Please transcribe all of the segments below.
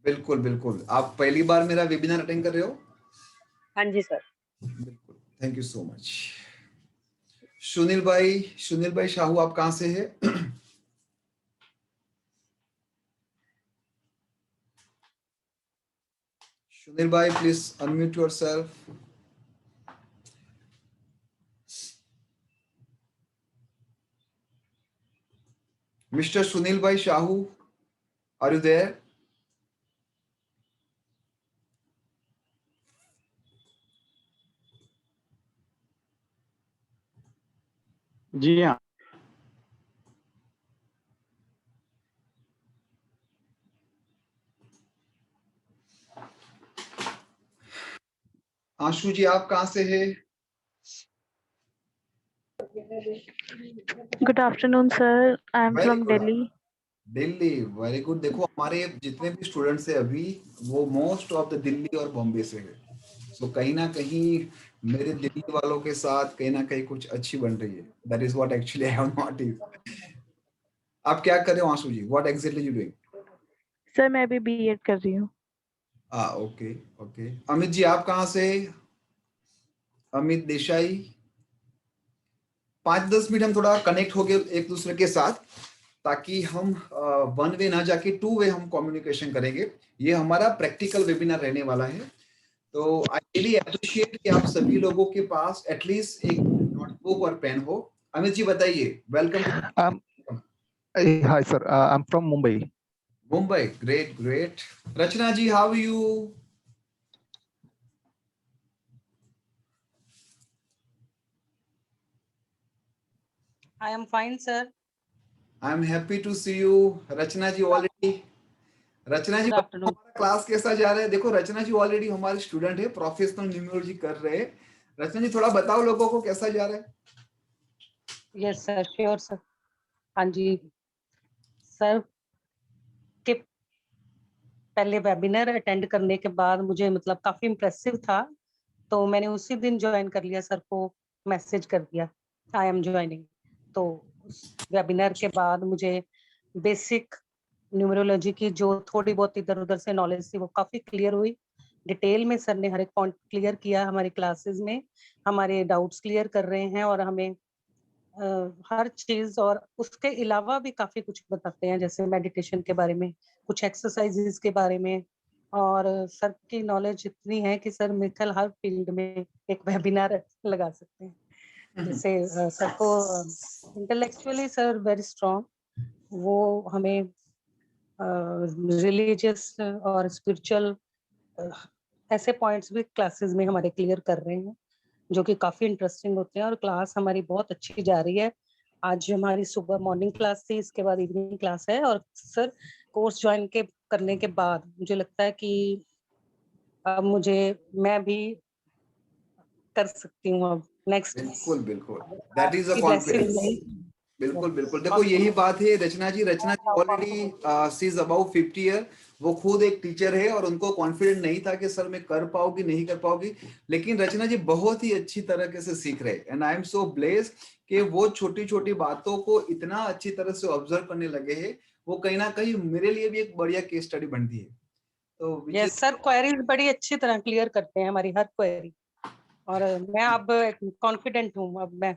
बिल्कुल बिल्कुल। आप पहली बार मेरा वेबिनार अटेंड कर रहे हो? हाँ जी सर। बिल्कुल, thank you so much. Sunil भाई शाहू, आप कहाँ से हैं? सुनील भाई please unmute yourself. Mister Sunil भाई शाहू, आर यू देयर? जी हाँ। आशु जी, आप कहाँ से हैं? Good afternoon, sir. I am very from good. Delhi. Delhi, very good. देखो हमारे जितने भी स्टूडेंट्स हैं अभी, वो मोस्ट ऑफ द दिल्ली और बॉम्बे से है। सो कहीं ना कहीं मेरे दिल्ली वालों के साथ कहीं ना कहीं कुछ अच्छी बन रही है। That is what actually I have notice. आप क्या कर रहे हो Ashu ji? What exactly you doing? Sir मैं अभी बीएड कर रही हूँ। Okay okay. अमित जी, आप कहाँ से? अमित देसाई। 5-10 मिनट हम थोड़ा कनेक्ट हो गए एक दूसरे के साथ, ताकि हम वन वे ना जाके टू वे हम कम्युनिकेशन करेंगे। ये हमारा प्रैक्टिकल वेबिनार रहने वाला है। तो आई रियली अप्रिशिएट कि आप सभी लोगों के पास एटलीस्ट एक नोटबुक और पेन हो। अमित जी बताइए, welcome to. Hi, sir. I'm from Mumbai. Mumbai, great great. Rachna ji, how you? I am fine sir. I am happy to see you. Rachna ji already, Rachna ji good बताओ आफ्टरनून। हमारा क्लास कैसा जा रहा है? देखो रचना जी ऑलरेडी हमारे स्टूडेंट है, प्रोफेशनल न्यूमरोलॉजी कर रहे हैं। रचना जी थोड़ा बताओ लोगों को कैसा जा रहा है। Yes sir, sure sir. हाँ जी सर, के पहले वेबिनार अटेंड करने के बाद मुझे मतलब काफी इम्प्रेसिव था, तो मैंने उसी दिन ज्वाइन कर लिया, सर को मैसेज कर दिया आई एम ज्वाइनिंग। तो उस वेबिनार के बाद मुझे बेसिक न्यूमरोलॉजी की जो थोड़ी बहुत इधर उधर से नॉलेज थी वो काफी क्लियर हुई। डिटेल में सर ने हर एक पॉइंट क्लियर किया हमारी क्लासेस में, हमारे डाउट्स क्लियर कर रहे हैं और हमें हर चीज, और उसके अलावा भी काफी कुछ बताते हैं, जैसे मेडिटेशन के बारे में, कुछ एक्सरसाइजेज के बारे में। और सर की नॉलेज इतनी है कि सर मेरे ख्याल हर फील्ड में एक वेबिनार लगा सकते हैं। जैसे सर को इंटेलेक्चुअली सर वेरी स्ट्रांग, वो हमें रिलीजियस और स्पिरिचुअल ऐसे पॉइंट्स भी क्लासेस में हमारे क्लियर कर रहे हैं, जो कि काफी इंटरेस्टिंग होते हैं। और क्लास हमारी बहुत अच्छी जा रही है। आज हमारी सुबह मॉर्निंग क्लास थी, इसके बाद इवनिंग क्लास है। और सर कोर्स ज्वाइन के करने के बाद मुझे लगता है कि अब मैं भी कर सकती हूँ अब नेक्स्ट बिल्कुल बिल्कुल, that is a blessing confidence. नहीं। बिल्कुल बिल्कुल। देखो यही बात है Rachna ji. Rachna ji already she is about 50 year. वो खुद एक टीचर है और उनको कॉन्फिडेंट नहीं था कि सर मैं कर पाऊंगी नहीं कर पाऊंगी, लेकिन रचना जी बहुत ही अच्छी तरीके से सीख रहे। And I am so blessed कि वो छोटी छोटी बातों को इतना अच्छी तरह से ऑब्जर्व करने लगे हैं। वो कहीं ना कहीं मेरे लिए भी एक बढ़िया केस स्टडी बनती है। तो which is yes sir, queries बड़ी अच्छी तरह क्लियर करते हैं हमारी हर क्वेरी। और मैं अब कॉन्फिडेंट हूँ, अब मैं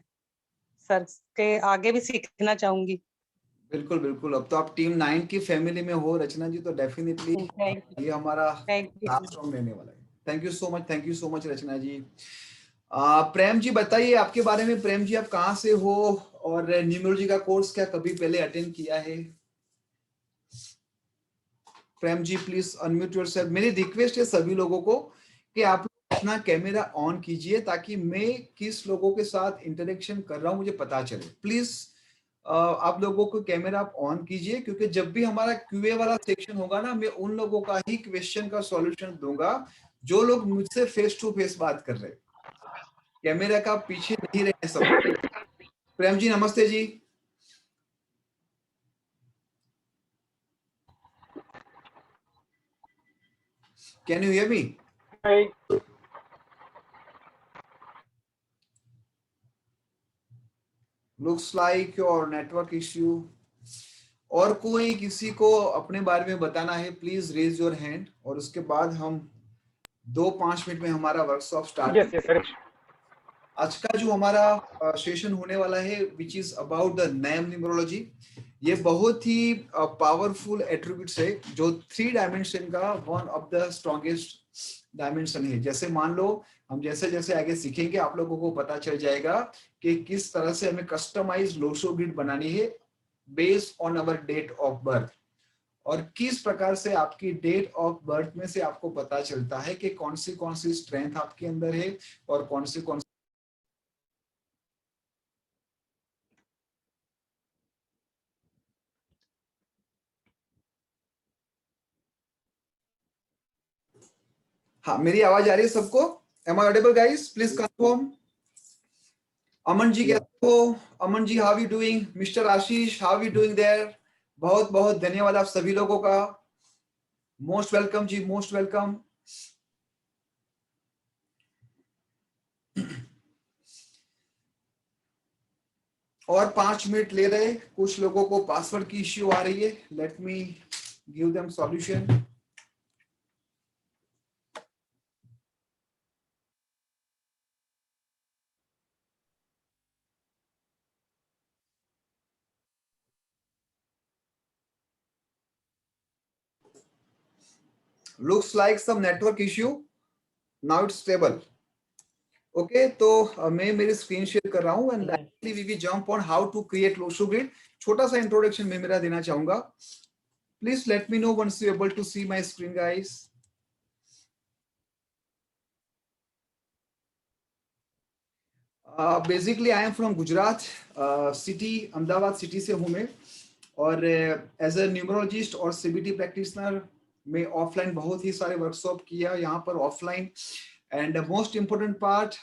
सर के आगे भी सीखना चाहूंगी। बिल्कुल बिल्कुल। अब तो आप टीम 9 की फैमिली में हो रचना जी, तो डेफिनेटली थैंक ये हमारा थैंक यू। क्लासरूम रहने वाला है। Thank you so much, thank you so much Rachna ji. Prem ji बताइए आपके बारे में। प्रेम जी, आप कहाँ से हो और न्यूमरोलॉजी का कोर्स क्या कभी पहले अटेंड किया है? Prem ji please unmute yourself. मेरी रिक्वेस्ट है सभी लोगों को कि आप लोग अपना कैमरा ऑन कीजिए, ताकि मैं किस लोगों के साथ इंटरेक्शन कर रहा हूं मुझे पता चले। प्लीज आप लोगों को कैमरा आप ऑन कीजिए, क्योंकि जब भी हमारा क्यूए वाला सेक्शन होगा ना, मैं उन लोगों का ही क्वेश्चन का सॉल्यूशन दूंगा जो लोग मुझसे फेस टू फेस बात कर रहे हैं। कैमरा का पीछे नहीं रहने सब। प्रेम जी नमस्ते जी। Can you hear me? Looks like your network issue. और कोई किसी को अपने बारे में बताना है, प्लीज रेज योर हैंड, और उसके बाद हम 2-5 मिनट में हमारा वर्कशॉप स्टार्ट। आज का जो हमारा सेशन होने वाला है which is about the name numerology, ये बहुत ही पावरफुल एट्रीब्यूट्स है जो 3 डायमेंशन का one of the strongest dimension है। जैसे मान लो हम जैसे जैसे आगे सीखेंगे आप लोगों को पता चल जाएगा कि किस तरह से हमें कस्टमाइज लोशो ग्रिड बनानी है based on our date of birth, और किस प्रकार से आपकी डेट ऑफ बर्थ में से आपको पता चलता है कि कौन सी स्ट्रेंथ आपके अंदर है और कौन सी हाँ, मेरी आवाज आ रही है सबको? Am I audible guys? Please confirm. अमन जी कैसे हो? Aman ji how you doing? Mister Ashish how you doing there? बहुत बहुत धन्यवाद आप सभी लोगों का। Most welcome ji, most welcome. और 5 मिनट ले रहे, कुछ लोगों को पासवर्ड की इश्यू आ रही है, let me give them solution. Looks like some network issue. Now it's stable. Okay तो मैं मेरी स्क्रीन शेयर कर रहा हूँ and directly we will jump on how to create Lo Shu grid. छोटा सा इंट्रोडक्शन मैं मेरा देना चाहूंगा। Please let me know once you able to see my screen guys. Basically I am from Gujarat city, Ahmedabad city से हूँ मैं, और एज अ न्यूमरोलॉजिस्ट और सीबीटी प्रैक्टिशनर मैं ऑफलाइन बहुत ही सारे वर्कशॉप किया यहाँ पर offline, and most important part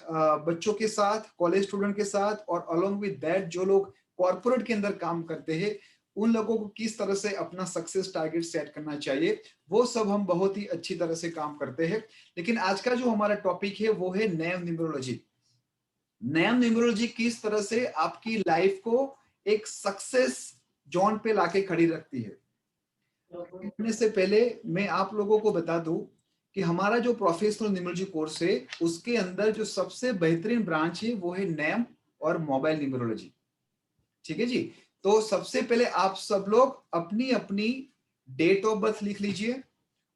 बच्चों के साथ, कॉलेज स्टूडेंट के साथ, और अलोंग विद दैट जो लोग कॉर्पोरेट के अंदर काम करते हैं उन लोगों को किस तरह से अपना सक्सेस टारगेट सेट करना चाहिए, वो सब हम बहुत ही अच्छी तरह से काम करते हैं। लेकिन आज का जो हमारा टॉपिक है वो है नेम न्यूमरोलॉजी। नेम न्यूमरोलॉजी किस तरह से आपकी लाइफ को एक सक्सेस जोन पे लाके खड़ी रखती है। करने से पहले मैं आप लोगों को बता दूं कि हमारा जो प्रोफेशनल न्यूमरोलॉजी कोर्स है उसके अंदर जो सबसे बेहतरीन ब्रांच है वो है नेम और मोबाइल न्यूमरोलॉजी। ठीक है जी। तो सबसे पहले आप सब लोग अपनी अपनी डेट ऑफ बर्थ लिख लीजिए,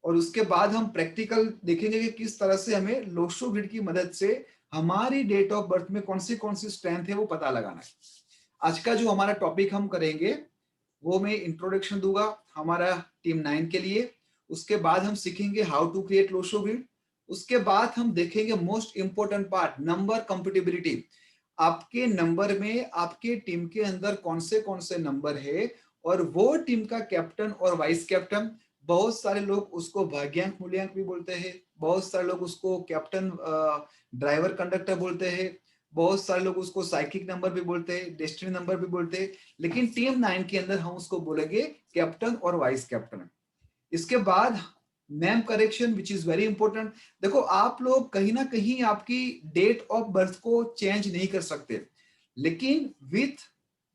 और उसके बाद हम प्रैक्टिकल देखेंगे कि किस तरह से हमें लोशो ग्रिड की मदद से हमारी डेट ऑफ बर्थ में कौन सी स्ट्रेंथ है वो पता लगाना है। आज का जो हमारा टॉपिक हम करेंगे वो मैं इंट्रोडक्शन दूंगा हमारा टीम 9 के लिए, उसके बाद हम सीखेंगे how to create Lo Shu grid, उसके बाद हम देखेंगे most important part number compatibility. आपके नंबर में आपके टीम के अंदर कौन से नंबर है, और वो टीम का कैप्टन और वाइस कैप्टन, बहुत सारे लोग उसको भाग्यांक मूल्यांक भी बोलते हैं, बहुत सारे लोग उसको कैप्टन ड्राइवर कंडक्टर बोलते हैं, बहुत सारे लोग उसको साइकिक नंबर भी बोलते हैं, डेस्टिनी नंबर भी बोलते हैं, लेकिन टीम 9 के अंदर हम उसको बोलेंगे कैप्टन और वाइस कैप्टन। इसके बाद name correction which is very important. देखो आप लोग कहीं ना कहीं आपकी डेट ऑफ बर्थ को चेंज नहीं कर सकते, लेकिन विथ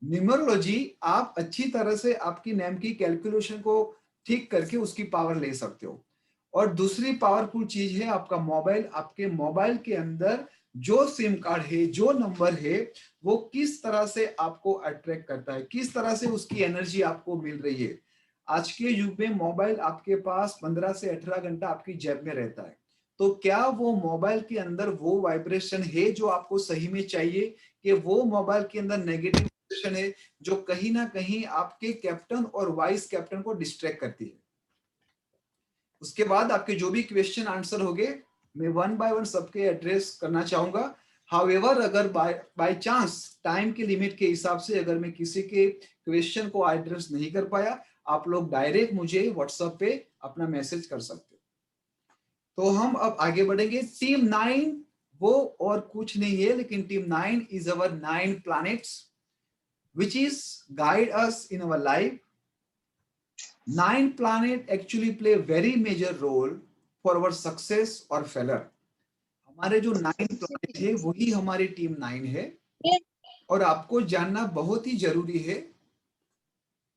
न्यूमरोलॉजी आप अच्छी तरह से आपकी नेम की कैलकुलेशन को ठीक करके उसकी पावर ले सकते हो। और दूसरी पावरफुल चीज है आपका मोबाइल। आपके मोबाइल के अंदर जो सिम कार्ड है, जो नंबर है, वो किस तरह से आपको अट्रैक्ट करता है, किस तरह से उसकी एनर्जी आपको मिल रही है। आज के युग में मोबाइल आपके पास 15 से 18 घंटा आपकी जेब में रहता है, तो क्या वो मोबाइल के अंदर वो वाइब्रेशन है जो आपको सही में चाहिए, कि वो मोबाइल के अंदर नेगेटिव वाइब्रेशन है जो कहीं ना कहीं आपके कैप्टन और वाइस कैप्टन को डिस्ट्रैक्ट करती है। उसके बाद आपके जो भी क्वेश्चन आंसर होंगे मैं वन बाय वन सबके एड्रेस करना चाहूंगा। हाउएवर अगर बाय चांस टाइम के लिमिट के हिसाब से अगर मैं किसी के क्वेश्चन को एड्रेस नहीं कर पाया, आप लोग डायरेक्ट मुझे व्हाट्सएप पे अपना मैसेज कर सकते हो। तो हम अब आगे बढ़ेंगे। टीम 9 वो और कुछ नहीं है, लेकिन team 9 is our 9 planets which is guide us in our life. 9 planet actually play very major role for our success or failure. हमारे जो 9 प्लैनेट है वही हमारी टीम 9 है, और आपको जानना बहुत ही जरूरी है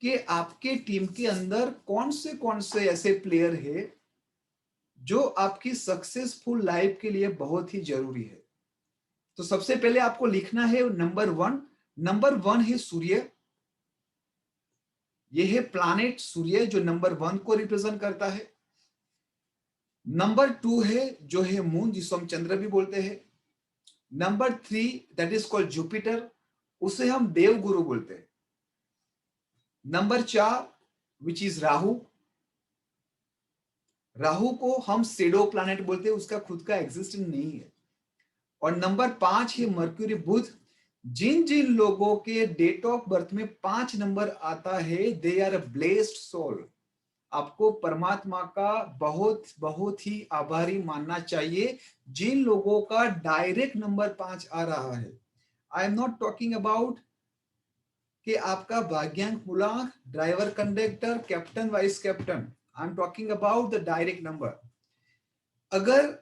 कि आपके टीम के अंदर कौन से ऐसे प्लेयर है जो आपकी सक्सेसफुल लाइफ के लिए बहुत ही जरूरी है। तो सबसे पहले आपको लिखना है नंबर वन है सूर्य। यह है प्लैनेट सूर्य जो नंबर 1 को रिप्रेजेंट करता है। नंबर 2 है जो है मून, जिसको हम चंद्र भी बोलते हैं। Number 3 that is called Jupiter, उसे हम देव गुरु बोलते हैं। Number 4 which is Rahu. Rahu को हम शेडो प्लैनेट बोलते हैं, उसका खुद का एग्जिस्टेंस नहीं है। और नंबर 5 है मर्क्यूरी बुध। जिन जिन लोगों के डेट ऑफ बर्थ में 5 नंबर आता है, they are a blessed soul. आपको परमात्मा का बहुत बहुत ही आभारी मानना चाहिए जिन लोगों का डायरेक्ट नंबर 5 आ रहा है। I am not talking about कि आपका भाग्यांक मूलांक, driver, conductor, captain, vice captain. I am talking about the direct number. अगर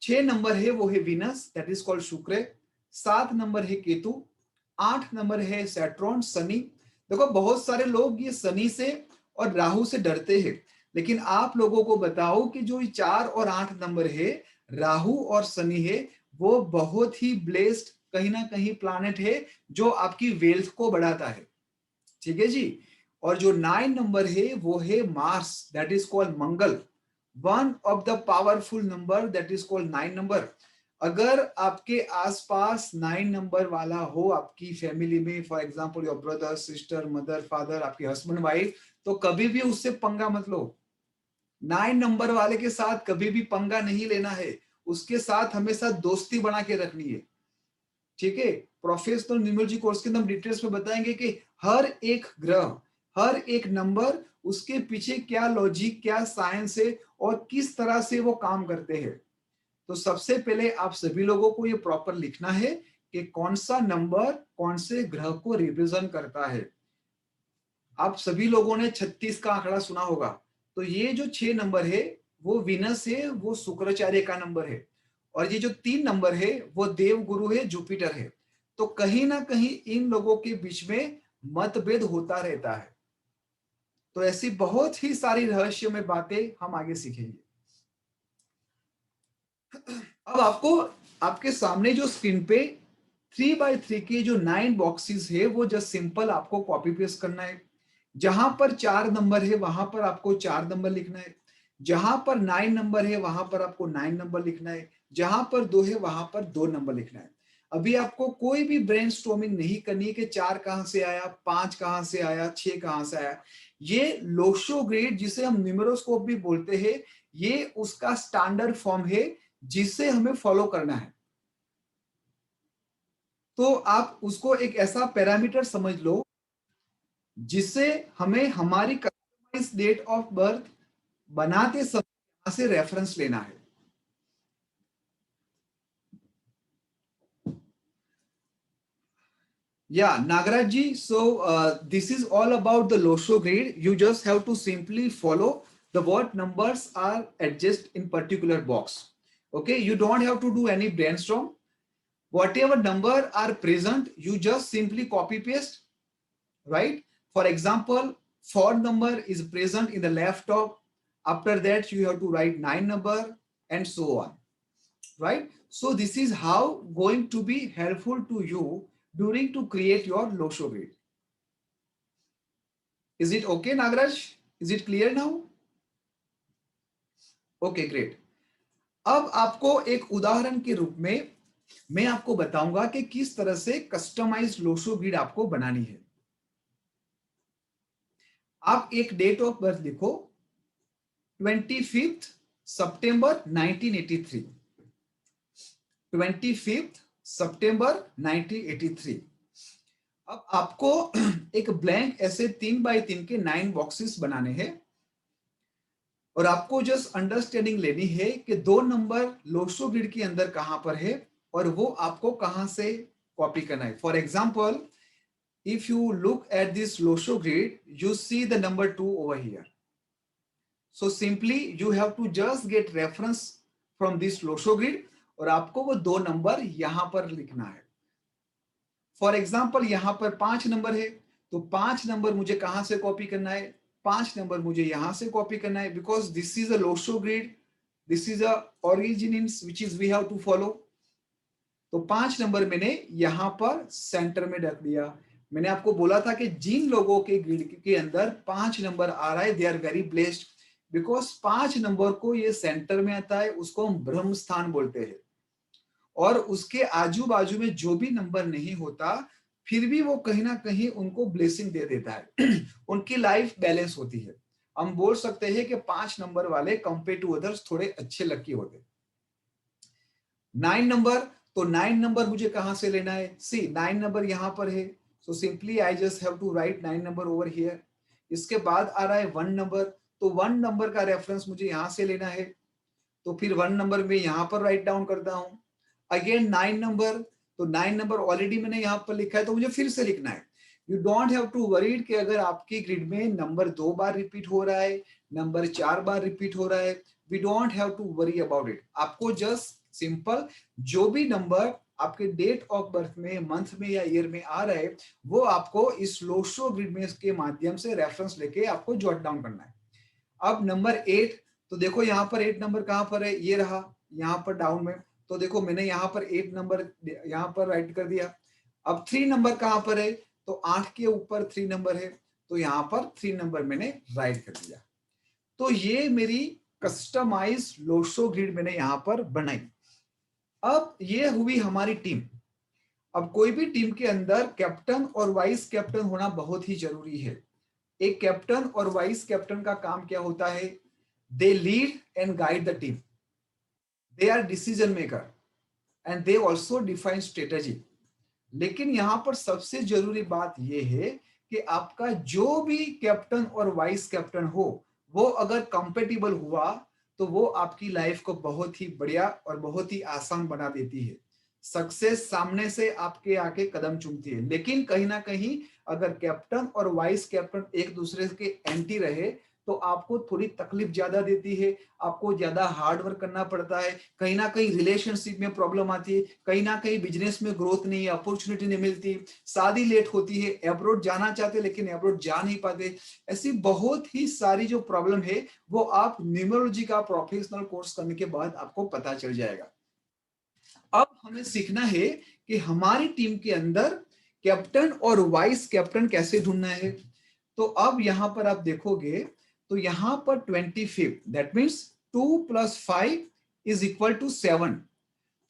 6 नंबर है वो है वीनस, दैट इज कॉल्ड शुक्र। 7 नंबर है केतु। 8 नंबर है सैटर्न, शनि। देखो बहुत सारे लोग ये शनि से और राहु से डरते हैं, लेकिन आप लोगों को बताओ कि जो 4 और 8 नंबर है, राहु और शनि है, वो बहुत ही ब्लेस्ड कहीं ना कहीं प्लैनेट है जो आपकी वेल्थ को बढ़ाता है। ठीक है जी। और जो 9 नंबर है वो है Mars, that is called Mangal. One of the powerful number that is called 9 number. अगर आपके आसपास 9 नंबर वाला हो आपकी फैमिली में, for example your brother, sister, mother, father, आपके हस्बैंड, वाइफ, तो कभी भी उससे पंगा मत लो। 9 नंबर वाले के साथ कभी भी पंगा नहीं लेना है, उसके साथ हमेशा दोस्ती बना के रखनी है। ठीक है। प्रोफेशनल न्यूमरोलॉजी कोर्स के अंदर हम डिटेल्स में बताएंगे कि हर एक ग्रह, हर एक नंबर, उसके पीछे क्या लॉजिक, क्या साइंस है और किस तरह से वो काम करते हैं। तो सबसे पहले आप सभी लोगों को ये प्रॉपर लिखना है कि कौन सा नंबर कौन से ग्रह को रिप्रेजेंट करता है। आप सभी लोगों ने 36 का आंकड़ा सुना होगा। तो ये जो 6 नंबर है वो वीनस है, वो शुक्राचार्य का नंबर है। और ये जो 3 नंबर है वो देव गुरु है, जुपिटर है। तो कहीं ना कहीं इन लोगों के बीच में मतभेद होता रहता है। तो ऐसी बहुत ही सारी रहस्यमय बातें हम आगे सीखेंगे। अब आपको आपके सामने जो स्क्रीन पे 3x3 के जो 9 बॉक्सेस है वो जस्ट सिंपल आपको कॉपी पेस्ट करना है। जहां पर 4 नंबर है वहां पर आपको 4 नंबर लिखना है। जहां पर 9 नंबर है वहां पर आपको 9 नंबर लिखना है। जहां पर 2 है वहां पर 2 नंबर लिखना है। अभी आपको कोई भी ब्रेनस्टॉर्मिंग नहीं करनी है कि 4 कहां से आया, 5 कहां से आया, 6 कहां से आया। ये लोशो ग्रेड जिसे हम न्यूमेरोस्कोप भी बोलते हैं, ये उसका स्टैंडर्ड फॉर्म है जिसे हमें फॉलो करना है। तो आप उसको एक ऐसा पैरामीटर समझ लो जिससे हमें हमारी कस्टमाइज डेट ऑफ बर्थ बनाते समय यहां से रेफरेंस लेना है। Yeah, Nagaraj ji, so this is all about the Losho grid. You just have to simply follow the what numbers are adjust in particular box. Okay, you don't have to do any brainstorm. Whatever number are present, you just simply copy paste, right? For example, 4 number is present in the left top. After that, you have to write 9 number and so on, right? So this is how going to be helpful to you during to create your Losho grid. Is it okay, Nagaraj? Is it clear now? Okay, great. अब आपको एक उदाहरण के रूप में मैं आपको बताऊंगा कि किस तरह से कस्टमाइज लोशो ग्रिड आपको बनानी है। आप एक डेट ऑफ बर्थ लिखो, 25 सितंबर 1983। 25 सितंबर 1983। अब आपको एक ब्लैंक ऐसे 3x3 के 9 बॉक्सेस बनाने हैं और आपको जस्ट अंडरस्टैंडिंग लेनी है कि 2 नंबर लोशो ग्रिड के अंदर कहां पर है और वो आपको कहां से कॉपी करना है। For example, if you look at this Losho grid, you see the number 2 over here. So simply you have to just get reference from this Losho grid और आपको वो 2 नंबर यहां पर लिखना है। फॉर एग्जाम्पल यहां पर 5 नंबर है तो 5 नंबर मुझे कहां से कॉपी करना है? 5 नंबर मुझे यहां से कॉपी करना है, because this is a Lo Shu grid, this is a origins which is we have to follow. तो 5 नंबर मैंने यहां पर सेंटर में रख दिया। मैंने आपको बोला था कि जिन लोगों के ग्रिड के अंदर 5 नंबर आ रहा है they are very blessed, because 5 number को ये सेंटर में आता है, उसको हम ब्रह्म स्थान बोलते हैं। और उसके आजू बाजू में जो भी नंबर नहीं होता, फिर भी वो कहीं ना कहीं उनको ब्लेसिंग दे देता है उनकी लाइफ बैलेंस होती है। हम बोल सकते हैं कि 5 नंबर वाले कंपेयर टू अदर्स थोड़े अच्छे लकी होते। 9 नंबर, तो 9 नंबर मुझे कहां से लेना है? सी 9 नंबर यहां पर है, so simply I just have to write 9 number over here. इसके बाद आ रहा है 1 नंबर, तो 1 नंबर का रेफरेंस मुझे यहां से लेना है, तो फिर 1 नंबर में यहां पर राइट डाउन करता हूं। अगेन 9 नंबर, तो 9 नंबर ऑलरेडी मैंने यहां पर लिखा है, तो मुझे फिर से लिखना है। You don't have to worried कि अगर आपकी ग्रिड में नंबर 2 बार रिपीट हो रहा है, नंबर 4 बार रिपीट हो रहा है, we don't have to worry about it. आपको जस्ट सिंपल जो भी नंबर आपके डेट ऑफ बर्थ में, मंथ में या ईयर में आ रहा है, वो आपको इस लोशो ग्रिड में के माध्यम से रेफरेंस लेके आपको जॉट डाउन करना है। अब नंबर 8, तो देखो यहाँ पर 8 नंबर कहां पर है? ये रहा यहाँ पर डाउन में, तो देखो मैंने यहाँ पर 8 नंबर यहाँ पर राइट कर दिया। अब 3 नंबर कहां पर है? तो 8 के ऊपर 3 नंबर है, तो यहाँ पर 3 नंबर मैंने राइट कर दिया। तो ये मेरी कस्टमाइज लोशो ग्रिड मैंने यहाँ पर बनाई। अब ये हुई हमारी टीम। अब कोई भी टीम के अंदर कैप्टन और वाइस कैप्टन होना बहुत ही जरूरी है। एक कैप्टन और वाइस कैप्टन का काम क्या होता है? They lead and guide the team, they are decision maker and they also define strategy. लेकिन यहां पर सबसे जरूरी बात यह है कि आपका जो भी कैप्टन और वाइस कैप्टन हो, वो अगर कंपेटिबल हुआ तो वो आपकी लाइफ को बहुत ही बढ़िया और बहुत ही आसान बना देती है। सक्सेस सामने से आपके आके कदम चूमती है। लेकिन कहीं ना कहीं अगर कैप्टन और वाइस कैप्टन एक दूसरे के एंटी रहे तो आपको थोड़ी तकलीफ ज्यादा देती है, आपको ज्यादा हार्ड वर्क करना पड़ता है, कहीं ना कहीं रिलेशनशिप में प्रॉब्लम आती है, कहीं ना कहीं बिजनेस में ग्रोथ नहीं, अपॉर्चुनिटी नहीं मिलती, शादी लेट होती है, एब्रोड जाना चाहते लेकिन एब्रोड जा नहीं पाते। ऐसी बहुत ही सारी जो प्रॉब्लम है वो आप न्यूमरोलॉजी का प्रोफेशनल कोर्स करने के बाद आपको पता चल जाएगा। अब हमें सीखना है कि हमारी टीम के अंदर कैप्टन और वाइस कैप्टन कैसे ढूंढना है। तो अब यहां पर आप देखोगे तो यहां पर 25, दैट मीन्स 2 + 5 = 7।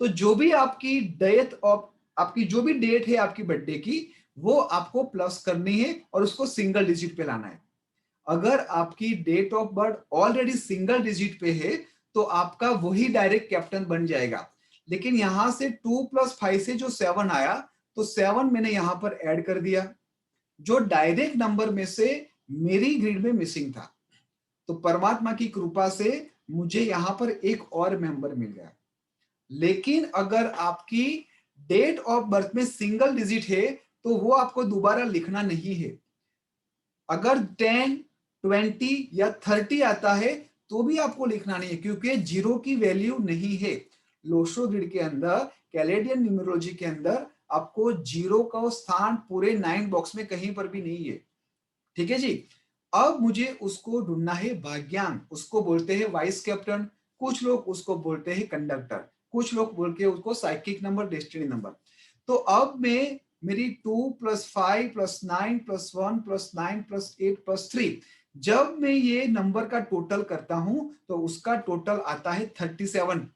तो जो भी आपकी डेट ऑफ आपकी जो भी डेट है आपकी बर्थडे की, वो आपको प्लस करनी है और उसको सिंगल डिजिट पे लाना है। अगर आपकी date of birth already single digit पे है तो आपका वही डायरेक्ट कैप्टन बन जाएगा। लेकिन यहां से 2 + 5 से जो 7 आया, तो 7 मैंने यहां पर ऐड कर दिया, जो डायरेक्ट नंबर में से मेरी ग्रिड में मिसिंग था। तो परमात्मा की कृपा से मुझे यहां पर एक और मेंबर मिल गया। लेकिन अगर आपकी डेट ऑफ बर्थ में सिंगल डिजिट है तो वो आपको दोबारा लिखना नहीं है। अगर 10, 20 या 30 आता है तो भी आपको लिखना नहीं है, क्योंकि जीरो की वैल्यू नहीं है। लोशो ग्रिड के अंदर, कैलेडियन न्यूमरोलॉजी के अंदर आपको जीरो का स्थान पूरे 9 बॉक्स में कहीं पर भी नहीं है। ठीक है जी। अब मुझे उसको ढूंढना है भाग्यांक, उसको बोलते हैं वाइस कैप्टन, कुछ लोग उसको बोलते हैं कंडक्टर, कुछ लोग बोल के उसको साइकिक नंबर, डेस्टिनी नंबर। तो अब मैं मेरी 2 + 5 + 9 + 1 + 9 + 8 + 3, जब मैं ये नंबर का टोटल करता हूं तो उसका टोटल आता है 37।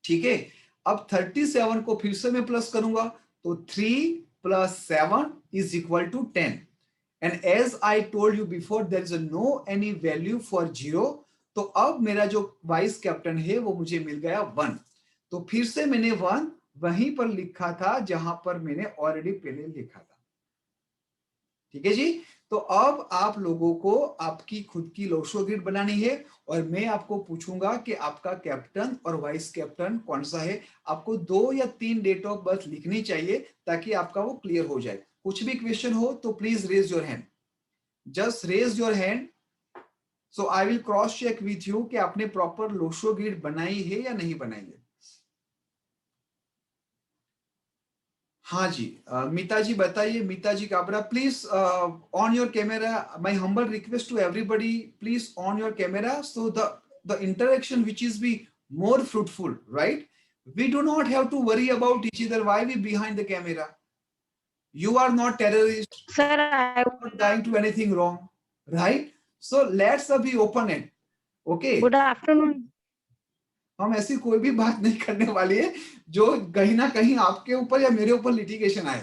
ठीक है। अब 37 को फिर से मैं प्लस करूंगा, तो 3 + 7 = 10। And as I told you before, there is no any value for 0. तो अब मेरा जो वाइस कैप्टन है वो मुझे मिल गया 1। तो फिर से मैंने 1 वहीं पर लिखा था जहां पर मैंने ऑलरेडी पहले लिखा था। ठीक है जी। तो अब आप लोगों को आपकी खुद की लोशो ग्रिड बनानी है और मैं आपको पूछूंगा कि आपका कैप्टन और वाइस कैप्टन कौन सा है। आपको 2 या 3 डेट ऑफ बर्थ लिखनी चाहिए ताकि आपका वो क्लियर हो जाए। कुछ भी क्वेश्चन हो तो please raise your hand, just raise your hand, so I will cross check with you कि आपने प्रॉपर लोशो ग्रिड बनाई है या नहीं बनाई है। हाँ जी, मीता जी बताइए, Meeta ji Kabra, please on your camera. My humble request to everybody, please on your camera so the interaction which is be more fruitful, right? We do not have to worry about each other. Why we behind the camera? You are not terrorists, Sir, I not dying to anything wrong, right? So let's be open it, okay? good afternoon. हम ऐसी कोई भी बात नहीं करने वाली है जो कहीं ना कहीं आपके ऊपर या मेरे ऊपर लिटिगेशन आए.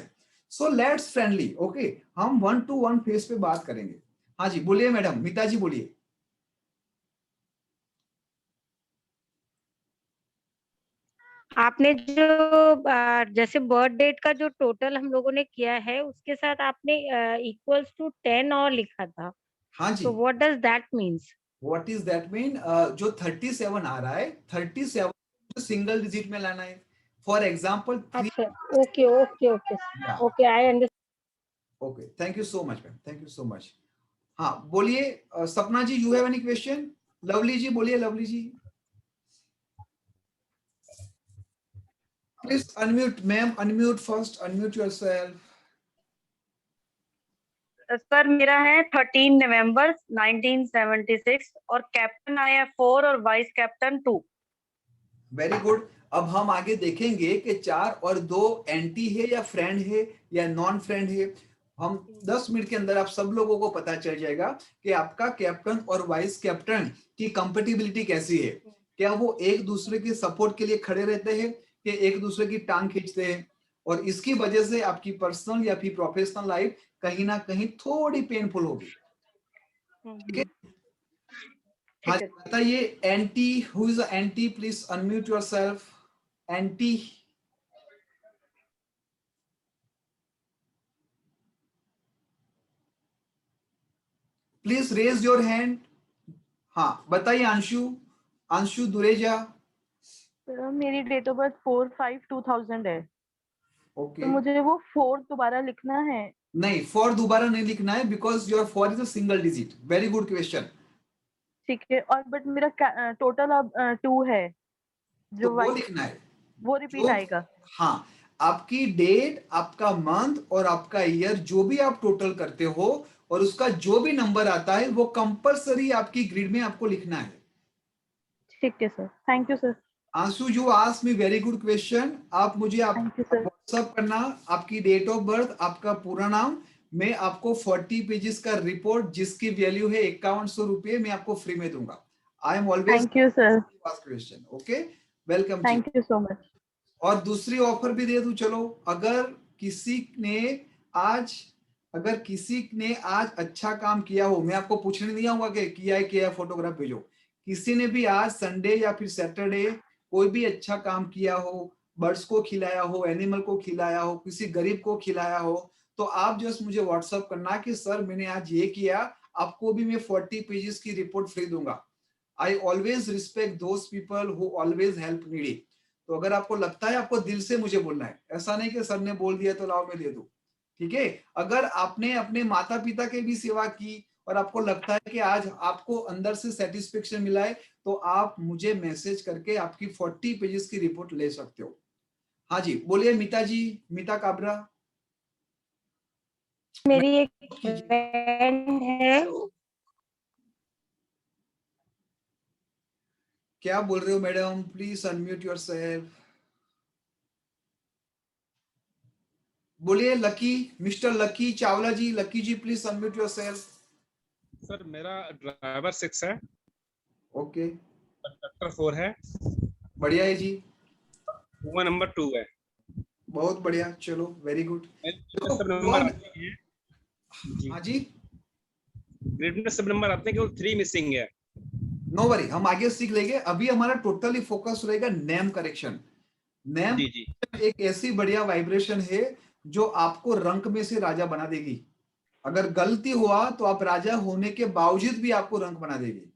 सो लेट्स फ्रेंडली, ओके, हम 1-to-1 फेस पे बात करेंगे. हाँ जी, बोलिए मैडम, मीता जी बोलिए. आपने जो जैसे बर्थ डेट का जो टोटल हम लोगों ने किया है उसके साथ आपने इक्वल्स टू 10 और लिखा था. हाँ जी, तो what does that means? What is that mean? जो 37 आ रहा है, 37 सिंगल डिजिट में लाना है. For example 3. अच्छा, okay okay okay okay, I understand. Okay, thank you so much ma'am, thank you so much. हाँ बोलिए, Sapna ji, you have any question? Lovely ji बोलिए, Lovely ji. Please unmute, ma'am. Unmute first. Unmute yourself. Sir मेरा है 13 नवंबर 1976 और कैप्टन आया 4 और vice captain 2. Very good. अब हम आगे देखेंगे कि 4 और 2 एंटी है या फ्रेंड है या नॉन फ्रेंड है. हम 10 मिनट के अंदर आप सब लोगों को पता चल जाएगा कि आपका कैप्टन और वाइस कैप्टन की कंपेटिबिलिटी कैसी है. क्या वो एक दूसरे के सपोर्ट के लिए खड़े रहते हैं कि एक दूसरे की टांग खींचते हैं, और इसकी वजह से आपकी पर्सनल या फिर प्रोफेशनल लाइफ कहीं ना कहीं थोड़ी पेनफुल होगी. ठीक है? हाँ, बताइए Aunty, who is Aunty? Please unmute yourself. Aunty, please raise your hand. हाँ बताइए, अंशु, अंशु दुरेजा. सर मेरी डेट ऑफ बर्थ 4/5/2000 है. ओके, तो मुझे वो 4 दोबारा लिखना है. नहीं, 4 दोबारा नहीं लिखना है because your 4 is a single digit. Very good question. ठीक है. और बट मेरा टोटल अब 2 है तो जो वो वाइस लिखना है. वो रिपीट जो, आएगा. हाँ, आपकी डेट, आपका मंथ और आपका ईयर जो भी आप टोटल करते हो और उसका जो भी नंबर आता है वो कंपलसरी आपकी ग्रिड में आपको लिखना है. ठीक है sir. Thank you sir. Ansu, you ask me very good question. आप मुझे थैंक यू सर. व्हाट्सअप करना आपकी डेट ऑफ बर्थ, आपका पूरा नाम. मैं आपको 40 पेजेस का रिपोर्ट जिसकी वैल्यू है 5100 रुपये, मैं आपको फ्री में दूंगा. I am always thank you sir. Question. Okay, welcome जी. Thank you so much. और दूसरी ऑफर भी दे दूं, चलो. अगर किसी ने आज अगर किसी ने आज अच्छा काम किया हो, मैं आपको पूछने नहीं आऊंगा कि किया है फोटोग्राफ भेजो. किसी ने भी आज संडे या फिर सैटरडे कोई भी अच्छा काम किया हो, बर्ड्स को खिलाया हो, एनिमल को खिलाया हो, किसी गरीब को खिलाया हो, तो आप जस्ट मुझे व्हाट्सअप करना कि सर मैंने आज ये किया, आपको भी मैं 40 पेजेस की रिपोर्ट फ्री दूंगा. I always respect those people who always help needy. तो अगर आपको लगता है, आपको दिल से मुझे बोलना है, ऐसा नहीं कि सर ने बोल दिया तो लाओ मैं दे दूं. ठीक है? अगर आपने अपने माता पिता की भी सेवा की और आपको लगता है कि आज आपको अंदर से सेटिस्फेक्शन मिला है, तो आप मुझे मैसेज करके आपकी 40 पेजेस की रिपोर्ट ले सकते हो. हाँ जी, बोलिए मीता जी, मीता काबरा. मेरी एक फ्रेंड है. क्या बोल रहे हो मैडम? Please unmute yourself. बोलिए Lucky, mister Lucky Chawla ji. Lucky ji please unmute yourself. Sir मेरा ड्राइवर 6 है, ओके, कंडक्टर 4 है, बढ़िया है जी, हुआ नंबर 2 है. बहुत बढ़िया. चलो, वेरी गुड. सब नंबर आते हैं जी. हाँ जी, ग्रिड में सब नंबर आते हैं, केवल 3 मिसिंग है. नो वरी, हम आगे सीख लेंगे. अभी हमारा टोटली फोकस रहेगा नेम करेक्शन. नेम जी जी. एक ऐसी बढ़िया वाइब्रेशन है जो आपको रंक में से राजा बना देगी. अगर गलती हुआ तो आप राजा होने के बावजूद भी आपको रंक बना देगी.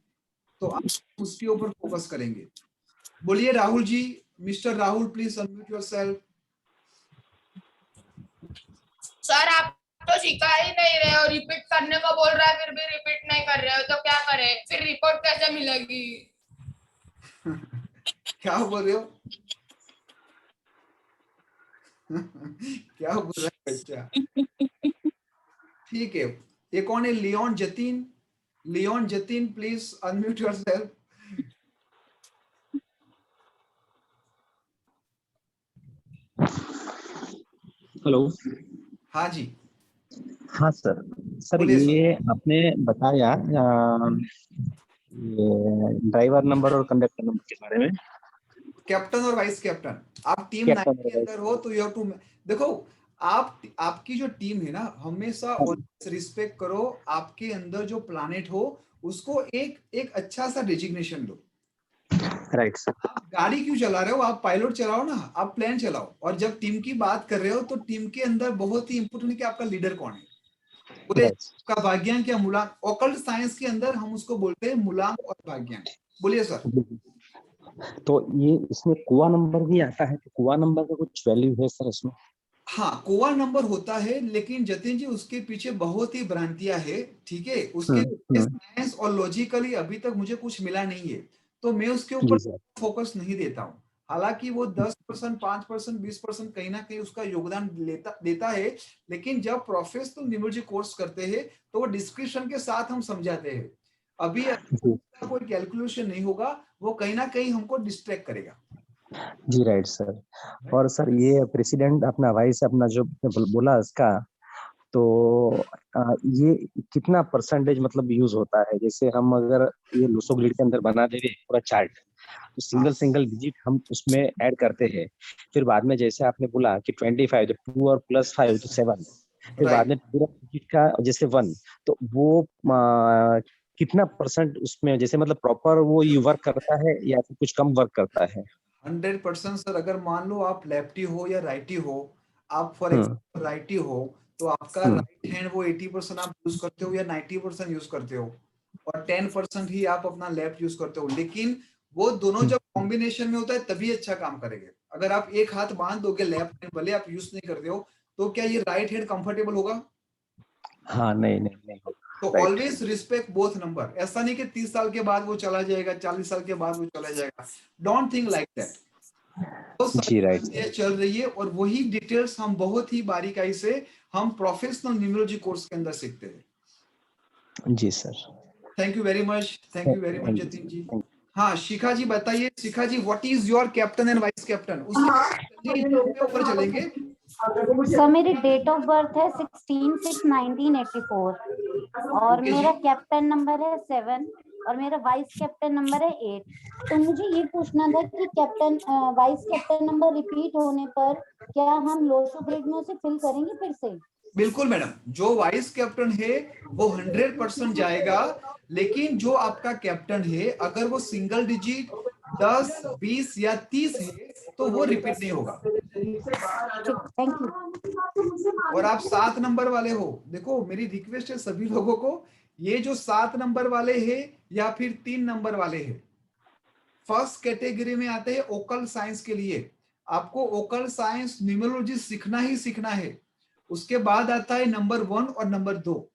तो आप उसके ऊपर फोकस करेंगे. बोलिए Rahul ji, mister Rahul please unmute yourself. Sir आप तो सिखा ही नहीं रहे हो, रिपीट करने को बोल रहा है फिर भी रिपीट नहीं कर रहे हो, तो क्या करें? फिर रिपोर्ट कैसे मिलेगी? क्या बोल रहे हो? क्या बोल रहा है बच्चा? ठीक है, ये कौन है? Leon Jatin. Leon Jatin, please unmute yourself. Hello. हाँ जी, हाँ सर। सर बोलिए सर। ये आपने बताया ये ड्राइवर नंबर और कंडक्टर नंबर के बारे में। कैप्टन और वाइस कैप्टन, आप टीम 9 कैप्टन के और अंदर हो तो यू हैव टू, देखो आपकी जो टीम है ना, हमेशा रिस्पेक्ट करो। आपके अंदर जो प्लानेट हो उसको एक अच्छा सा डेजिग्नेशन दो। Right sir. आप गाड़ी क्यों चला रहे हो? आप पायलट चलाओ ना, आप प्लेन चलाओ। और जब टीम की बात कर रहे हो तो टीम के अंदर बहुत ही इंपोर्टेंट है कि आपका लीडर कौन है। बोले राइट। का भाग्यांक या मूलांक, ऑकल्ट साइंस के अंदर हम उसको बोलते हैं मूलांक और भाग्यांक। बोलिए सर। तो ये इसमें कुआ नंबर भी आता है, तो कुआ नंबर का कुछ वैल्यू है सर इसमें? हाँ, कोआ नंबर होता है, लेकिन जतिन जी उसके पीछे बहुत ही भ्रांतियां है। ठीक है, उसके साइंस और लॉजिकली अभी तक मुझे कुछ मिला नहीं है, तो मैं उसके ऊपर जी सर। फोकस नहीं देता हूँ। हालांकि वो 10%, 5%, 20% कहीं ना कहीं उसका योगदान देता है, लेकिन जब प्रोफेशनल न्यूमरोलॉजी कोर्स करते हैं तो वो डिस्क्रिप्शन के साथ हम समझाते हैं। अभी कोई कैलकुलेशन नहीं होगा, वो कहीं ना कहीं हमको डिस्ट्रैक्ट करेगा। जी राइट सर। और सर ये प्रेसिडेंट अपना वाइस अपना जो बोला इसका, तो ये कितना परसेंटेज मतलब यूज होता है? जैसे हम अगर ये लूसो ग्रिड के अंदर बना देंगे पूरा चार्ट, तो सिंगल सिंगल डिजिट हम उसमें ऐड करते हैं। फिर बाद में जैसे आपने बोला कि 25 तो 2 और +5 तो 7, फिर बाद में पूरा डिजिट का जैसे 1, तो वो कितना परसेंट उसमें जैसे मतलब प्रॉपर वो ये वर्क करता है या फिर कुछ कम वर्क करता है? 100% सर। अगर मान लो आप लेफ्टी हो या राइटी हो, आप फॉर एग्जाम्पल राइटी हो, तो आपका राइट हैंड वो 80% आप यूज करते हो या 90% यूज करते हो, और 10% ही आप अपना लेफ्ट यूज करते हो। लेकिन वो दोनों जब कॉम्बिनेशन में होता है तभी अच्छा काम करेंगे। अगर आप एक हाथ बांध दोगे लेफ्ट हैंड, भले आप यूज नहीं करते हो, तो क्या ये राइट हैंड कंफर्टेबल होगा? हाँ नहीं नहीं नहीं होगा। तो ऑलवेज रिस्पेक्ट बोथ नंबर। ऐसा नहीं कि 30 साल के बाद वो चला जाएगा, 40 साल के बाद वो चला जाएगा। Don't think like that. जी राइट। चल रही है, और वही डिटेल्स हम बहुत ही बारीकाई से हम प्रोफेशनल न्यूमरोलॉजी कोर्स के अंदर सीखते हैं। जी sir. Thank you very much, thank you very much Jatin ji. हाँ शिखा जी बताइए। Shikha ji, what is your captain and vice captain? उसके ऊपर चलेंगे। सर मेरी डेट ऑफ बर्थ है 16/6/1984 और मेरा कैप्टन नंबर है 7 और मेरा वाइस कैप्टन नंबर है 8। तो मुझे ये पूछना था कि captain vice captain number repeat होने पर क्या हम लोशो ग्रिड में उसे फिल करेंगे फिर से? बिल्कुल मैडम, जो वाइस कैप्टन है वो 100% जाएगा, लेकिन जो आपका कैप्टन है अगर वो सिंगल डिजिट 10, 20 या 30 है तो वो रिपीट नहीं होगा। Thank you. और आप 7 नंबर वाले हो, देखो मेरी रिक्वेस्ट है सभी लोगों को, ये जो 7 नंबर वाले हैं या फिर 3 नंबर वाले हैं, फर्स्ट कैटेगरी में आते हैं ओकल साइंस के लिए। आपको ओकल साइंस न्यूमरोलॉजी सीखना ही सीखना है। उसके बाद आता है नंबर 1 और नंबर 2।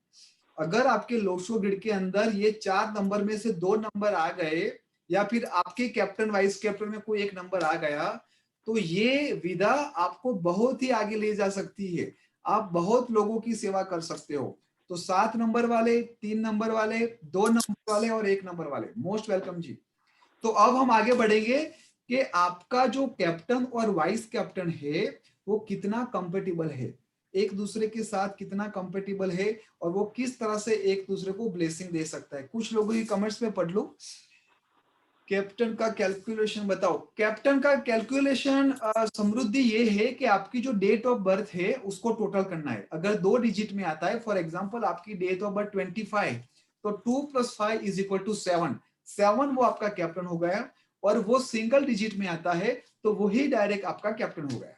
अगर आपके लोशो ग्रिड के अंदर ये 4 नंबर में से 2 नंबर आ गए, या फिर आपके कैप्टन वाइस कैप्टन में कोई एक नंबर आ गया, तो ये विधा आपको बहुत ही आगे ले जा सकती है। आप बहुत लोगों की सेवा कर सकते हो। तो 7 नंबर वाले, 3 नंबर वाले, 2 नंबर वाले और 1 नंबर वाले, मोस्ट वेलकम जी। तो अब हम आगे बढ़ेंगे कि आपका जो कैप्टन और वाइस कैप्टन है वो कितना कंपेटिबल है, एक दूसरे के साथ कितना कंपेटिबल है, और वो किस तरह से एक दूसरे को ब्लेसिंग दे सकता है। कुछ लोगों की कमेंट्स में पढ़ लो। कैप्टन का कैलकुलेशन बताओ। कैप्टन का कैलकुलेशन समृद्धि ये है कि आपकी जो डेट ऑफ बर्थ है उसको टोटल करना है। अगर 2 डिजिट में आता है, फॉर एग्जांपल आपकी डेट ऑफ बर्थ 25, तो 2 + 5 = 7। 7 वो आपका कैप्टन हो गया, और वो सिंगल डिजिट में आता है तो वही डायरेक्ट आपका कैप्टन हो गया।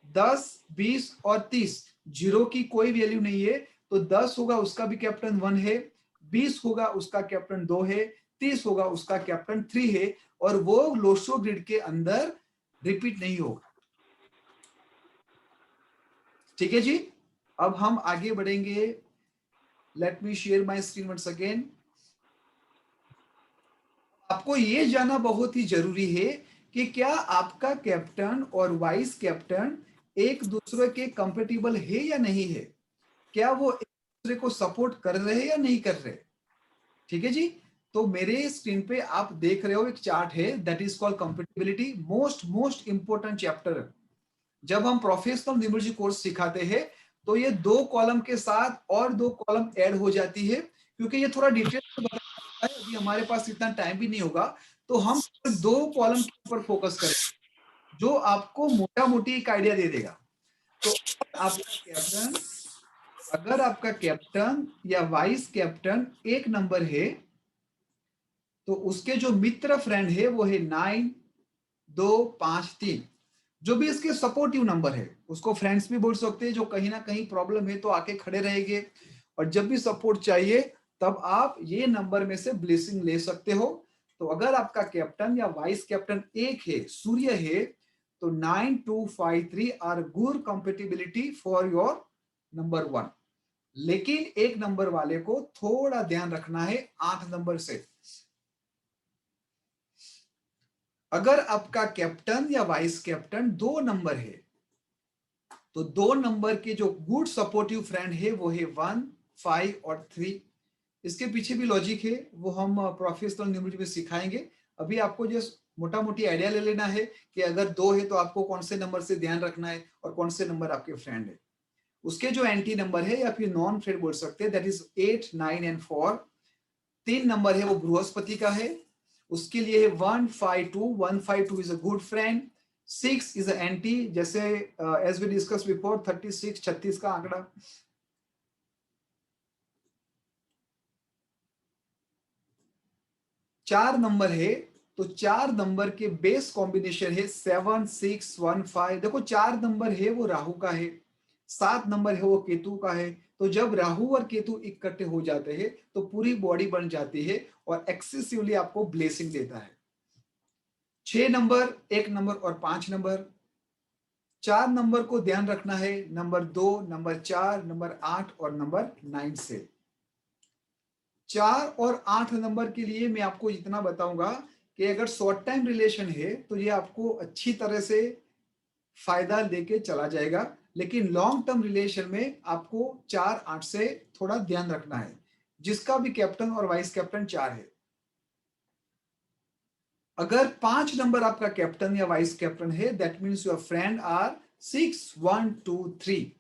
10, 20 और 30 जीरो की कोई वैल्यू नहीं है, तो 10 होगा उसका भी कैप्टन 1 है, 20 होगा उसका कैप्टन 2 है, 30 होगा उसका कैप्टन 3 है, और वो लोशो ग्रिड के अंदर रिपीट नहीं होगा। ठीक है जी, अब हम आगे बढ़ेंगे। Let me share my screen once again. आपको ये जानना बहुत ही जरूरी है कि क्या आपका कैप्टन और वाइस कैप्टन एक दूसरे के कंपेटिबल है या नहीं है, क्या वो एक दूसरे को सपोर्ट कर रहे हैं या नहीं कर रहे। ठीक है जी। तो मेरे स्क्रीन पे आप देख रहे हो एक चार्ट है, that is called compatibility, most important chapter. जब हम प्रोफेशनल न्यूमरोलॉजी कोर्स सिखाते हैं तो ये 2 कॉलम के साथ और 2 कॉलम ऐड हो जाती है, क्योंकि ये थोड़ा डिटेल में बताना है, अभी हमारे पास इतना टाइम भी नहीं होगा, तो हम 2 कॉलम के ऊपर फोकस करेंगे जो आपको मोटा मोटी एक आइडिया दे देगा। तो अगर आपका कैप्टन या वाइस कैप्टन एक नंबर है तो उसके जो मित्र फ्रेंड है वो है 9, 2, 5, 3। जो भी इसके सपोर्टिव नंबर है उसको फ्रेंड्स भी बोल सकते हैं, जो कहीं ना कहीं प्रॉब्लम है तो आके खड़े रहेंगे, और जब भी सपोर्ट चाहिए तब आप ये नंबर में से ब्लेसिंग ले सकते हो। तो अगर आपका कैप्टन या वाइस कैप्टन एक है, सूर्य है, तो 9, 2, 5, 3 are good compatibility for your number 1। लेकिन एक नंबर वाले को थोड़ा ध्यान रखना है 8 नंबर से। अगर आपका कैप्टन या वाइस कैप्टन 2 नंबर है तो 2 नंबर के जो गुड सपोर्टिव फ्रेंड है वो है 1, 5 और 3। इसके पीछे भी लॉजिक है, वो हम प्रोफेशनल न्यूमरोलॉजी में सिखाएंगे। अभी आपको जस्ट मोटा मोटी आइडिया ले लेना है कि अगर 2 है तो आपको कौन से नंबर से ध्यान रखना है और कौन से नंबर आपके फ्रेंड है। उसके जो एंटी नंबर है या फिर नॉन फ्रेंड बोल सकते हैं, दैट इज 8, 9 एंड 4। 3 नंबर है वो बृहस्पति का है, उसके लिए 152, 152 is a good friend. 6 is anti, जैसे एज वी डिस्कस बिफोर 36, 36 का आंकड़ा। चार नंबर है तो 4 नंबर के बेस कॉम्बिनेशन है 7, 6, 1, 5। देखो 4 नंबर है वो राहु का है, 7 नंबर है वो केतु का है। तो जब राहु और केतु इकट्ठे हो जाते हैं तो पूरी बॉडी बन जाती है और एक्सेसिवली आपको ब्लेसिंग देता है। 6 नंबर, 1 नंबर और 5 नंबर। 4 नंबर को ध्यान रखना है, नंबर 2, नंबर 4, नंबर 8 और नंबर 9 से। 4 और 8 नंबर के लिए मैं आपको इतना बताऊंगा कि अगर शॉर्ट टाइम रिलेशन है तो ये आपको अच्छी तरह से फायदा देके चला जाएगा, लेकिन लॉन्ग टर्म रिलेशन में आपको 4, 8 से थोड़ा ध्यान रखना है, जिसका भी कैप्टन और वाइस कैप्टन 4 है। अगर 5 नंबर आपका कैप्टन या वाइस कैप्टन है, that means your friend are 6, 1, 2, 3।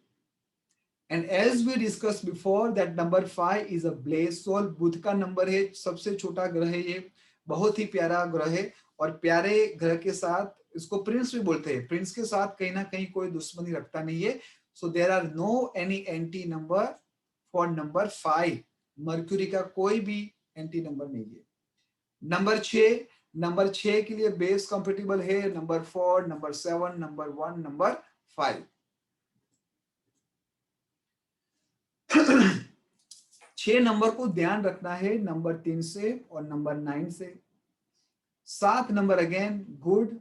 And as we discuss before that number 5 is a bless soul. Budh का नंबर है, सबसे छोटा ग्रह है ये, बहुत ही प्यारा ग्रह है, और प्यारे ग्रह के साथ इसको प्रिंस भी बोलते हैं। प्रिंस के साथ कहीं ना कहीं कोई दुश्मनी रखता नहीं है। So there are no any anti number for number 5। Mercury का कोई भी एंटी नंबर नहीं है। नंबर 6 के लिए बेस कंपेटिबल है, number 4, number 7, number 1, number 5। 6 number को ध्यान रखना है नंबर 3 से और नंबर 9 से। 7 number again good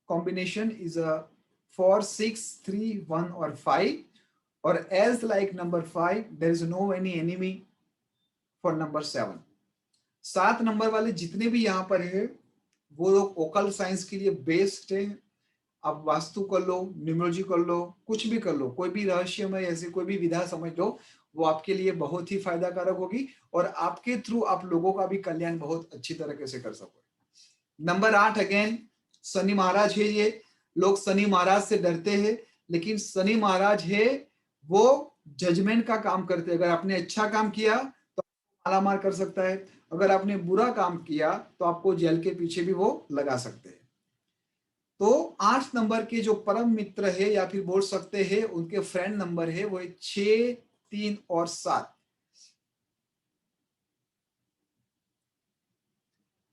combination is a 4, 6, 3, 1 और 5। और as like number 5 there is no any enemy for number 7। 7 number वाले जितने भी यहाँ पर है वो लोग ओकल साइंस के लिए बेस्ट है। आप वास्तु कर लो, न्यूमरोलॉजी कर लो, कुछ भी कर लो, कोई भी रहस्यमय ऐसी कोई भी विधा समझ लो, वो आपके लिए बहुत ही फायदा कारक होगी और आपके थ्रू आप लोगों का भी कल्याण बहुत अच्छी तरीके से कर सकोगे। नंबर 8 अगेन शनि महाराज है। ये लोग शनि महाराज से डरते हैं, लेकिन शनि महाराज है वो जजमेंट का काम करते हैं। अगर आपने अच्छा काम किया तो मालामाल कर सकता है, अगर आपने बुरा काम किया तो आपको जेल के पीछे भी वो लगा सकते हैं। तो 8 नंबर के जो परम मित्र है या फिर बोल सकते हैं उनके फ्रेंड नंबर है वो 6, 3 और 7।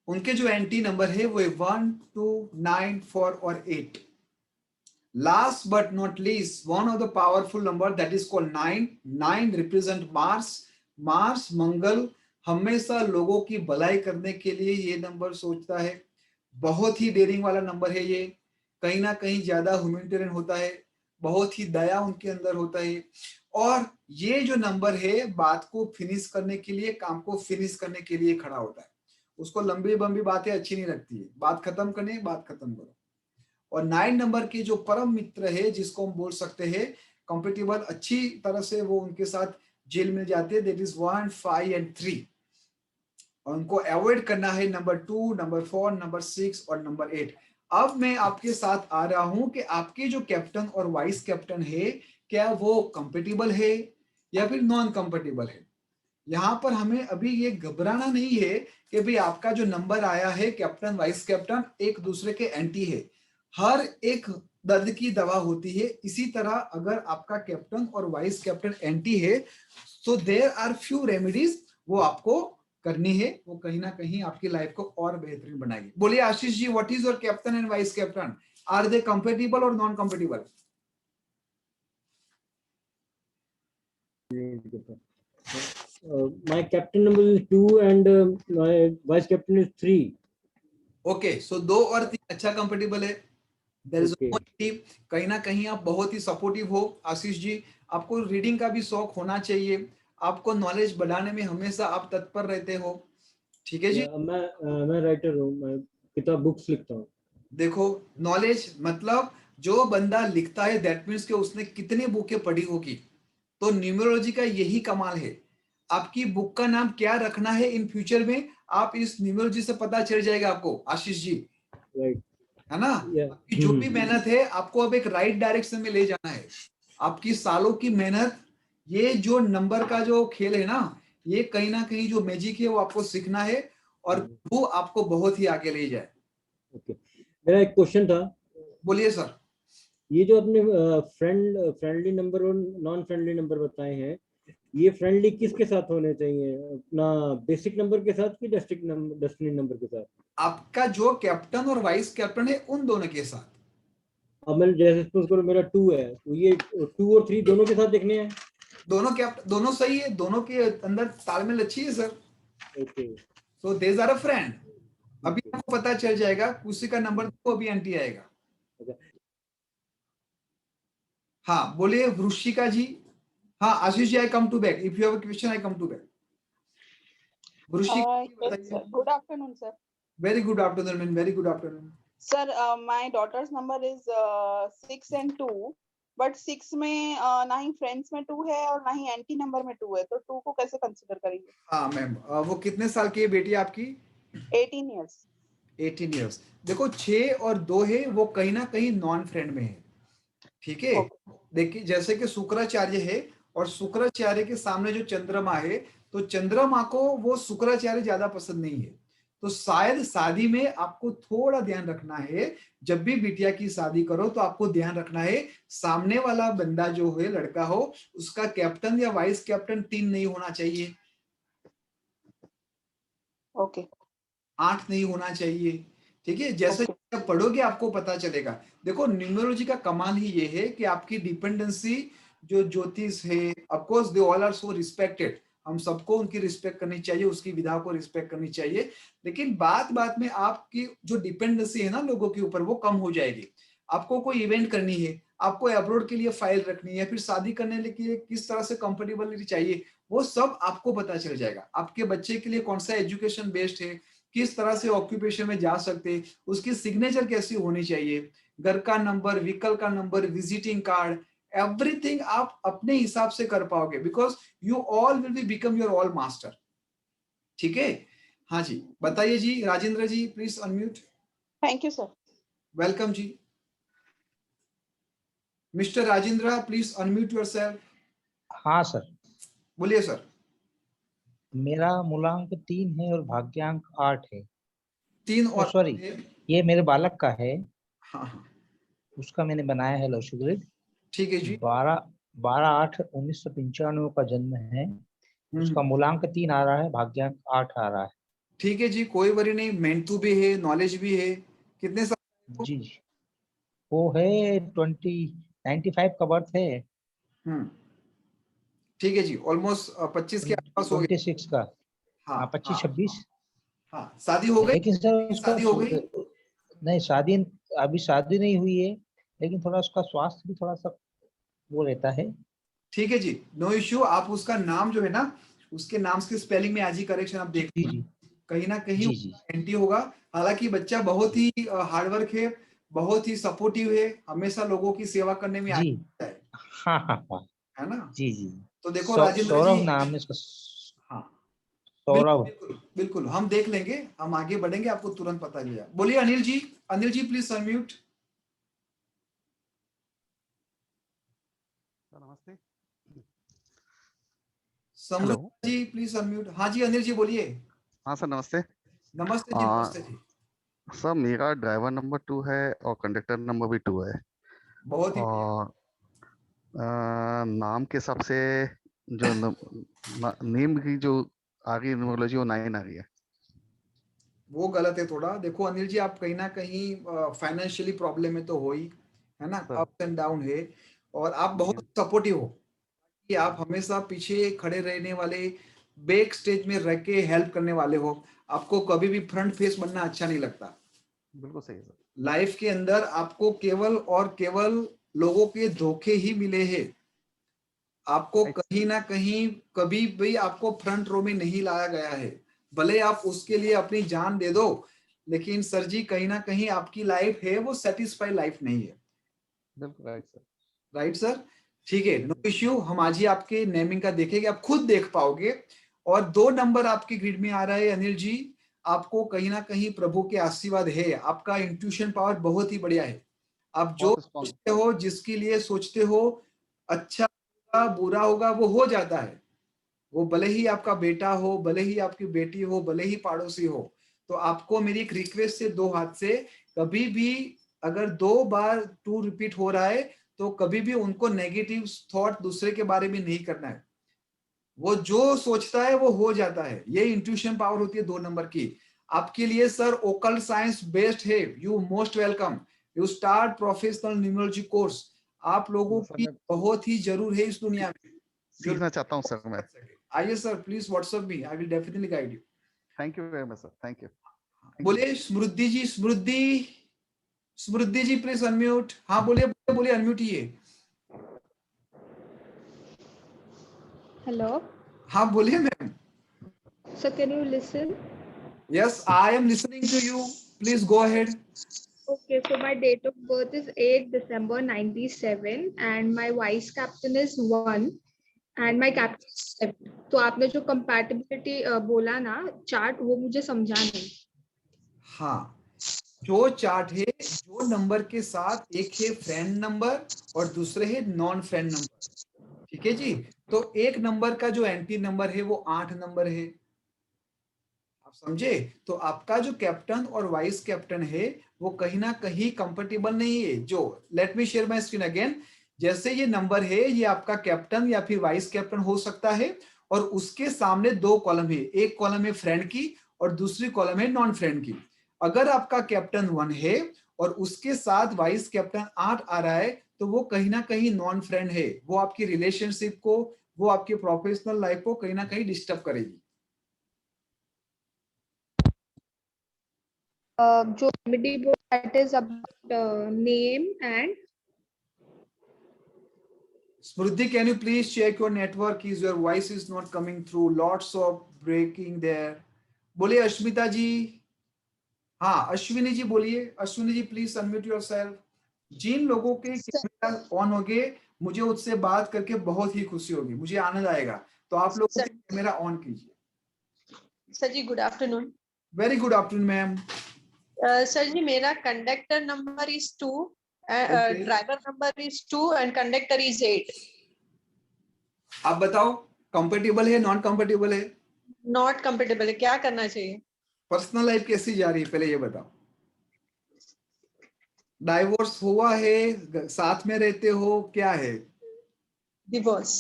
उनके जो एंटी नंबर है वो 1, 2, 9, 4 और 8। Last but not least one of the powerful number that is called 9। 9 represent Mars Mangal हमेशा लोगों की भलाई करने के लिए ये नंबर सोचता है। बहुत ही डेयरिंग वाला नंबर है ये, कहीं ना कहीं ज्यादा ह्यूमैनिटेरियन होता है, बहुत ही दया उनके अंदर होता है। और ये जो नंबर है बात को फिनिश करने के लिए, काम को फिनिश करने के लिए खड़ा होता है। उसको लंबी बम्बी बातें अच्छी नहीं लगती है, बात खत्म करने बात खत्म करो। और 9 नंबर के जो परम मित्र है, जिसको हम बोल सकते हैं कंपेटिबल, अच्छी तरह से वो उनके साथ जेल मिल जाते हैं, दैट इज 1, 5 एंड 3। और उनको अवॉइड करना है नंबर 2, नंबर 4, नंबर 6 और नंबर 8। अब मैं आपके साथ आ रहा हूं कि आपके जो कैप्टन और वाइस कैप्टन है, क्या वो कंपेटिबल है या फिर नॉन कंपेटिबल है। यहाँ पर हमें अभी ये घबराना नहीं है कि भाई आपका जो नंबर आया है कैप्टन वाइस कैप्टन एक दूसरे के एंटी है। हर एक दर्द की दवा होती है, इसी तरह अगर आपका कैप्टन और वाइस कैप्टन एंटी है तो देयर आर फ्यू रेमेडीज वो आपको करनी है, वो कहीं ना कहीं आपकी लाइफ को और बेहतरीन बनाएगी। बोलिए Ashish ji, what is your captain and vice captain, are they compatible और non compatible? My captain number is 2 and my vice captain is 3. Okay, so 2 और 3 अच्छा कंपेटिबल है। There is Okay. कहीं ना कहीं आप बहुत ही सपोर्टिव हो आशीष जी। आपको रीडिंग का भी शौक होना चाहिए, आपको नॉलेज बढ़ाने में हमेशा आप तत्पर रहते हो, ठीक है जी। मैं राइटर हूँ, मैं किताब बुक्स लिखता हूँ। देखो, नॉलेज मतलब जो बंदा लिखता है दैट मीन्स कि उसने कितनी बुकें पढ़ी होगी। तो न्यूमरोलॉजी का यही कमाल है। आपकी बुक का नाम क्या रखना है इन फ्यूचर में, आप इस न्यूमरोलॉजी से पता चल जाएगा आपको आशीष जी, राइट, है ना। आपकी जो भी मेहनत है आपको अब एक राइट डायरेक्शन में ले जाना है। आपकी सालों की मेहनत, ये जो नंबर का जो खेल है ना, ये कहीं ना कहीं जो मैजिक है वो आपको सीखना है और वो आपको बहुत ही आगे ले जाए। ओके, मेरा एक क्वेश्चन था। बोलिए सर। ये जो आपने फ्रेंडली नंबर और नॉन फ्रेंडली नंबर बताए हैं, ये फ्रेंडली किसके साथ होने चाहिए, अपना बेसिक नंबर के साथ कि डेस्टिनी नंबर के साथ? आपका जो कैप्टन और वाइस कैप्टन है उन दोनों के साथ। अब मैं जैसे सपोज करो मेरा 2 है, तो ये 2 और 3 दोनों के साथ देखने हैं? दोनों सही है, दोनों के अंदर तालमेल अच्छी है sir. Okay, so these are a friend. अभी आपको पता चल जाएगा, किसी का नंबर तो अभी एंटी आएगा। हाँ बोलिए वृश्चिका जी। हाँ Ashish ji, I come to back, if you have a question I come to back. Vrishchika, Good afternoon, sir. Very good afternoon man, very good afternoon. Sir, my daughter's number is 6 and 2, but 6 में ना ही friends में 2 है और ना ही anti number में 2 है, तो 2 को कैसे कंसीडर करेंगे? हाँ मैम, वो कितने साल की है बेटी आपकी? 18 years. 18 इयर्स। देखो 6 और 2 है, वो कहीं ना कहीं नॉन फ्रेंड में है, ठीक है। देखिए जैसे कि शुक्राचार्य है और शुक्राचार्य के सामने जो चंद्रमा है, तो चंद्रमा को वो शुक्राचार्य ज्यादा पसंद नहीं है। तो शायद शादी में आपको थोड़ा ध्यान रखना है, जब भी बिटिया की शादी करो तो आपको ध्यान रखना है सामने वाला बंदा जो है, लड़का हो, उसका कैप्टन या वाइस कैप्टन 3 नहीं होना चाहिए। ओके। 8 नहीं होना चाहिए, ठीक है। जैसे पढ़ोगे आपको पता चलेगा। देखो न्यूमरोलॉजी का कमाल ही ये है कि आपकी डिपेंडेंसी जो ज्योतिष है, of course they all are so respected, हम सबको उनकी रिस्पेक्ट करनी चाहिए, उसकी विधा को रिस्पेक्ट करनी चाहिए, लेकिन बात में आपकी जो डिपेंडेंसी है ना लोगों के ऊपर, वो कम हो जाएगी। आपको कोई इवेंट करनी है, आपको अब्रॉड के लिए फाइल रखनी है, फिर शादी करने के लिए किस तरह से कंफर्टेबिलिटी चाहिए, वो सब आपको पता चल जाएगा। आपके बच्चे के लिए कौन सा एजुकेशन बेस्ड है, किस तरह से ऑक्यूपेशन में जा सकते हैं, उसकी सिग्नेचर कैसी होनी चाहिए, घर का नंबर, व्हीकल का नंबर, विजिटिंग कार्ड, एवरीथिंग आप अपने हिसाब से कर पाओगे, because you all will be become your all master, ठीक है। हाँ जी बताइए जी, Rajendra ji please unmute. Thank you sir. Welcome ji. Mister Rajendra please unmute yourself. हाँ सर। बोलिए सर। मेरा मूलांक 3 है और भाग्यांक 8 है। 3 और सॉरी, ये मेरे बालक का है। हाँ हाँ, उसका मैंने बनाया है लॉजिक ग्रिड। ठीक है जी। 12/8/1995 का जन्म है। उसका मूलांक 3 आ रहा है, भाग्यांक 8 आ रहा है। ठीक है जी, कोई वरी नहीं, मेंटू भी है, नॉलेज भी है। कितने साल? जी वो है 95 का बर्थ है। ठीक है जी, ऑलमोस्ट 25 के आसपास हो गया। 26 का। हाँ 25-26। हाँ शादी हो गई? लेकिन सर उसका शादी हो गई? नहीं, शादी अभी शादी नहीं हुई है, लेकिन थोड़ा उसका स्वास्थ्य भी थोड़ा सा वो रहता है। ठीक है जी, नो इश्यू। आप उसका नाम जो है ना, उसके नाम की स्पेलिंग में आज ही करेक्शन आप देख कहीं ना कहीं एंटी होगा। हालांकि बच्चा बहुत ही हार्डवर्क है, बहुत ही सपोर्टिव है, हमेशा लोगों की सेवा करने में जी आगे है हाँ हाँ हाँ है ना। जी जी तो देखो राजेंद्र सौरभ जी, नाम है इसका, हाँ सौरभ। बिल्कुल बिल्कुल हम देख लेंगे, हम आगे बढ़ेंगे, आपको तुरंत पता चलेगा। बोलिए अनिल जी, अनिल जी प्लीज अनम्यूट। नमस्ते। समृद्ध जी प्लीज अनम्यूट। हाँ जी अनिल जी बोलिए। हाँ सर नमस्ते। नमस्ते जी, नमस्ते जी। सर मेरा ड्राइवर नंबर 2 है और कंडक्टर नंबर भी 2 है। बहुत ही और नाम के हिसाब से जो नेम की जो आ रही न्यूमरोलॉजी वो 9 आ रही है। वो गलत है थोड़ा। देखो अनिल जी, आप कहीं ना कहीं फाइनेंशियली प्रॉब्लम में तो हो ही, है ना, अप एंड डाउन है, और आप बहुत सपोर्टिव हो कि आप हमेशा पीछे खड़े रहने वाले, बैक स्टेज में रह के हेल्प करने वाले हो। आपको कभी भी फ्रंट फेस बनना अच्छा नहीं लगता। बिल्कुल सही है सर। लाइफ के अंदर आपको केवल और केवल लोगों के धोखे ही मिले हैं। आपको कहीं ना कहीं कभी भी आपको फ्रंट रो में नहीं लाया गया है, भले आप उसके लिए अपनी जान दे दो, लेकिन सर जी कहीं ना कहीं आपकी लाइफ है वो सेटिस्फाई लाइफ नहीं है। बिल्कुल राइट सर। राइट सर, ठीक है, नो इश्यू। हम आज ही आपके नेमिंग का देखेंगे, आप खुद देख पाओगे। और 2 नंबर आपकी ग्रिड में आ रहा है अनिल जी, आपको कहीं ना कहीं प्रभु के आशीर्वाद है, आपका इंट्यूशन पावर बहुत ही बढ़िया है। आप जो सोचते हो, जिसके लिए सोचते हो, अच्छा होगा बुरा होगा वो हो जाता है। वो भले ही आपका बेटा हो, भले ही आपकी बेटी हो, भले ही पड़ोसी हो। तो आपको मेरी एक रिक्वेस्ट है, 2 हाथ से, कभी भी अगर 2 बार 2 रिपीट हो रहा है तो कभी भी उनको नेगेटिव थॉट दूसरे के बारे में नहीं करना है। वो जो सोचता है वो हो जाता है, ये इंट्यूशन पावर होती है 2 नंबर की। आपके लिए सर ओकल्ट साइंस बेस्ट है, you most welcome. You start professional numerology course. आप लोगों की बहुत ही जरूर है इस दुनिया में। सीखना चाहता हूँ सर मैं। आइए sir, please WhatsApp me, I will definitely guide you. Thank you very much sir, thank you. बोलिए समृद्धि जी, समृद्धि जी प्लीज अनम्यूट। हाँ बोलिए बोलिए बोलिए, अनम्यूट ही है। Hello, हाँ बोलिए ma'am. so can you listen? Yes I am listening to you, please go ahead. Okay, so my date of birth is 8 December 97 and my vice captain is 1 and my captain is 7. तो आपने जो compatibility बोला ना chart, वो मुझे समझा नहीं। हाँ, जो चार्ट है, जो नंबर के साथ एक है फ्रेंड नंबर और दूसरे है नॉन फ्रेंड नंबर, ठीक है जी। तो एक नंबर का जो एंटी नंबर है वो 8 नंबर है, आप समझे। तो आपका जो कैप्टन और वाइस कैप्टन है वो कहीं ना कहीं कंफर्टेबल नहीं है। जो late me share my screen again, जैसे ये नंबर है, ये आपका कैप्टन या फिर वाइस कैप्टन हो सकता है, और उसके सामने 2 कॉलम है, एक कॉलम है फ्रेंड की और दूसरी कॉलम है नॉन फ्रेंड की। अगर आपका कैप्टन 1 है और उसके साथ वाइस कैप्टन 8 आ रहा है तो वो कहीं ना कहीं नॉन फ्रेंड है, वो आपकी रिलेशनशिप को, वो आपकी प्रोफेशनल लाइफ को कहीं ना कहीं डिस्टर्ब करेगी। जो remedy book that is about name and Smruti, can you please check your network? Is your voice is not coming through? Lots of breaking there. बोलिए अश्मिता जी। हाँ अश्विनी जी बोलिए। Ashwini ji please unmute yourself. जिन लोगों के कैमरा ऑन होंगे मुझे उससे बात करके बहुत ही खुशी होगी, मुझे आनंद आएगा। तो आप लोग कैमरा ऑन कीजिए। Sir ji good afternoon. Very good afternoon ma'am. Sir ji मेरा conductor number is 2, driver number is 2 and conductor is 8। आप बताओ कंफर्टेबल है नॉन कंफर्टेबल है? नॉट कंफर्टेबल है, क्या करना चाहिए? पर्सनल लाइफ कैसी जा रही है पहले ये बताओ। डाइवोर्स हुआ है, साथ में रहते हो, क्या है? डिवोर्स।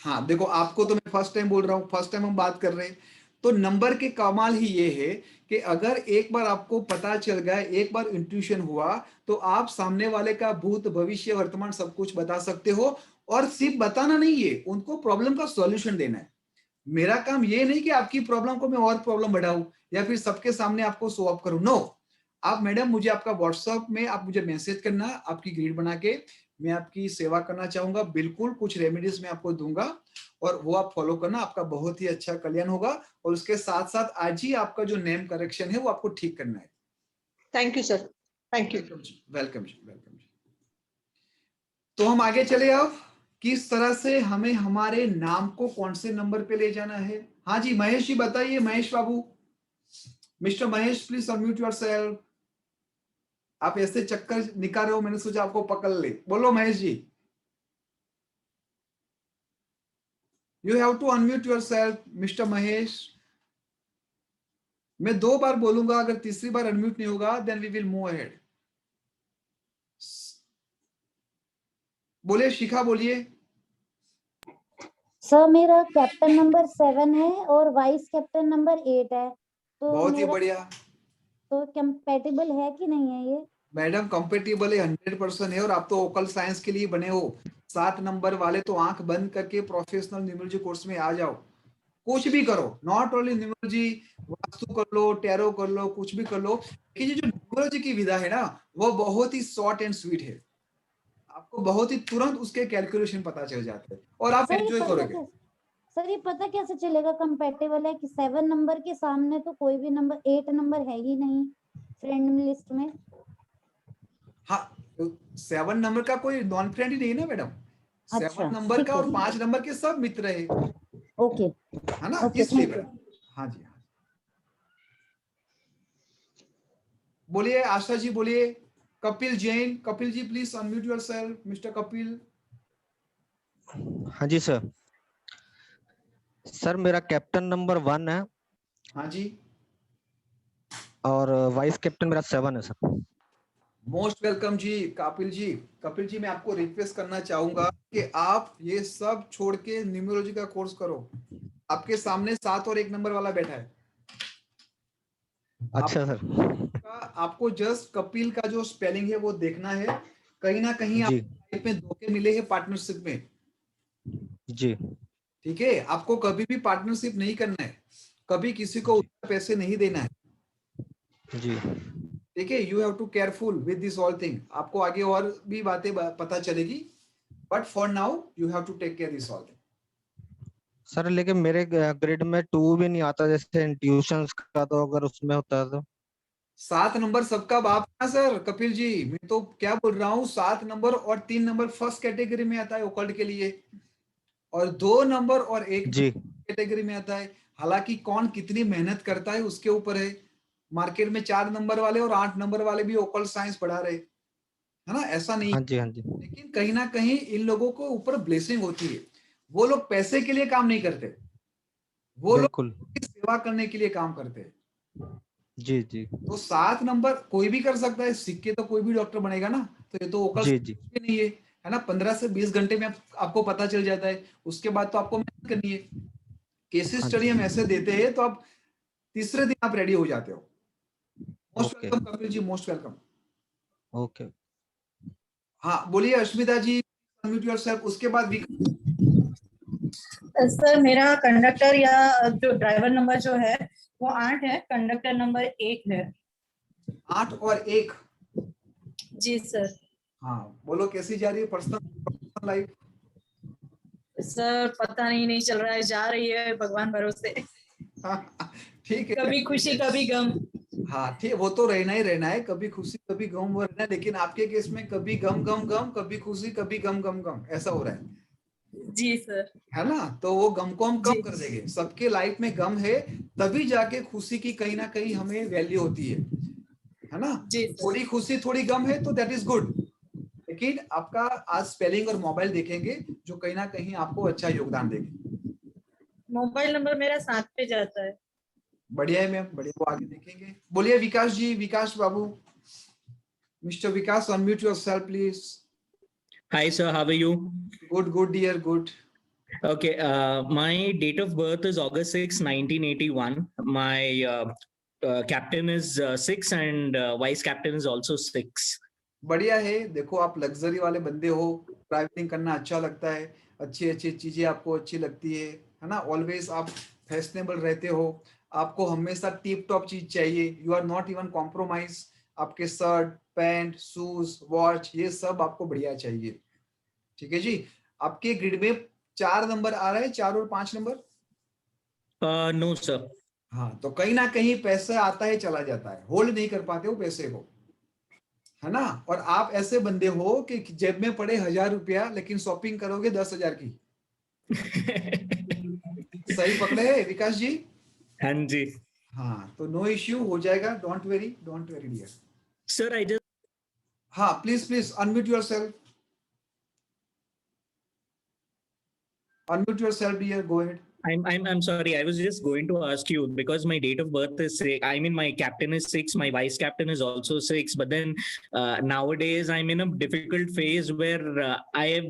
हाँ देखो, आपको तो मैं फर्स्ट टाइम बोल रहा हूँ, फर्स्ट टाइम हम बात कर रहे हैं। तो नंबर के कमाल ही ये है कि अगर एक बार आपको पता चल गया, एक बार इंट्यूशन हुआ, तो आप सामने वाले का भूत भविष्य वर्तमान सब कुछ बता सकते हो। और सिर्फ बताना नहीं है, उनको प्रॉब्लम का सॉल्यूशन देना है। मेरा काम ये नहीं कि आपकी प्रॉब्लम को मैं और प्रॉब्लम बढ़ाऊं या फिर सबके सामने आपको शो अप करूं। नो, आप मैडम मुझे आपका व्हाट्सएप में आप मुझे मैसेज करना, आपकी ग्रिड बना के मैं आपकी सेवा करना चाहूंगा। बिल्कुल कुछ रेमेडीज मैं आपको दूंगा और वो आप फॉलो करना, आपका बहुत ही अच्छा कल्याण होगा। और उसके साथ साथ आज ही आपका जो नेम करेक्शन है वो आपको ठीक करना है। Thank you sir. Thank you. Welcome ji, welcome जी। तो हम आगे चले अब, किस तरह से हमें हमारे नाम को कौन से नंबर पे ले जाना है। हाँ जी महेश जी बताइए, Mahesh babu, mister Mahesh please unmute yourself. आप ऐसे चक्कर निकाल रहे हो, मैंने सोचा आपको पकड़ ले। बोलो Mahesh ji. You have to unmute yourself mister Mahesh. मैं 2 बार बोलूंगा, अगर तीसरी बार अनम्यूट नहीं होगा then we will move ahead. बोलिए शिखा, बोलिए। सर मेरा कैप्टन नंबर 7 है और वाइस कैप्टन नंबर 8 है, तो बहुत ही मेरा बढ़िया। तो कंपैटिबल है कि नहीं है ये? मैडम कंपेटिबल है, 100% है। और आप तो ओकल साइंस के लिए बने हो। 7 नंबर वाले तो आंख बंद करके प्रोफेशनल न्यूमरोलॉजी कोर्स में आ जाओ, कुछ भी करो, नॉट ओनली न्यूमरोलॉजी, वास्तु कर लो, टैरो कर लो, कुछ भी कर लो। कि ये जो न्यूमरोलॉजी की विधा है ना, वो बहुत ही शॉर्ट एंड स्वीट है। आपको बहुत ही तुरंत उसके कैलकुलेशन पता चल जाते हैं और आप एंजॉय करोगे। सर ये पता कैसे चलेगा कंपैटिबल है कि 7 नंबर के सामने तो कोई भी नंबर 8 नंबर है ही नहीं फ्रेंड लिस्ट में। हाँ, 7 नंबर का कोई नॉन फ्रेंड ही नहीं ना मैडम। 7 नंबर का और 5 नंबर के सब मित्र है। ओके, है ना, ओके, इसलिए थैंक यू। मैडम। हाँ जी, हाँ। बोलिए आशा जी, बोलिए। Kapil Jain, Kapil ji please unmute yourself mister Kapil. हाँ जी सर। सर मेरा कैप्टन नंबर 1 है। हाँ जी। और वाइस कैप्टन मेरा 7 है सर। मोस्ट वेलकम जी कपिल जी। कपिल जी मैं आपको रिक्वेस्ट करना चाहूंगा कि आप ये सब छोड़ के न्यूमरोलॉजी का कोर्स करो। आपके सामने 7 और 1 नंबर वाला बैठा है। अच्छा सर। आपको जस्ट कपिल का जो स्पेलिंग है वो देखना है। कहीं ना कहीं आप लाइफ में धोखे मिले हैं पार्टनरशिप में जी। ठीक है, आपको कभी भी पार्टनरशिप नहीं करना है, कभी किसी को उधार पैसे नहीं देना है जी। ठीक है। You have to careful with this all thing. आपको आगे और भी बातें पता चलेगी, but for now you have to take care this all thing. Sir लेकिन मेरे ग्रिड में 2 भी नहीं आता जैसे ट्यूशंस का, तो अगर उसमें होता है तो 7 नंबर सबका बाप है ना सर कपिल जी। मैं तो क्या बोल रहा हूँ, 7 नंबर और 3 नंबर फर्स्ट कैटेगरी में आता है ओकल्ट के लिए, और 2 नंबर और 1 कैटेगरी में आता है। हालांकि कौन कितनी मेहनत करता है उसके ऊपर है। मार्केट में 4 नंबर वाले और 8 नंबर वाले भी ओकल्ट साइंस पढ़ा रहे, है ना, ऐसा नहीं। हाँ जी, हाँ जी। लेकिन कहीं ना कहीं इन लोगों को ऊपर ब्लेसिंग होती है। वो लोग पैसे के लिए काम नहीं करते, वो लोग सेवा करने के लिए काम करते हैं। जी जी। तो 7 नंबर कोई भी कर सकता है, सिक्के तो कोई भी डॉक्टर बनेगा ना, तो ये तो ओकल्ट जी। नहीं है ना। 15 से 20 घंटे में आपको पता चल जाता है, उसके बाद तो आपको मेहनत करनी है। केसेस स्टडी हम ऐसे देते हैं तो आप तीसरे दिन आप रेडी हो जाते हो। Most welcome Kapil ji, most welcome. Okay. हाँ बोलिए अश्मिता जी, अनम्यूट योरसेल्फ। उसके बाद भी सर मेरा कंडक्टर या जो ड्राइवर नंबर जो है वो 8 है, कंडक्टर नंबर 1 है। 8 और 1। जी सर। हाँ बोलो, कैसी जा रही है पर्सनल लाइफ? सर पता नहीं चल रहा है, जा रही है भगवान भरोसे। ठीक है, कभी खुशी कभी गम। हाँ ठीक, वो तो रहना ही रहना है, कभी खुशी कभी गम वो रहना है। लेकिन आपके केस में कभी गम गम गम, कभी खुशी कभी गम गम गम, ऐसा हो रहा है। जी सर। है ना, तो वो गम को हम कम कर देंगे। सबके लाइफ में गम है, तभी जाके खुशी की कहीं ना कहीं हमें वैल्यू होती है ना। थोड़ी खुशी थोड़ी गम है तो दैट इज गुड। लेकिन आपका आज स्पेलिंग और मोबाइल देखेंगे जो कहीं ना कहीं आपको अच्छा योगदान देंगे। मोबाइल नंबर मेरा 7 पे जाता है। बढ़िया है मैम, बढ़िया, वो आगे देखेंगे। बोलिए Vikas ji, Vikas babu, mister Vikas unmute yourself please. Hi sir, how are you? Good dear, good. Okay, my date of birth is August 6, 1981. My captain is 6 and vice captain is also 6. बढ़िया है। देखो आप लग्जरी वाले बंदे हो, ट्रैवलिंग करना अच्छा लगता है, अच्छी अच्छी चीजें आपको अच्छी लगती है ना। ऑलवेज आप फैशनेबल रहते हो, आपको हमेशा टिप टॉप चीज चाहिए। You are not even compromise. आपके शर्ट पैंट शूज वॉच ये सब आपको बढ़िया चाहिए, ठीक है जी। आपके ग्रिड में 4 नंबर आ रहा है, 4 और 5 नंबर। No sir. हाँ, तो कहीं ना कहीं पैसा आता है चला जाता है, होल्ड नहीं कर पाते हो पैसे को। है ना। और आप ऐसे बंदे हो कि जेब में पड़े 1000 रुपया लेकिन शॉपिंग करोगे 10,000 की। सही पकड़े है विकास जी? हाँ जी। हाँ, तो नो इश्यू, हो जाएगा, don't worry dear. Sir I just हाँ, please unmute yourself, dear, go ahead. I'm sorry. I was just going to ask you because my date of birth is 6. I mean, my captain is 6. My vice captain is also 6. But then nowadays I'm in a difficult phase where I have,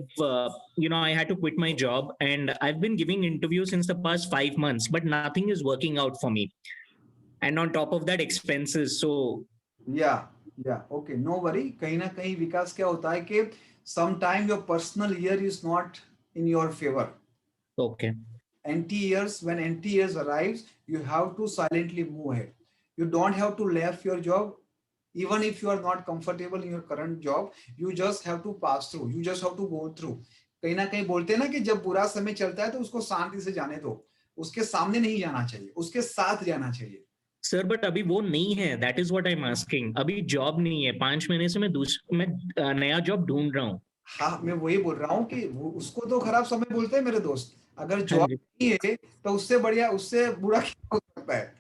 I had to quit my job and I've been giving interviews since the past 5 months, but nothing is working out for me. And on top of that, expenses. So या okay, no worry. कहीं ना कहीं विकास क्या होता है कि sometime your personal year is not in your favor. Okay. NT years, when NT years arrives, you have to silently move ahead. You don't have to leave your job, even if you are not comfortable in your current job. You just have to pass through. You just have to go through. कहीं ना कहीं बोलते हैं ना कि जब बुरा समय चलता है तो उसको शांति से जाने दो, उसके सामने नहीं जाना चाहिए, उसके साथ जाना चाहिए। सर बट अभी वो नहीं है, that is what I am asking. अभी जॉब नहीं है, 5 महीने से मैं नया जॉब ढूंढ रहा हूँ। हाँ, मैं वही बोल रहा हूँ कि उसको तो खराब समय बोलते हैं मेरे दोस्त। अगर जॉब नहीं है तो उससे बढ़िया, उससे बुरा क्या हो सकता है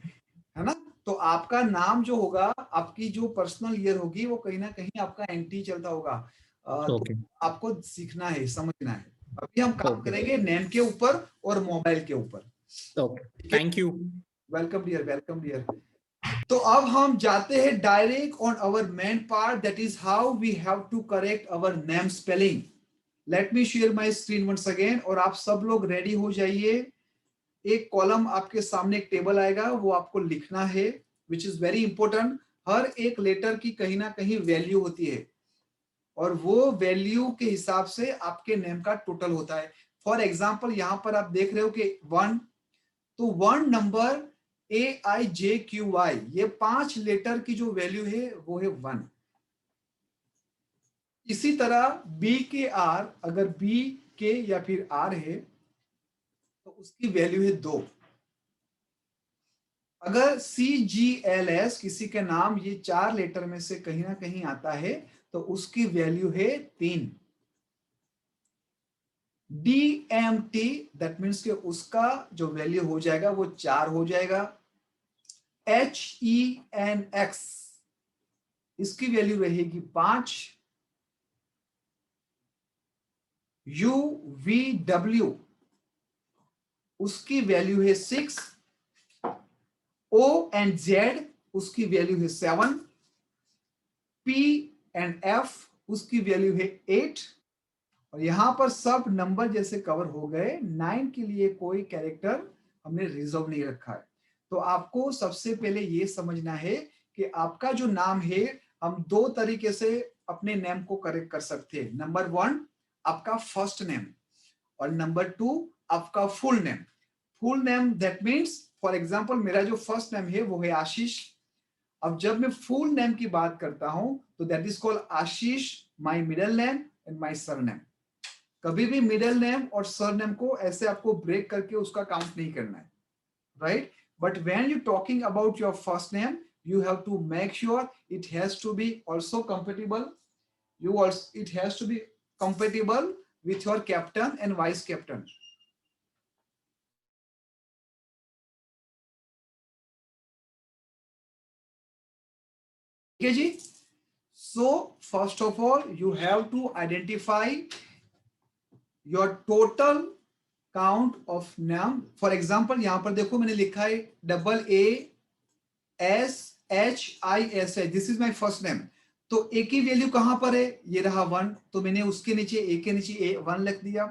ना। तो आपका नाम जो होगा, आपकी जो पर्सनल ईयर होगी, वो कहीं ना कहीं आपका एंटी चलता होगा। तो आपको सीखना है, समझना है। अभी हम काम करेंगे नेम के ऊपर और मोबाइल के ऊपर। Okay, thank you. Welcome dear. तो अब हम जाते हैं direct on our main part, that is how we have to correct our name spelling. Let me share my screen once again, और आप सब लोग रेडी हो जाइए। एक कॉलम आपके सामने, एक टेबल आएगा, वो आपको लिखना है, विच इज वेरी इंपॉर्टेंट। हर एक लेटर की कहीं ना कहीं वैल्यू होती है, और वो वैल्यू के हिसाब से आपके नेम का टोटल होता है। फॉर एग्जाम्पल, यहां पर आप देख रहे हो कि 1, तो 1 नंबर AIJQY, ये 5 लेटर की जो वैल्यू है वो है 1। इसी तरह B के R, अगर B के या फिर R है तो उसकी वैल्यू है 2। अगर CGLS किसी के नाम ये 4 लेटर में से कहीं ना कहीं आता है तो उसकी वैल्यू है 3। DMT, दैट मीन्स कि उसका जो वैल्यू हो जाएगा वो 4 हो जाएगा। HENX, इसकी वैल्यू रहेगी 5। UVW, उसकी वैल्यू है 6। OZ, उसकी वैल्यू है 7। PF, उसकी वैल्यू है 8। और यहां पर सब नंबर जैसे कवर हो गए। 9 के लिए कोई कैरेक्टर हमने रिजर्व नहीं रखा है। तो आपको सबसे पहले ये समझना है कि आपका जो नाम है, हम 2 तरीके से अपने नेम को करेक्ट कर सकते हैं। नंबर 1 आपका फर्स्ट नेम, और नंबर 2 आपका full name. Full name that means, for example मेरा जो फर्स्ट नेम है वो है आशीष। अब जब मैं फुल नेम की बात करता हूं तो that is called Ashish, my middle name and my surname. कभी भी मिडिल नेम और सरनेम को ऐसे आपको ब्रेक करके उसका काउंट नहीं करना है, right? But when you talking about your first name, you have to make sure it has to be also compatible. It has to be compatible with your captain and vice captain. Okay ji? So first of all, you have to identify your total count of name. For example, यहाँ पर देखो मैंने लिखा है AASHISH, this is my first name. तो ए की value कहां पर है? ये रहा 1, तो मैंने उसके नीचे ए के नीचे ए 1 लिख दिया।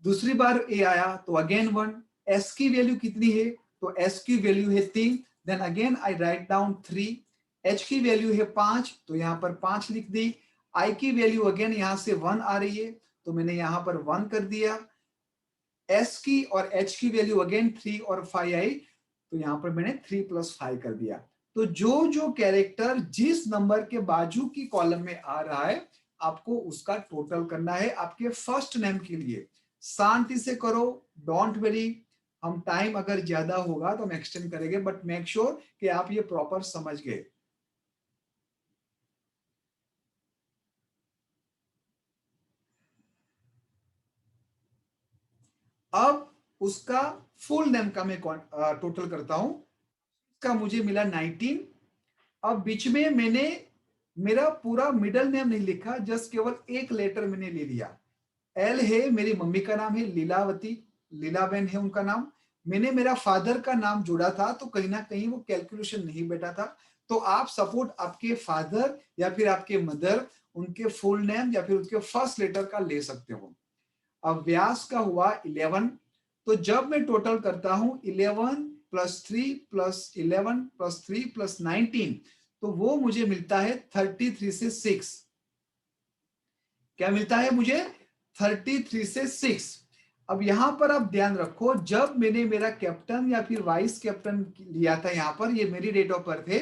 दूसरी बार ए आया तो अगेन 1। एस की वैल्यू कितनी है? तो एस की वैल्यू है 3, then again I write down 3। H की वैल्यू है 5, तो यहाँ पर 5 लिख दी। आई की वैल्यू अगेन यहाँ से 1 आ रही है, तो मैंने यहाँ पर 1 कर दिया। एस की और एच की वैल्यू अगेन 3 और 5 आई, तो यहाँ पर मैंने 3 + 5 कर दिया। तो जो कैरेक्टर जिस नंबर के बाजू की कॉलम में आ रहा है, आपको उसका टोटल करना है आपके फर्स्ट नेम के लिए। शांति से करो, डोंट वेरी। हम टाइम अगर ज्यादा होगा तो हम एक्सटेंड करेंगे, बट मेक श्योर कि आप ये प्रॉपर समझ गए। अब उसका फुल नेम का मैं टोटल करता हूं, इसका मुझे मिला 19। अब बीच में मैंने मेरा पूरा मिडिल नेम नहीं लिखा, जस्ट केवल एक लेटर मैंने ले लिया। एल है, मेरी मम्मी का नाम है लीलावती, लीलाबेन है उनका नाम। मैंने मेरा फादर का नाम जोड़ा था, तो कहीं ना कहीं वो कैलकुलेशन नहीं बैठा था। तो आप सपोर्ट आपके फादर या फिर आपके मदर, उनके फुल नेम या फिर उसके फर्स्ट लेटर का ले सकते हो। अब व्यास का हुआ 11, तो जब मैं टोटल करता हूं 11 + 3 + 11 + 3 + 19, तो वो मुझे मिलता है 33 से 6। क्या मिलता है मुझे? 33 से 6। अब यहां पर आप ध्यान रखो, जब मैंने मेरा कैप्टन या फिर वाइस कैप्टन लिया था, यहां पर ये मेरी डेट ऑफ बर्थ है,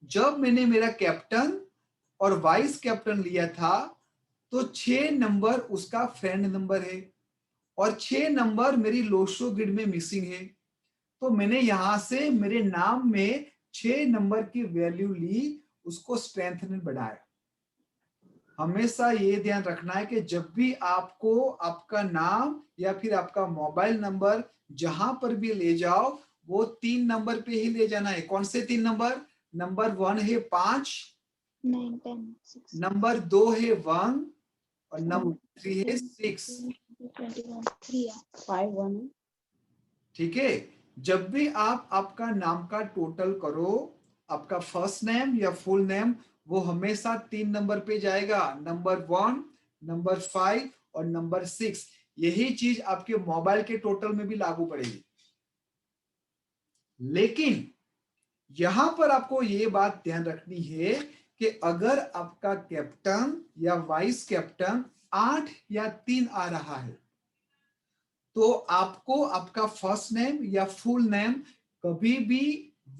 जब मैंने मेरा कैप्टन और वाइस कैप्टन लिया था, तो 6 नंबर उसका फ्रेंड नंबर है और 6 नंबर मेरी लोशो ग्रिड में मिसिंग है। तो मैंने यहां से मेरे नाम में 6 नंबर की वैल्यू ली, उसको स्ट्रेंथ में बढ़ाया। हमेशा ये ध्यान रखना है कि जब भी आपको आपका नाम या फिर आपका मोबाइल नंबर जहां पर भी ले जाओ, वो 3 नंबर पे ही ले जाना है। कौन से 3 नंबर? नंबर 1 है 5, 9, 10, 6, नंबर 2 है 1 और नंबर 3 है 6। 21, 3, 5, 1। ठीक है, जब भी आप आपका नाम का टोटल करो, आपका फर्स्ट नेम या फुल नेम वो हमेशा 3 नंबर पे जाएगा, नंबर 1, नंबर 5 और नंबर 6। यही चीज आपके मोबाइल के टोटल में भी लागू पड़ेगी। लेकिन यहां पर आपको ये बात ध्यान रखनी है कि अगर आपका कैप्टन या वाइस कैप्टन 8 या 3 आ रहा है, तो आपको आपका फर्स्ट नेम या फुल नेम कभी भी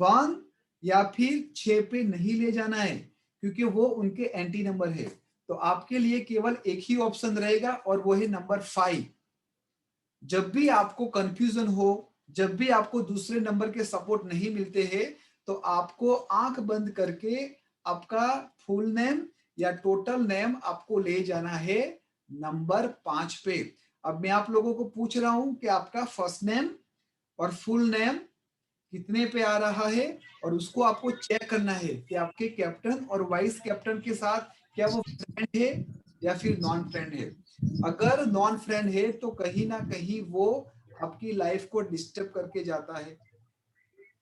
1 या फिर 6 पे नहीं ले जाना है, क्योंकि वो उनके एंटी नंबर है। तो आपके लिए केवल एक ही ऑप्शन रहेगा और वो है नंबर 5। जब भी आपको कंफ्यूजन हो, जब भी आपको दूसरे नंबर के सपोर्ट नहीं मिलते हैं, तो आपको आंख बंद करके आपका फुल नेम या टोटल नेम आपको ले जाना है नंबर 5 पे। अब मैं आप लोगों को पूछ रहा हूं कि आपका फर्स्ट नेम और फुल नेम कितने पे आ रहा है, और उसको आपको चेक करना है कि आपके कैप्टन और वाइस कैप्टन के साथ क्या वो फ्रेंड है या फिर नॉन फ्रेंड है। अगर नॉन फ्रेंड है तो कहीं ना कहीं वो आपकी लाइफ को डिस्टर्ब करके जाता है,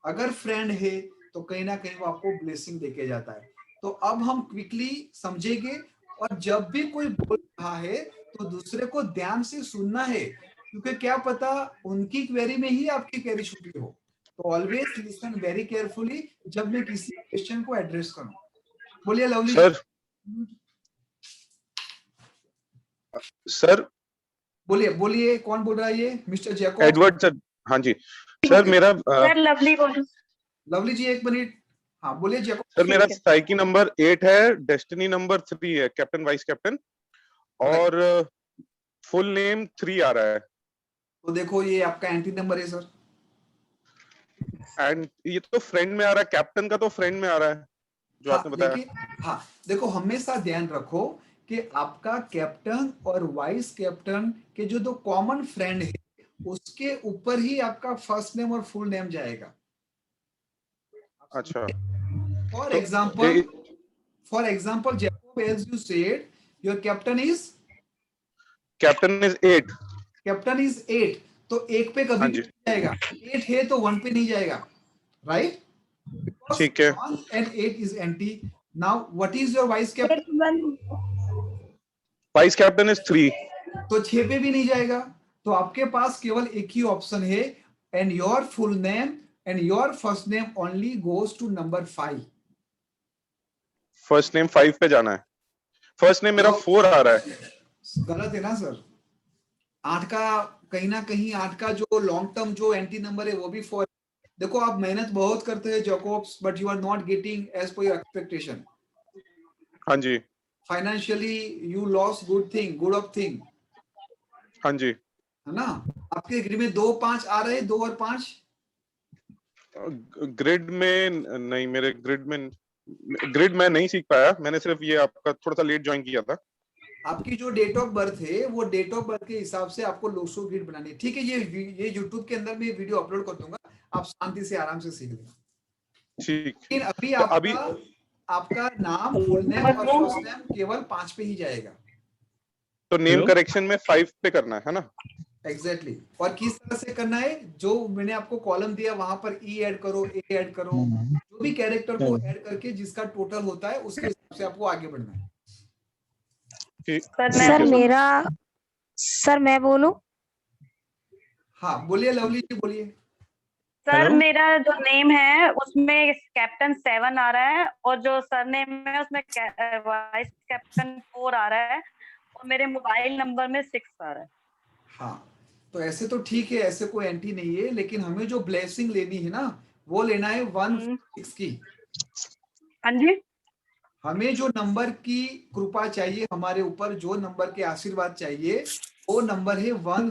अगर फ्रेंड है तो कहीं ना कहीं वो आपको ब्लेसिंग देके जाता है। तो अब हम क्विकली समझेंगे, और जब भी कोई बोल रहा है तो दूसरे को ध्यान से सुनना है, क्योंकि क्या पता उनकी क्वेरी में ही आपकी क्वेरी छुपी हो। तो ऑलवेज लिसन वेरी केयरफुली जब मैं किसी क्वेश्चन को एड्रेस करूं। बोलिए लवली सर। सर बोलिए बोलिए, कौन बोल रहा है ये? Mister Jacob? Edward sir. हाँ जी सर, मेरा सर लवली बोलो। लवली जी एक मिनट। हाँ बोलिए जैकब। सर मेरा साइकी नंबर 8 है, डेस्टिनी नंबर 3 है, कैप्टन वाइस कैप्टन, और फुल नेम 3 आ रहा है। तो देखो ये आपका एंटी नंबर है सर। एंड ये तो फ्रेंड में आ रहा है, कैप्टन का तो फ्रेंड में आ रहा है जो आपने बताया। हाँ देखो, हमेशा ध्यान रखो कि आपका कैप्टन और वाइस कैप्टन के जो दो कॉमन फ्रेंड है, उसके ऊपर ही आपका फर्स्ट नेम और फुल नेम जाएगा। अच्छा। For example Jacob, as you said, your captain is 8। Captain is 8, तो 1 पे कभी भी नहीं जाएगा। 8 है तो 1 पे नहीं जाएगा, राइट? ठीक है। 1 and 8 is empty. Now what is your vice captain? Vice captain is 3, तो 6 पे भी नहीं जाएगा। तो आपके पास केवल एक ही ऑप्शन है, and your full name and your first name only goes to number 5. First name 5 पे जाना है। फर्स्ट नेम मेरा 4 आ रहा है। गलत है ना सर? 8 का कहीं ना कहीं 8 का जो लॉन्ग टर्म जो एंटी नंबर है वो भी 4। देखो आप मेहनत बहुत करते हैं Jacobs, but you are not getting as per your expectation. हाँ जी। Financially you loss good of thing. हाँ जी। है ना? आपके ग्रिड में 2, 5 आ रहे हैं, 2 और 5 ग्रिड में नहीं, मेरे ग्रिड में नहीं सीख पाया, मैंने सिर्फ ये आपका थोड़ा सा लेट ज्वाइन किया था। आपकी जो डेट ऑफ बर्थ है वो डेट ऑफ बर्थ के हिसाब से आपको लोशो ग्रिड बनानी है। ठीक है, ये यूट्यूब के अंदर मैं वीडियो अपलोड कर दूंगा, आप शांति से आराम से सीख लेना। ठीक। लेकिन अभी तो आपका नाम, फुल नेम और फर्स्ट नेम केवल 5 पे ही जाएगा। तो नेम करेक्शन में 5 पे करना है ना? एग्जैक्टली। और किस तरह से करना है, जो मैंने आपको कॉलम दिया वहां पर ई ऐड करो, ए ऐड करो, जो भी कैरेक्टर को ऐड करके जिसका टोटल होता है उसके हिसाब से आपको आगे बढ़ना है। सर मैं बोलूं? हाँ बोलिए लवली जी, बोलिए। सर मेरा जो नेम है उसमें कैप्टन 7 आ रहा है और जो सरनेम है उसमें वाइस कैप्टन 4 आ रहा है और मेरे मोबाइल नंबर में 6 आ रहा है। हाँ तो ऐसे तो ठीक है, ऐसे कोई एंटी नहीं है, लेकिन हमें जो ब्लेसिंग लेनी है ना वो लेना है 1 की। हाँ जी, हमें जो नंबर की कृपा चाहिए हमारे ऊपर, जो नंबर के आशीर्वाद चाहिए वो नंबर है 1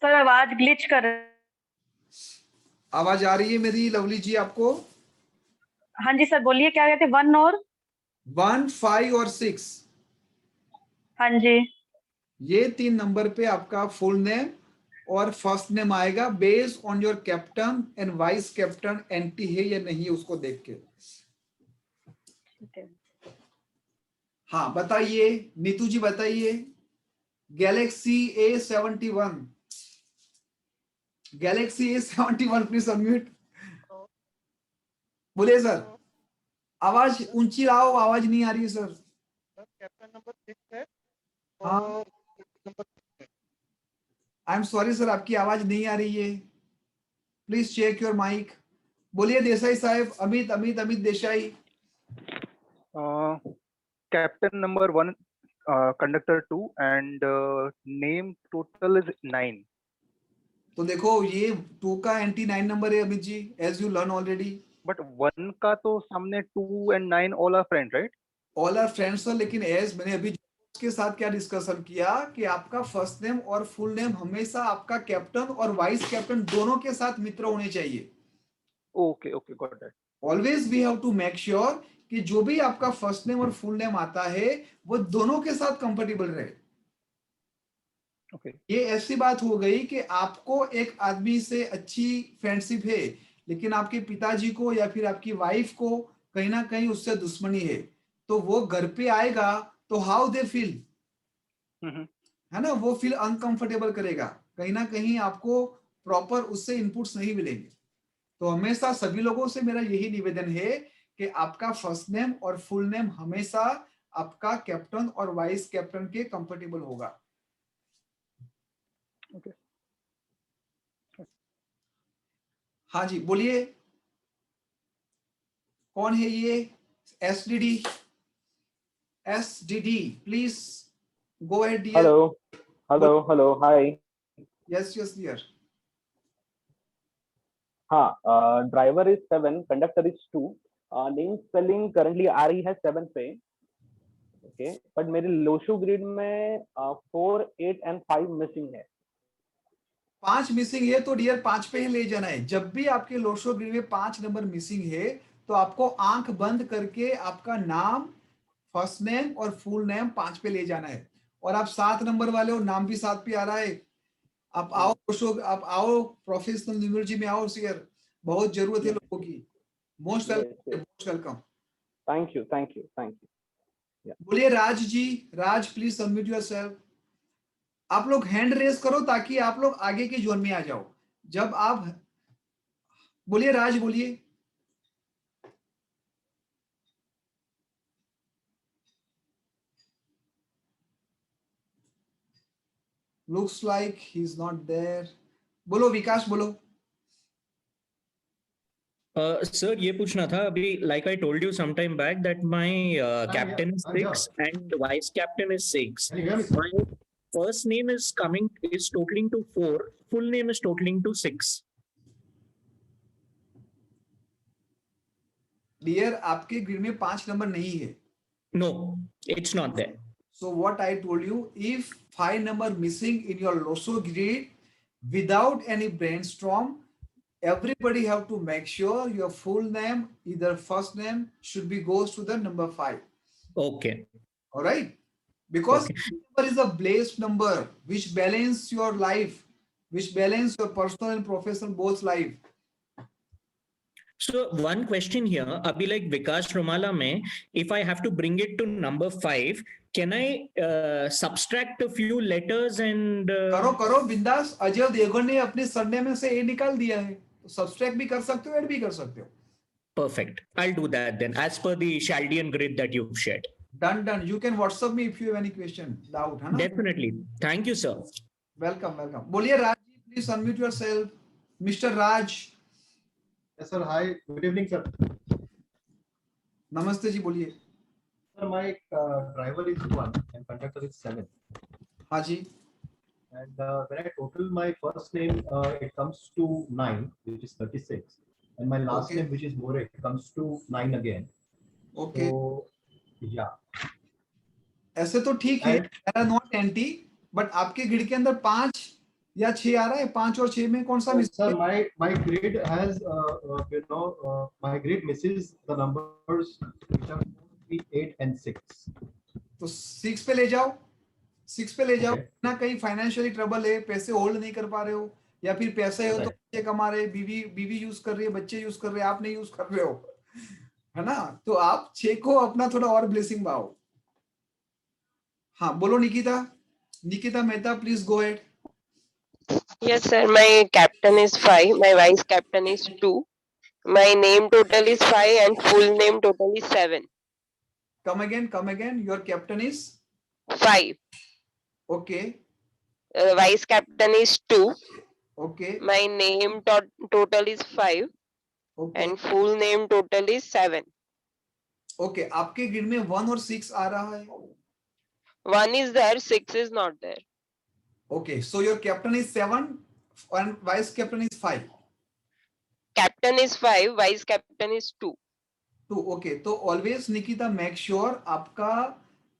सर आवाज ग्लिच कर। आवाज आ रही है मेरी लवली जी आपको? हाँ जी सर बोलिए, क्या कहते हैं? 1 और 1, 5 और 6। हाँ जी, ये 3 नंबर पे आपका फुल नेम और फर्स्ट नेम आएगा based on your captain and vice captain anti है या नहीं उसको देख के। हाँ बताइए नीतू जी, बताइए। Galaxy A71, Galaxy A71 please unmute. बोलिए सर, आवाज ऊंची लाओ, आवाज नहीं आ रही है सर। कैप्टन नंबर 6 है हाँ आई एम सॉरी सर, आपकी आवाज नहीं आ रही है, प्लीज चेक योर माइक। बोलिए देसाई साहब, Amit Amit Amit Desai. Captain number 1, conductor 2 and name total is 9। तो देखो ये 2 का एंटी 9 नंबर है Amit ji, as you learn already. But 1 का तो सामने 2 and 9 all are friend, right? All are friends sir, लेकिन एज मैंने अभी के साथ क्या डिस्कशन किया कि आपका फर्स्ट नेम और फुल नेम हमेशा आपका कैप्टन और वाइस कैप्टन दोनों के साथ मित्र होने चाहिए। Okay okay, got that. Always we have to make sure कि जो भी आपका फर्स्ट नेम और फुल नेम आता है वो दोनों के साथ कंफर्टेबल रहे। Okay. ये ऐसी बात हो गई कि आपको एक आदमी से अच्छी फ्रेंडशिप है लेकिन आपके पिताजी को या फिर आपकी वाइफ को कहीं ना कहीं उससे दुश्मनी है, तो वो घर पे आएगा तो हाउ दे फील, है ना, वो फील अनकंफर्टेबल करेगा, कहीं ना कहीं आपको प्रॉपर उससे इनपुट्स नहीं मिलेंगे। तो हमेशा सभी लोगों से मेरा यही निवेदन है कि आपका फर्स्ट नेम और फुल नेम हमेशा आपका कैप्टन और वाइस कैप्टन के कंफर्टेबल होगा। Okay. हाँ जी बोलिए, कौन है ये? SDD please go ahead dear. Hello hi. Yes dear. हाँ, driver is 7, conductor is 2, name spelling currently आ रही है 7 पे, ओके, बट मेरे लोशो ग्रिड में 4, 8 एंड 5 मिसिंग है। 5 मिसिंग है तो डियर 5 पे ही ले जाना है। जब भी आपके लोशो ग्रिड में 5 नंबर मिसिंग है तो आपको आंख बंद करके आपका नाम, फर्स्ट नेम और फुल नेम 5 पे ले जाना है। और आप 7 नंबर वाले हो, नाम भी 7 पे आ रहा है, आप आओ लोशो, आप आओ प्रोफेशनल न्यूमरोलॉजी में आओ सियर, बहुत जरूरत है लोगों की। Most welcome. Thank you. बोलिए राज जी, राज प्लीज सबमिट योरसेल्फ। आप लोग हैंड रेज करो ताकि आप लोग आगे के जोन में आ जाओ। जब आप बोलिए राज, बोलिए। Looks like he is not there. बोलो विकास, बोलो। सर ये पूछना था अभी, like I told you some time back that my captain is 6 and vice captain is 6. My first name is totaling to 4, full name is totaling to 6. Dear आपके grid में 5 number नहीं है। No, it's not there. So what I told you, if 5 number missing in your loso grid without any brainstorm, everybody have to make sure your full name, either first name should be goes to the number 5. Okay. All right, because Okay. number is a blessed number which balance your life, which balance your personal and professional both life. So one question here, abhi like Vikas Romala mein, if I have to bring it to number 5, can I subtract a few letters and करो बिंदास। अजय देवगन ने अपने surname में से ए निकाल दिया है, तो सब्सट्रैक्ट भी कर सकते हो, ऐड भी कर सकते हो। Perfect. I'll do that then, as per the Chaldean grid that you've shared. Done. You can WhatsApp me if you have any question, doubt, है ना? Definitely. Thank you, sir. Welcome. बोलिए Raj ji, please unmute yourself. Mr. Raj. Yes, sir. Hi. Good evening, sir. नमस्ते जी, बोलिए। Sir, my driver is 1 and conductor is 7. हाँ जी। And when I total my first name, it comes to 9, which is 36, and my last name, which is More, it comes to 9 again. Okay. So, yeah. ऐसे तो ठीक है, not anti, but आपके grid के अंदर 5 या 6 आ रहा है। 5 और 6 में कौन सा miss? Sir, my grid has my grid misses the numbers which are 3, 8 and 6. तो 6 पे ले जाओ, 6 पे ले जाओ। ना कहीं फाइनेंशियली ट्रबल है, पैसे होल्ड नहीं कर पा रहे हो, या फिर पैसे हो तो बच्चे कमा रहे, बीवी यूज कर रही है, बच्चे यूज कर रहे हैं, आप नहीं यूज कर रहे हो, है ना? तो आप 6 को अपना थोड़ा और ब्लेसिंग पाओ। हाँ बोलो Nikita Mehta, please go ahead. Yes, sir. My captain is 5. My vice captain is 2. My name total is 5 and full name total is 7. Come again. Your captain is 5. Okay. Vice captain is 2. Okay. My name total is 5. Okay. And full name total is 7. Okay. आपके grid में 1 और 6 आ रहा है। 1 is there, 6 is not there. Okay, so your captain is 7 and vice captain is 5. Captain is 5, vice captain is 2. 2, okay. तो always Nikita make sure आपका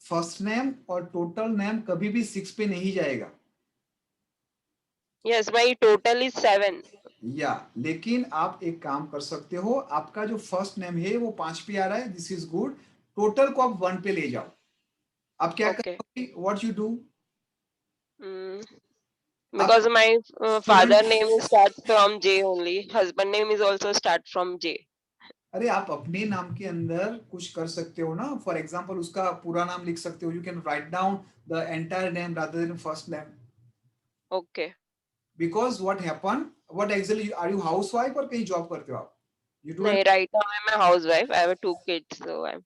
first name और total name कभी भी 6 पे नहीं जाएगा। Yes, my total is 7. या लेकिन आप एक काम कर सकते हो, आपका जो फर्स्ट नेम है वो 5 पे आ रहा है, दिस इज गुड। टोटल को आप 1 पे ले जाओ। आप क्या करोगे? What you do? Because my father name starts from J only. Husband name is also start from J. अरे आप अपने नाम के अंदर कुछ कर सकते हो ना। फॉर एग्जांपल उसका पूरा नाम लिख सकते हो। You can write down the entire name rather than first name. Okay. Because what happened? What exactly are you housewife और कहीं जॉब करते हो आप? You do नहीं, right now I'm a housewife. I have 2 kids, so I'm.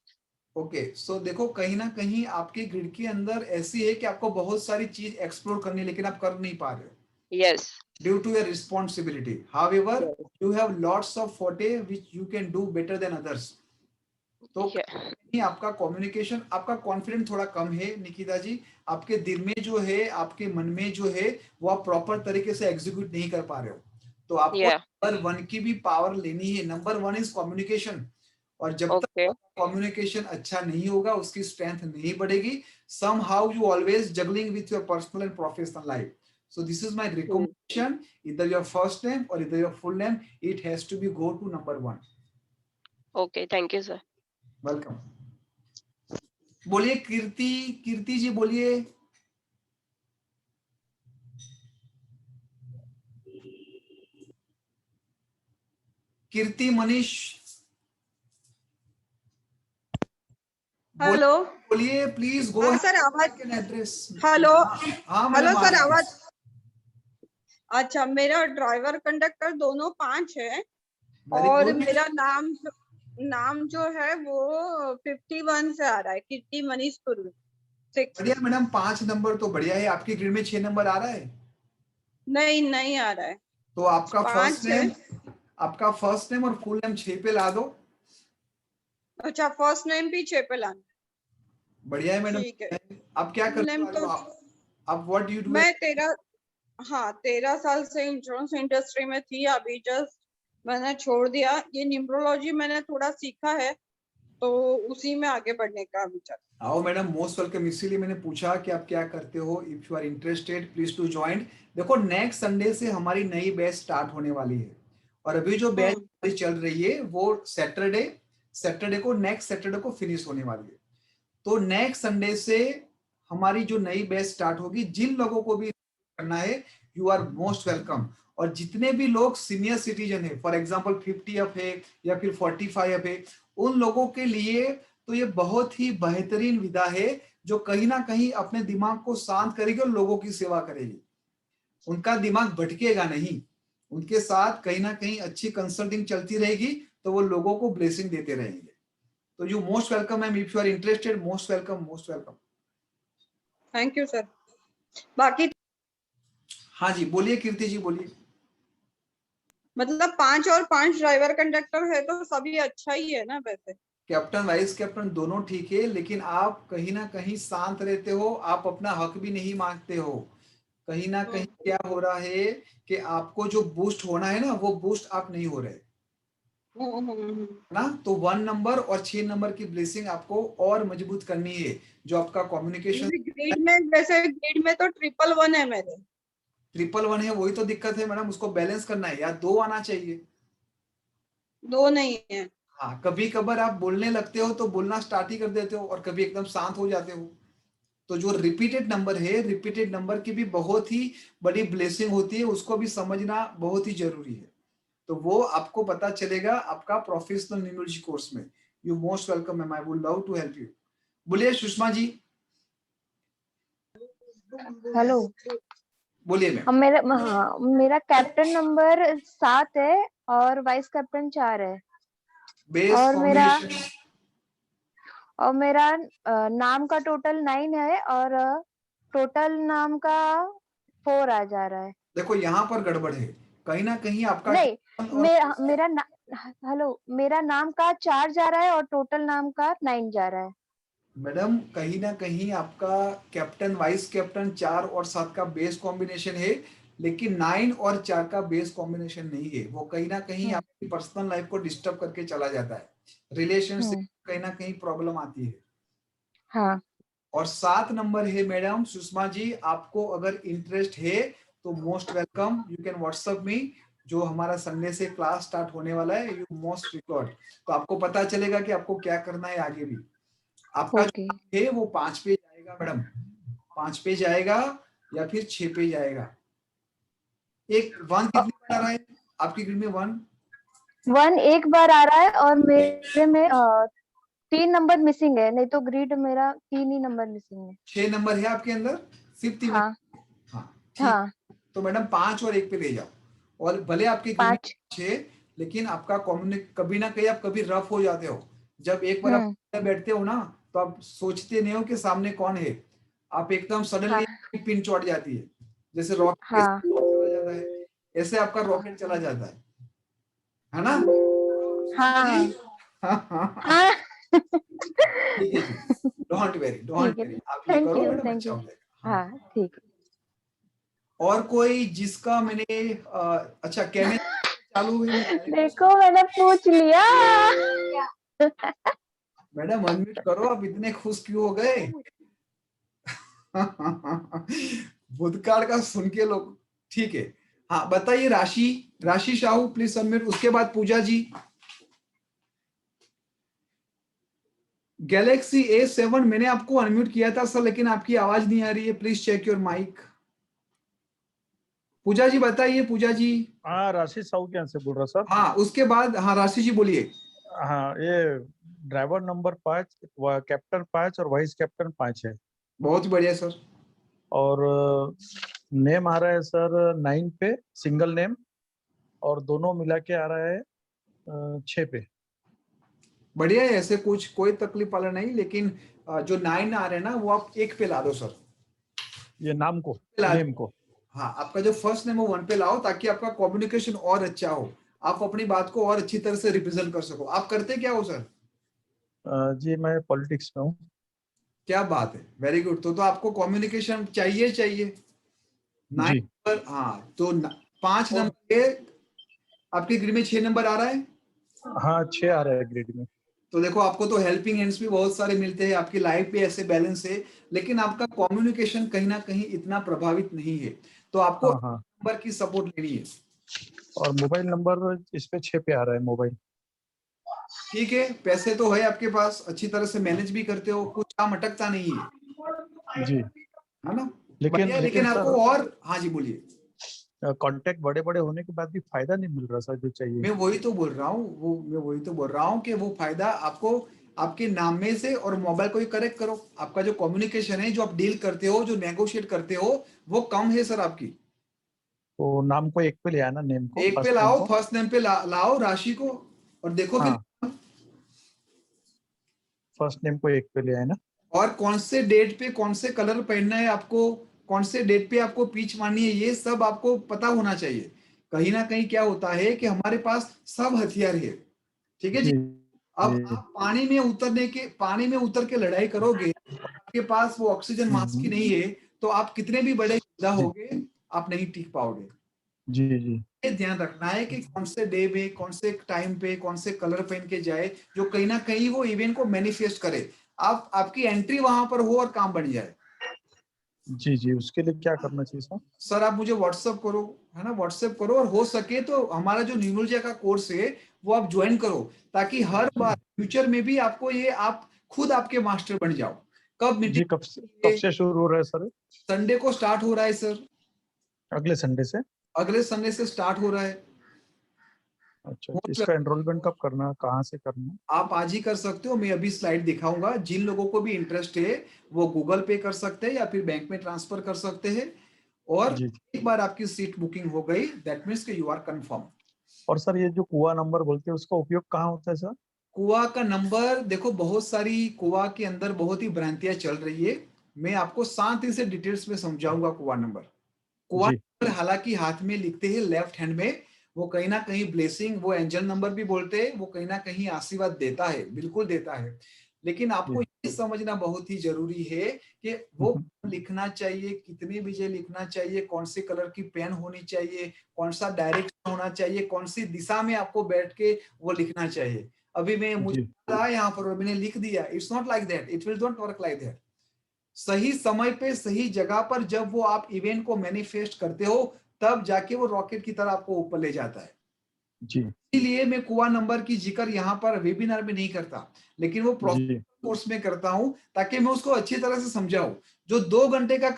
Okay so देखो कहीं ना कहीं आपके ग्रिड के अंदर ऐसी है कि आपको बहुत सारी चीज एक्सप्लोर करनी है, लेकिन आप कर नहीं पा रहे हो। Yes. Due to your responsibility. However, you have lots of forte which you can do better than others. तो आपका कम्युनिकेशन, आपका कॉन्फिडेंस थोड़ा कम है निकिता जी। आपके दिल में जो है, आपके मन में जो है, वो आप प्रॉपर तरीके से एग्जीक्यूट नहीं कर पा रहे हो। तो आपको नंबर 1 की भी पावर लेनी है। नंबर 1 इज कम्युनिकेशन, और जब तक कम्युनिकेशन अच्छा नहीं होगा, उसकी स्ट्रेंथ नहीं बढ़ेगी। somehow you always juggling with your personal and professional life. So this is my recommendation, either your first name or either your full name, it has to be go to number 1. Okay, thank you, sir. Welcome. बोलिए कीर्ति जी बोलिए। कीर्ति Manish hello बोलिए please go. Sir आवाज address. Hello hello sir आवाज। अच्छा, मेरा driver conductor दोनों 5 है और मेरा नाम जो है वो 51 से आ रहा है, कीर्ति मनीष पुरू। बढ़िया मैडम, 5 नंबर तो बढ़िया है। आपके ग्रिड में 6 नंबर आ रहा है? नहीं आ रहा है। तो आपका फर्स्ट नेम और फुल नेम 6 पे ला दो। अच्छा, फर्स्ट नेम भी 6 पे लाना। बढ़िया है मैडम। ठीक है। आप क्या करते हो? आप व्हाट डू यू डू? मैं 13 साल से इंश्योरेंस इंडस्ट्री में थी। अभी जस्ट मैंने छोड़ दिया। ये न्यूमरोलॉजी मैंने थोड़ा सीखा है, तो उसी में आगे बढ़ने का विचार। आओ मैडम, मोस्ट वेलकम। इसीलिए मैंने पूछा कि आप क्या करते हो। If you are interested please to join. देखो नेक्स्ट संडे से हमारी नई बैच स्टार्ट होने वाली है, और अभी जो बैच चल रही है वो सैटरडे को नेक्स्ट सैटरडे को फिनिश होने वाली है। तो नेक्स्ट संडे से हमारी जो नई बैच स्टार्ट होगी। जिन लोगों को भी करना है, यू आर मोस्ट वेलकम। और जितने भी लोग सीनियर सिटीजन है, फॉर एग्जांपल 50 अप है या फिर 45 अप है, उन लोगों के लिए तो ये बहुत ही बेहतरीन विधा है जो कहीं ना कहीं अपने दिमाग को शांत करेगी और लोगों की सेवा करेगी। उनका दिमाग भटकेगा नहीं, उनके साथ कहीं ना कहीं अच्छी कंसल्टिंग चलती रहेगी, तो वो लोगों को ब्लेसिंग देते रहेंगे। तो you most welcome ma'am, if you are interested, most welcome, most welcome. Thank you sir. बाकी हाँ जी बोलिए कीर्ति जी, बोलिए। मतलब 5 और 5 ड्राइवर कंडक्टर है तो सभी अच्छा ही है ना वैसे। कैप्टन वाइस कैप्टन दोनों ठीक है, लेकिन आप कहीं ना कहीं शांत रहते हो, आप अपना हक भी नहीं मांगते हो। कहीं ना कहीं क्या हो रहा है कि आपको जो बूस्ट होना है ना, वो बूस्ट आप नहीं हो रहे ना। तो 1 नंबर और 6 नंबर की ब्लेसिंग आपको और मजबूत करनी है। जो आपका कम्युनिकेशन ग्रेड में, वैसे ग्रेड में तो 111 है मेरे। 111 है, वही तो दिक्कत है मैडम, उसको बैलेंस करना है। या 2 आना चाहिए, 2 नहीं है। हाँ, कभी कभार आप बोलने लगते हो तो बोलना स्टार्ट ही कर देते हो, और कभी एकदम शांत हो जाते हो। तो जो रिपीटेड नंबर है, रिपीटेड नंबर की भी बहुत ही बड़ी ब्लेसिंग होती है, उसको भी समझना बहुत ही जरूरी है। तो वो आपको पता चलेगा आपका प्रोफेशनल न्यूमरोलॉजी कोर्स में। You most welcome ma'am, I would love to help you. बोलिए सुषमा जी। हेलो, बोलिए मैम। मेरा कैप्टन नंबर 7 है और वाइस कैप्टन 4 है। बेस और कॉम्बिनेशन मेरा नाम का टोटल 9 है और टोटल नाम का 4 आ जा रहा है। देखो यहाँ पर गड़बड़ है, कहीं ना कहीं आपका नहीं, मेरा नाम का 4 जा रहा है और टोटल नाम का 9 जा रहा है। मैडम कहीं ना कहीं आपका कैप्टन वाइस कैप्टन 4 और 7 का बेस कॉम्बिनेशन है, लेकिन 9 और 4 का बेस कॉम्बिनेशन नहीं है। वो कहीं ना कहीं आपकी पर्सनल लाइफ को डिस्टर्ब करके चला जाता है, रिलेशनशिप कहीं ना कहीं प्रॉब्लम आती है। हाँ। और 7 नंबर है मैडम सुषमा जी, आपको अगर इंटरेस्ट है तो most welcome, you can WhatsApp me. जो हमारा संडे से क्लास स्टार्ट होने वाला है, यू मोस्ट रिकॉर्ड, तो आपको पता चलेगा कि आपको क्या करना है आगे भी। आपका जो है वो 5 पे जाएगा मैडम, 5 पे जाएगा या फिर 6 पे जाएगा। एक 1 कितनी बार आ रहा है आपकी ग्रिड में? 1 एक बार आ रहा है और मेरे में 3 नंबर मिसिंग है, नहीं तो ग्रिड मेरा 3 ही नंबर मिसिंग है। 6 नंबर है आपके अंदर सिर्फ 3? हाँ। हाँ, तो मैडम 5 और 1 पे ले जाओ। और भले आपकी ग्रिड में 6, लेकिन आपका कभी ना कहीं आप कभी रफ हो जाते हो। जब एक बार आप बैठते हो ना, तो आप सोचते नहीं हो कि सामने कौन है, आप एकदम सडनली पिन चढ़ जाती है, जैसे रॉकेट चला जाता है, ऐसे आपका रॉकेट चला जाता है ना? हाँ। ठीक है जी, डोंट वेरी, आप ये करो मैडम, अच्छा हो जाएगा। हाँ ठीक है। और कोई जिसका मैंने अच्छा कैमरा चालू है? देखो मैंने पूछ लिया। मैडम अनम्यूट करो, आप इतने खुश क्यों हो गए? भूतकाल का सुन के लोग, ठीक है। हाँ बताइए, राशि साहू प्लीज अनम्यूट, उसके बाद पूजा जी। गैलेक्सी A7 मैंने आपको अनम्यूट किया था सर, लेकिन आपकी आवाज नहीं आ रही है, प्लीज चेक योर माइक। पूजा जी बताइए, पूजा जी। हाँ, राशि साहू के यहाँ से बोल रहा सर। हाँ उसके बाद, हाँ राशि जी बोलिए। हाँ, ये ड्राइवर नंबर 5, कैप्टन 5 और वाइस कैप्टन 5 है। बहुत बढ़िया सर। और नेम आ रहा है सर 9 पे सिंगल नेम, और दोनों मिला के आ रहा है 6 पे। बढ़िया है, ऐसे कोई तकलीफ वाला नहीं, लेकिन जो 9 आ रहे हैं ना, वो आप 1 पे ला दो सर, ये नाम को, नेम को। हाँ, आपका जो फर्स्ट नेम है वो 1 पे लाओ, ताकि आपका कम्युनिकेशन और अच्छा हो, आप अपनी बात को और अच्छी तरह से रिप्रेजेंट कर सको। आप करते क्या हो सर? जी मैं पॉलिटिक्स में हूँ। क्या बात है, वेरी गुड। तो आपको कम्युनिकेशन चाहिए 9 नंबर। हाँ तो 5 नंबर के आपके ग्रिड में 6 नंबर आ रहा है? हाँ 6 आ रहा है ग्रिड में। तो देखो, आपको तो हेल्पिंग हैंड्स भी बहुत सारे मिलते हैं, आपकी लाइफ भी ऐसे बैलेंस है, लेकिन आपका कम्युनिकेशन कहीं ना कहीं इतना प्रभावित नहीं है। तो आपको नंबर की सपोर्ट लेनी है। और मोबाइल नंबर इस पे 6 पे आ रहा है मोबाइल। ठीक है, पैसे तो है आपके पास, अच्छी तरह से मैनेज भी करते हो, कुछ काम अटकता नहीं है, जी। है ना? लेकिन बढ़िया, लेकिन आपको सर और, हाँ जी बोलिए। कांटेक्ट बड़े बड़े होने के बाद भी फायदा नहीं मिल रहा सर जो चाहिए। मैं वही तो बोल रहा हूँ, मैं वही तो बोल रहा हूँ कि वो फायदा आपको आपके नाम में से, और मोबाइल को ही करेक्ट करो। आपका जो कम्युनिकेशन है, जो आप डील करते हो, जो नेगोशिएट करते हो, वो कम है सर आपकी। तो नाम को एक पे ले आना, नेम को एक पे फर्स्ट नेम लाओ, को। फर्स्ट नेम पे लाओ राशि को, और देखो कि हाँ, फर्स्ट नेम को एक पे ले आए ना। और कौन से डेट पे कौन से कलर पहनना है आपको, कौन से डेट पे आपको पीच मारनी है, ये सब आपको पता होना चाहिए। कहीं ना कहीं क्या होता है कि हमारे पास सब हथियार है, ठीक है जी। अब आप पानी में उतर के लड़ाई करोगे, आपके पास वो ऑक्सीजन मास्क ही नहीं है, तो आप कितने भी बड़े योद्धा होगे, आप नहीं टिक पाओगे। जी जी। ये ध्यान रखना है कि कौन से डे पे, कौन से टाइम पे, कौन से कलर पहन के जाए, जो कहीं ना कहीं वो इवेंट को मैनिफेस्ट करे, आपकी एंट्री वहां पर हो और काम बन जाए। जी जी, उसके लिए क्या करना चाहिए सर? सर आप मुझे व्हाट्सएप करो, है ना, व्हाट्सएप करो, और हो सके तो हमारा जो न्यूमरोलॉजी का कोर्स है वो आप ज्वाइन करो, ताकि हर बार फ्यूचर में भी आपको ये, आप खुद आपके मास्टर बन जाओ। कब जी, मीटिंग? कब से शुरू हो रहा है सर? संडे को स्टार्ट हो रहा है सर। अगले संडे से? अगले संडे से स्टार्ट हो रहा है। अच्छा, इसका एनरोलमेंट कब करना है, कहाँ से करना है? आप आज ही कर सकते हो, मैं अभी स्लाइड दिखाऊंगा। जिन लोगों को भी इंटरेस्ट है वो गूगल पे कर सकते हैं या फिर बैंक में ट्रांसफर कर सकते हैं, और एक बार आपकी सीट बुकिंग हो गई, दैट मीन्स कि यू आर कंफर्म। और सर ये जो कुआ नंबर बोलते हैं उसका उपयोग कहाँ होता है सर? कुआ का नंबर, देखो बहुत सारी कुआ के अंदर बहुत ही भ्रांतियां चल रही है, मैं आपको शांति से डिटेल्स में समझाऊंगा। कुआ नंबर हालांकि हाथ में लिखते हैं लेफ्ट हैंड में, वो कहीं ना कहीं ब्लेसिंग, वो एंजल नंबर भी बोलते हैं, वो कहीं ना कहीं आशीर्वाद देता है, बिल्कुल देता है। लेकिन आपको ये समझना बहुत ही जरूरी है कि वो लिखना चाहिए, कितने बजे लिखना चाहिए, कौन से कलर की पेन होनी चाहिए, कौन सा डायरेक्शन होना चाहिए, कौन सी दिशा में आपको बैठ के वो लिखना चाहिए। अभी मैं मुझे यहाँ पर और मैंने लिख दिया, it's not like that, it will not work like that. सही समय पे सही जगह पर जब वो आप इवेंट को मैनिफेस्ट करते हो, तब जाके वो रॉकेट की तरह आपको ऊपर ले जाता है। जी, इसीलिए मैं कुआ नंबर की जिक्र यहाँ पर वेबिनार में नहीं करता, लेकिन वो कोर्स में करता हूँ, ताकि मैं उसको अच्छी तरह से समझाऊं। जो 2 घंटे का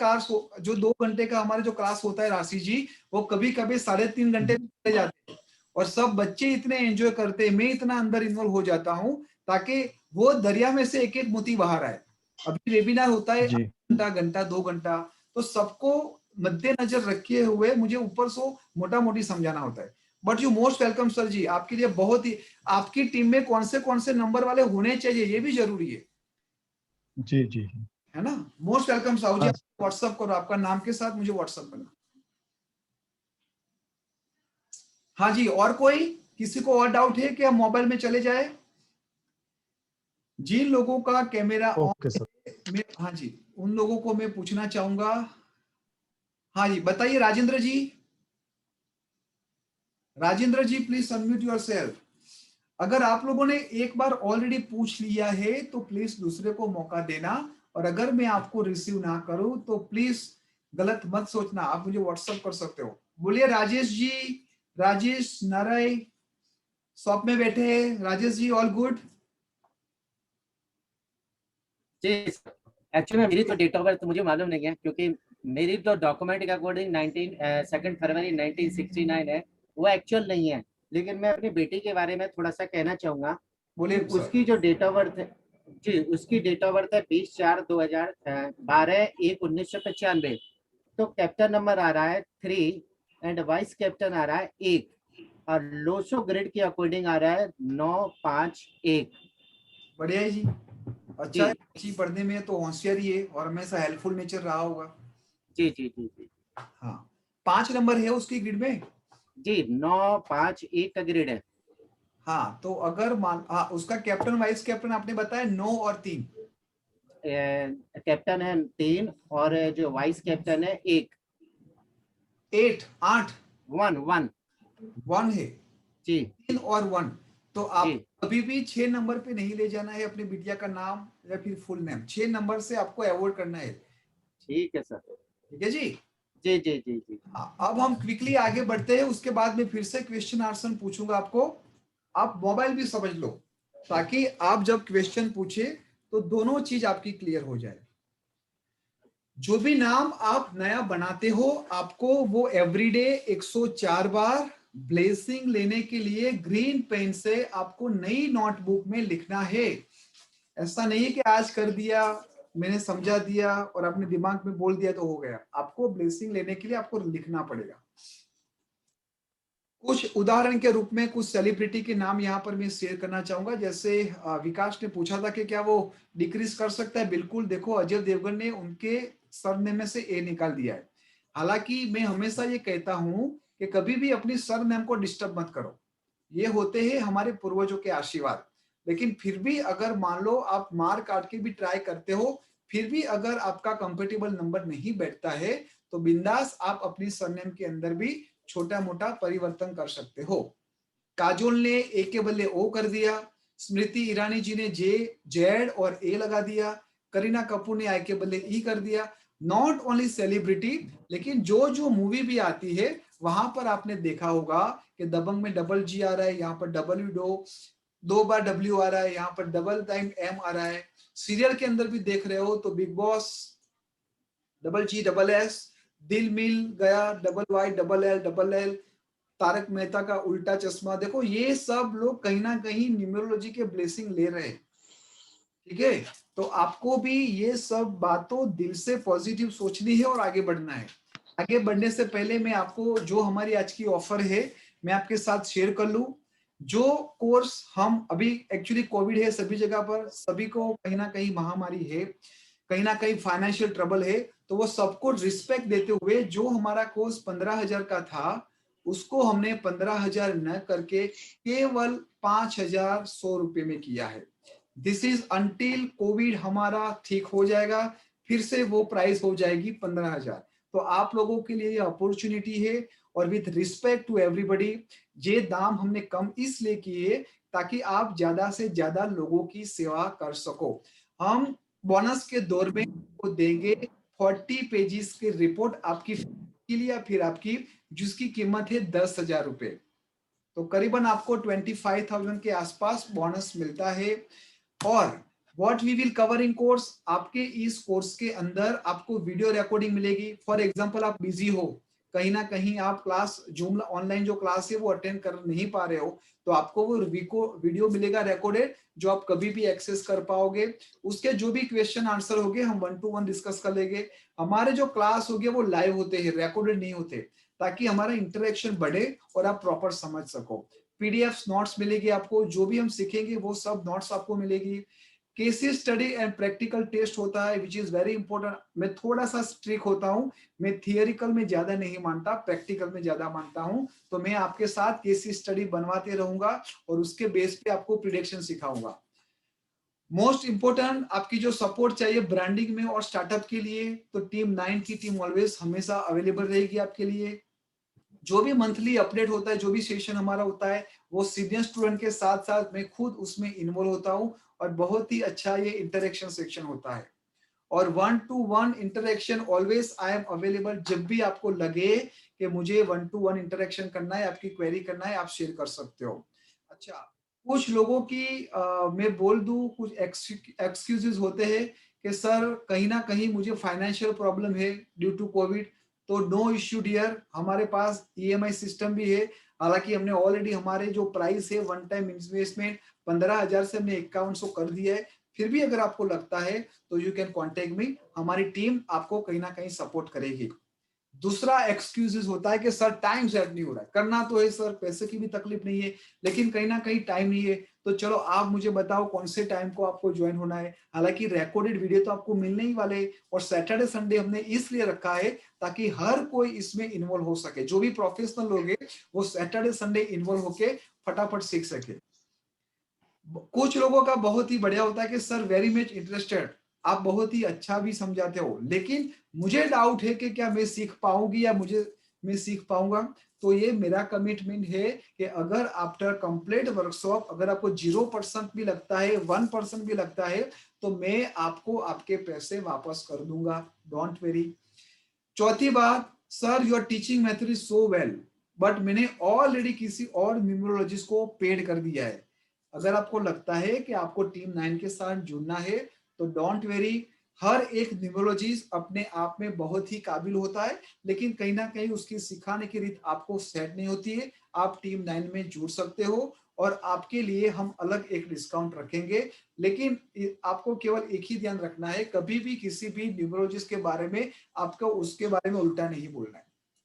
जो 2 घंटे का हमारे जो क्लास होता है राशि जी, वो कभी कभी 3.5 घंटे चले जाते हैं, और सब बच्चे इतने एंजॉय करते हैं, मैं इतना अंदर इन्वॉल्व हो जाता हूँ, ताकि वो दरिया में से एक एक मोती बाहर आए। अभी वेबिनार होता है घंटा 2 घंटा, तो सबको मद्देनजर रखे हुए मुझे ऊपर से मोटा मोटी समझाना होता है। But you most welcome sir ji, आपके लिए बहुत ही, आपकी टीम में कौन से नंबर वाले होने चाहिए ये भी जरूरी है। जी जी, है ना, मोस्ट वेलकम साहू जी। व्हाट्सएप करो, आपका नाम के साथ मुझे व्हाट्सएप करना। हाँ जी, और कोई, किसी को और डाउट है कि हम मोबाइल में चले जाए? जिन लोगों का कैमरा ऑन है, हाँ जी, उन लोगों को मैं पूछना चाहूंगा। हाँ जी, बताइए राजेंद्र जी। Rajendra ji please unmute yourself. अगर आप लोगों ने एक बार ऑलरेडी पूछ लिया है तो प्लीज दूसरे को मौका देना, और अगर मैं आपको रिसीव ना करूं तो प्लीज गलत मत सोचना, आप मुझे व्हाट्सएप कर सकते हो। बोलिए राजेश जी, राजेश नाराय शॉप में बैठे हैं। Rajesh ji all good? जी एक्चुअली मेरी तो डेट ऑफ बर्थ मुझे मालूम नहीं है, क्योंकि मेरी तो डॉक्यूमेंट के अकॉर्डिंग 2 फरवरी 1969 है, वो एक्चुअल नहीं है। लेकिन मैं अपनी बेटी के बारे में थोड़ा सा कहना चाहूंगा। बोलिए। उसकी जो डेट ऑफ बर्थ है जी, उसकी डेट ऑफ बर्थ है 20/4/2012/1/1995। तो कैप्टन नंबर आ रहा है 3 एंड वाइस कैप्टन आ रहा है 1, और लोसो ग्रिड के अकॉर्डिंग आ रहा है 951। बढ़िया है जी, अच्छा है, अच्छी पढ़ने में तो होशियार ही है और हमेशा हेल्पफुल नेचर रहा होगा। जी जी जी जी। हाँ, 5 नंबर है उसकी ग्रिड में जी, 951 का ग्रिड है। हाँ, तो अगर उसका कैप्टन वाइस कैप्टन आपने बताया 9 और 3, कैप्टन है 3 और जो वाइस कैप्टन है 1। 8 1 है जी, 3 और 1। तो आप कभी भी 6 नंबर पे नहीं ले जाना है अपनी बिटिया का नाम या फिर फुल नेम। 6 नंबर से आपको अवॉइड करना है। ठीक है सर। ठीक है जी। जी जी जी जी। अब हम क्विकली आगे बढ़ते हैं, उसके बाद में फिर से क्वेश्चन आंसर पूछूंगा आपको। आप मोबाइल भी समझ लो ताकि आप जब क्वेश्चन पूछे तो दोनों चीज आपकी क्लियर हो जाए। जो भी नाम आप नया बनाते हो आपको वो एवरीडे 104 बार ब्लेसिंग लेने के लिए ग्रीन पेन से आपको नई नोटबुक में लिखना है। ऐसा नहीं है कि आज कर दिया, मैंने समझा दिया और अपने दिमाग में बोल दिया तो हो गया। आपको ब्लेसिंग लेने के लिए आपको लिखना पड़ेगा। कुछ उदाहरण के रूप में कुछ सेलिब्रिटी के नाम यहाँ पर मैं शेयर करना चाहूंगा। जैसे विकास ने पूछा था कि क्या वो डिक्रीज कर सकता है। बिल्कुल, देखो अजय देवगन ने उनके सरनेम में से ए निकाल दिया है। हालांकि मैं हमेशा ये कहता हूं कि कभी भी अपनी सरनेम को डिस्टर्ब मत करो, ये होते हैं हमारे पूर्वजों के आशीर्वाद। लेकिन फिर भी अगर मान लो आप मार काट के भी ट्राई करते हो, फिर भी अगर आपका कंपेटेबल नंबर नहीं बैठता है तो बिंदास आप अपनी सरनेम के अंदर भी छोटा मोटा परिवर्तन कर सकते हो। काजोल ने ए के बदले ओ कर दिया, स्मृति ईरानी जी ने जे जेड और ए लगा दिया, करीना कपूर ने आई के बदले ई कर दिया। नॉट ओनली सेलिब्रिटी, लेकिन जो जो मूवी भी आती है वहां पर आपने देखा होगा कि दबंग में डबल जी आ रहा है, यहाँ पर दो बार डब्ल्यू आ रहा है, यहाँ पर डबल टाइम एम आ रहा है। सीरियल के अंदर भी देख रहे हो तो Bigg Boss double G double S, Dill Mill Gayye double Y double L, Taarak Mehta Ka Ooltah चश्मा। देखो ये सब लोग कहीं ना कहीं न्यूमरोलॉजी के ब्लेसिंग ले रहे हैं, ठीक है। तो आपको भी ये सब बातों दिल से पॉजिटिव सोचनी है और आगे बढ़ना है। आगे बढ़ने से पहले मैं आपको जो हमारी आज की ऑफर है मैं आपके साथ शेयर कर लूं। जो कोर्स हम अभी एक्चुअली कोविड है सभी जगह पर, सभी को कहीं ना कहीं महामारी है, कहीं ना कहीं फाइनेंशियल ट्रबल है, तो वो सबको रिस्पेक्ट देते हुए जो हमारा कोर्स 15,000 का था उसको हमने 15,000 न करके केवल 5,100 रुपए में किया है। दिस इज अंटिल कोविड हमारा ठीक हो जाएगा, फिर से वो प्राइस हो जाएगी 15,000। तो आप लोगों के लिए ये अपॉर्चुनिटी है और विथ रिस्पेक्ट टू एवरीबॉडी ये दाम हमने कम इसलिए किए ताकि आप ज्यादा से ज्यादा लोगों की सेवा कर सको। हम बोनस के दौर में आपको देंगे 40 पेजेस की रिपोर्ट आपकी के लिए, फिर आपकी जिसकी कीमत है 10,000 रुपए। तो करीबन आपको 25,000 के आसपास बोनस मिलता है। और what we will cover in course, आपके इस कोर्स के अंदर आपको वीडियो रिकॉर्डिंग मिलेगी। फॉर एग्जांपल आप बिजी हो, कहीं ना कहीं आप क्लास जूम ऑनलाइन जो क्लास है वो अटेंड कर नहीं पा रहे हो, तो आपको वो वीडियो मिलेगा रिकॉर्डेड जो आप कभी भी एक्सेस कर पाओगे। उसके जो भी क्वेश्चन आंसर होंगे हम 1-to-1 डिस्कस कर लेंगे। हमारे जो क्लास होंगे वो लाइव होते हैं, रिकॉर्डेड नहीं होते, ताकि हमारा इंटरेक्शन बढ़े और आप प्रॉपर समझ सको। पीडीएफ नोट्स मिलेगी आपको, जो भी हम सीखेंगे वो सब नोट्स आपको मिलेगी। Cases study and practical test होता है विच इज वेरी इंपॉर्टेंट। मैं थोड़ा सा स्ट्रिक होता हूँ, मैं थियोरिकल में ज्यादा नहीं मानता, प्रैक्टिकल में ज्यादा मानता हूँ। तो मैं आपके साथ केसेस स्टडी बनवाते रहूंगा और उसके बेस पे आपको प्रिडिक्शन सिखाऊंगा। मोस्ट इंपोर्टेंट आपकी जो सपोर्ट चाहिए ब्रांडिंग में और स्टार्टअप के लिए, तो टीम 9 की टीम ऑलवेज हमेशा अवेलेबल रहेगी आपके लिए। जो भी मंथली अपडेट होता है, जो भी सेशन हमारा होता है, वो सीनियर स्टूडेंट के साथ साथ मैं खुद उसमें इन्वॉल्व होता हूँ और बहुत ही अच्छा ये इंटरेक्शन सेक्शन होता है। और 1-to-1 interaction always I am available. जब भी आपको लगे कि मुझे 1-to-1 इंटरेक्शन करना है, आपकी क्वेरी करना है, आप शेयर कर सकते हो। अच्छा, कुछ लोगों की मैं बोल दूं, कुछ एक्सक्यूजेस होते हैं कि सर कहीं ना कहीं मुझे फाइनेंशियल प्रॉब्लम है ड्यू टू कोविड। तो नो इश्यू डियर, हमारे पास ईएमआई सिस्टम भी है। हालांकि हमने ऑलरेडी हमारे जो प्राइस है वन टाइम इन्वेस्टमेंट 15,000 से हमने 5100 कर दिया है। फिर भी अगर आपको लगता है तो यू कैन कॉन्टेक्ट मी, हमारी टीम आपको कहीं ना कहीं सपोर्ट करेगी। दूसरा एक्सक्यूजेस होता है कि सर टाइम सेट नहीं हो रहा है। करना तो है सर, पैसे की भी तकलीफ नहीं है, लेकिन कहीं ना कहीं टाइम नहीं है। तो चलो आप मुझे बताओ कौन से टाइम को आपको ज्वाइन होना है। हालांकि रिकॉर्डेड वीडियो तो आपको मिलने ही वाले हैं, और सैटरडे संडे हमने इसलिए रखा है ताकि हर कोई इसमें इन्वॉल्व हो सके। जो भी प्रोफेशनल लोग हैं वो सैटरडे संडे इन्वॉल्व होके फटाफट सीख सके। कुछ लोगों का बहुत ही बढ़िया होता है कि सर वेरी मच इंटरेस्टेड, आप बहुत ही अच्छा भी समझाते हो, लेकिन मुझे डाउट है कि क्या मैं सीख पाऊंगी या मैं सीख पाऊंगा। तो ये मेरा कमिटमेंट है कि अगर आफ्टर कंप्लीट वर्कशॉप अगर आपको 0% भी लगता है, 1% भी लगता है, तो मैं आपको आपके पैसे वापस कर दूंगा, डोंट वेरी। चौथी बात, sir your teaching method is so well, but मैंने ऑलरेडी किसी और न्यूमरोलॉजिस्ट को पेड कर दिया है। अगर आपको लगता है कि आपको टीम 9 के साथ जुड़ना है तो डोंट वेरी, हर एक न्यूमरोलॉजिस्ट अपने आप में बहुत ही काबिल होता है, लेकिन कहीं ना कहीं उसकी सिखाने की रीत आपको सेट नहीं होती है। आप टीम 9 में जुड़ सकते हो और आपके लिए हम अलग एक डिस्काउंट रखेंगे, लेकिन आपको केवल एक ही ध्यान रखना है, कभी भी किसी भी न्यूमरोलॉजिस्ट के बारे में आपको उसके बारे में उल्टा नहीं बोलना है,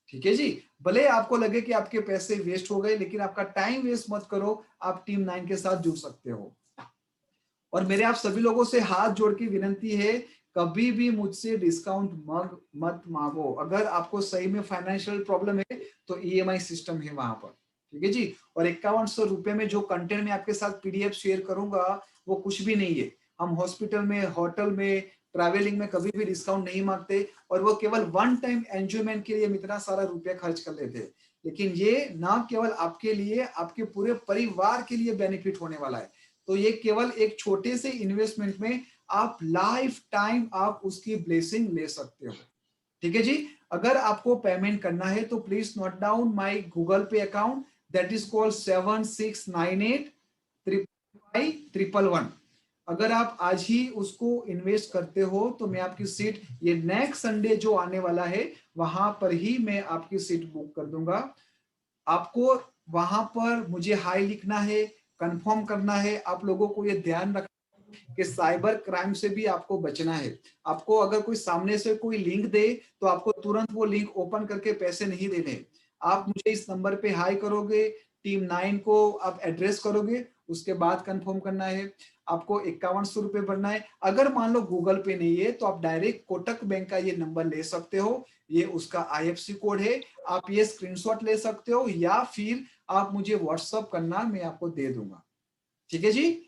ठीक है जी। भले आपको लगे कि आपके पैसे वेस्ट हो गए, लेकिन आपका टाइम वेस्ट मत करो, आप टीम 9 के साथ जुड़ सकते हो। और मेरे आप सभी लोगों से हाथ जोड़ के विनंती है, कभी भी मुझसे डिस्काउंट मत मांगो। अगर आपको सही में फाइनेंशियल प्रॉब्लम है तो ईएमआई सिस्टम है वहां पर, ठीक है जी। और 5100 रुपए में जो कंटेंट में आपके साथ पीडीएफ शेयर करूंगा वो कुछ भी नहीं है। हम हॉस्पिटल में, होटल में, ट्रैवलिंग में कभी भी डिस्काउंट नहीं मांगते, और वो केवल वन टाइम एंजॉयमेंट के लिए हम इतना सारा रुपया खर्च कर लेते हैं। लेकिन ये ना केवल आपके लिए, आपके पूरे परिवार के लिए बेनिफिट होने वाला है। तो ये केवल एक छोटे से इन्वेस्टमेंट में आप लाइफ टाइम आप उसकी ब्लेसिंग ले सकते हो, ठीक है जी। अगर आपको पेमेंट करना है तो please note down my Google पे अकाउंट, दैट इज कॉल्ड 7698551111। अगर आप आज ही उसको इन्वेस्ट करते हो तो मैं आपकी सीट ये नेक्स्ट संडे जो आने वाला है वहां पर ही मैं आपकी सीट बुक कर दूंगा। आपको वहां पर मुझे हाई लिखना है, कंफर्म करना है। आप लोगों को ये ध्यान रखना कि साइबर क्राइम से भी आपको बचना है। आपको अगर कोई सामने से कोई लिंक दे तो आपको तुरंत वो लिंक ओपन करके पैसे नहीं देने। आप मुझे इस नंबर पे हाई करोगे, टीम 9 को आप एड्रेस करोगे, उसके बाद कंफर्म करना है। आपको 5100 रुपए भरना है। अगर मान लो गूगल पे नहीं है तो आप डायरेक्ट कोटक बैंक का ये नंबर ले सकते हो, ये उसका IFSC कोड है, आप ये स्क्रीनशॉट ले सकते हो, या फिर आप मुझे व्हाट्सअप करना, मैं आपको दे दूंगा, ठीक है जी।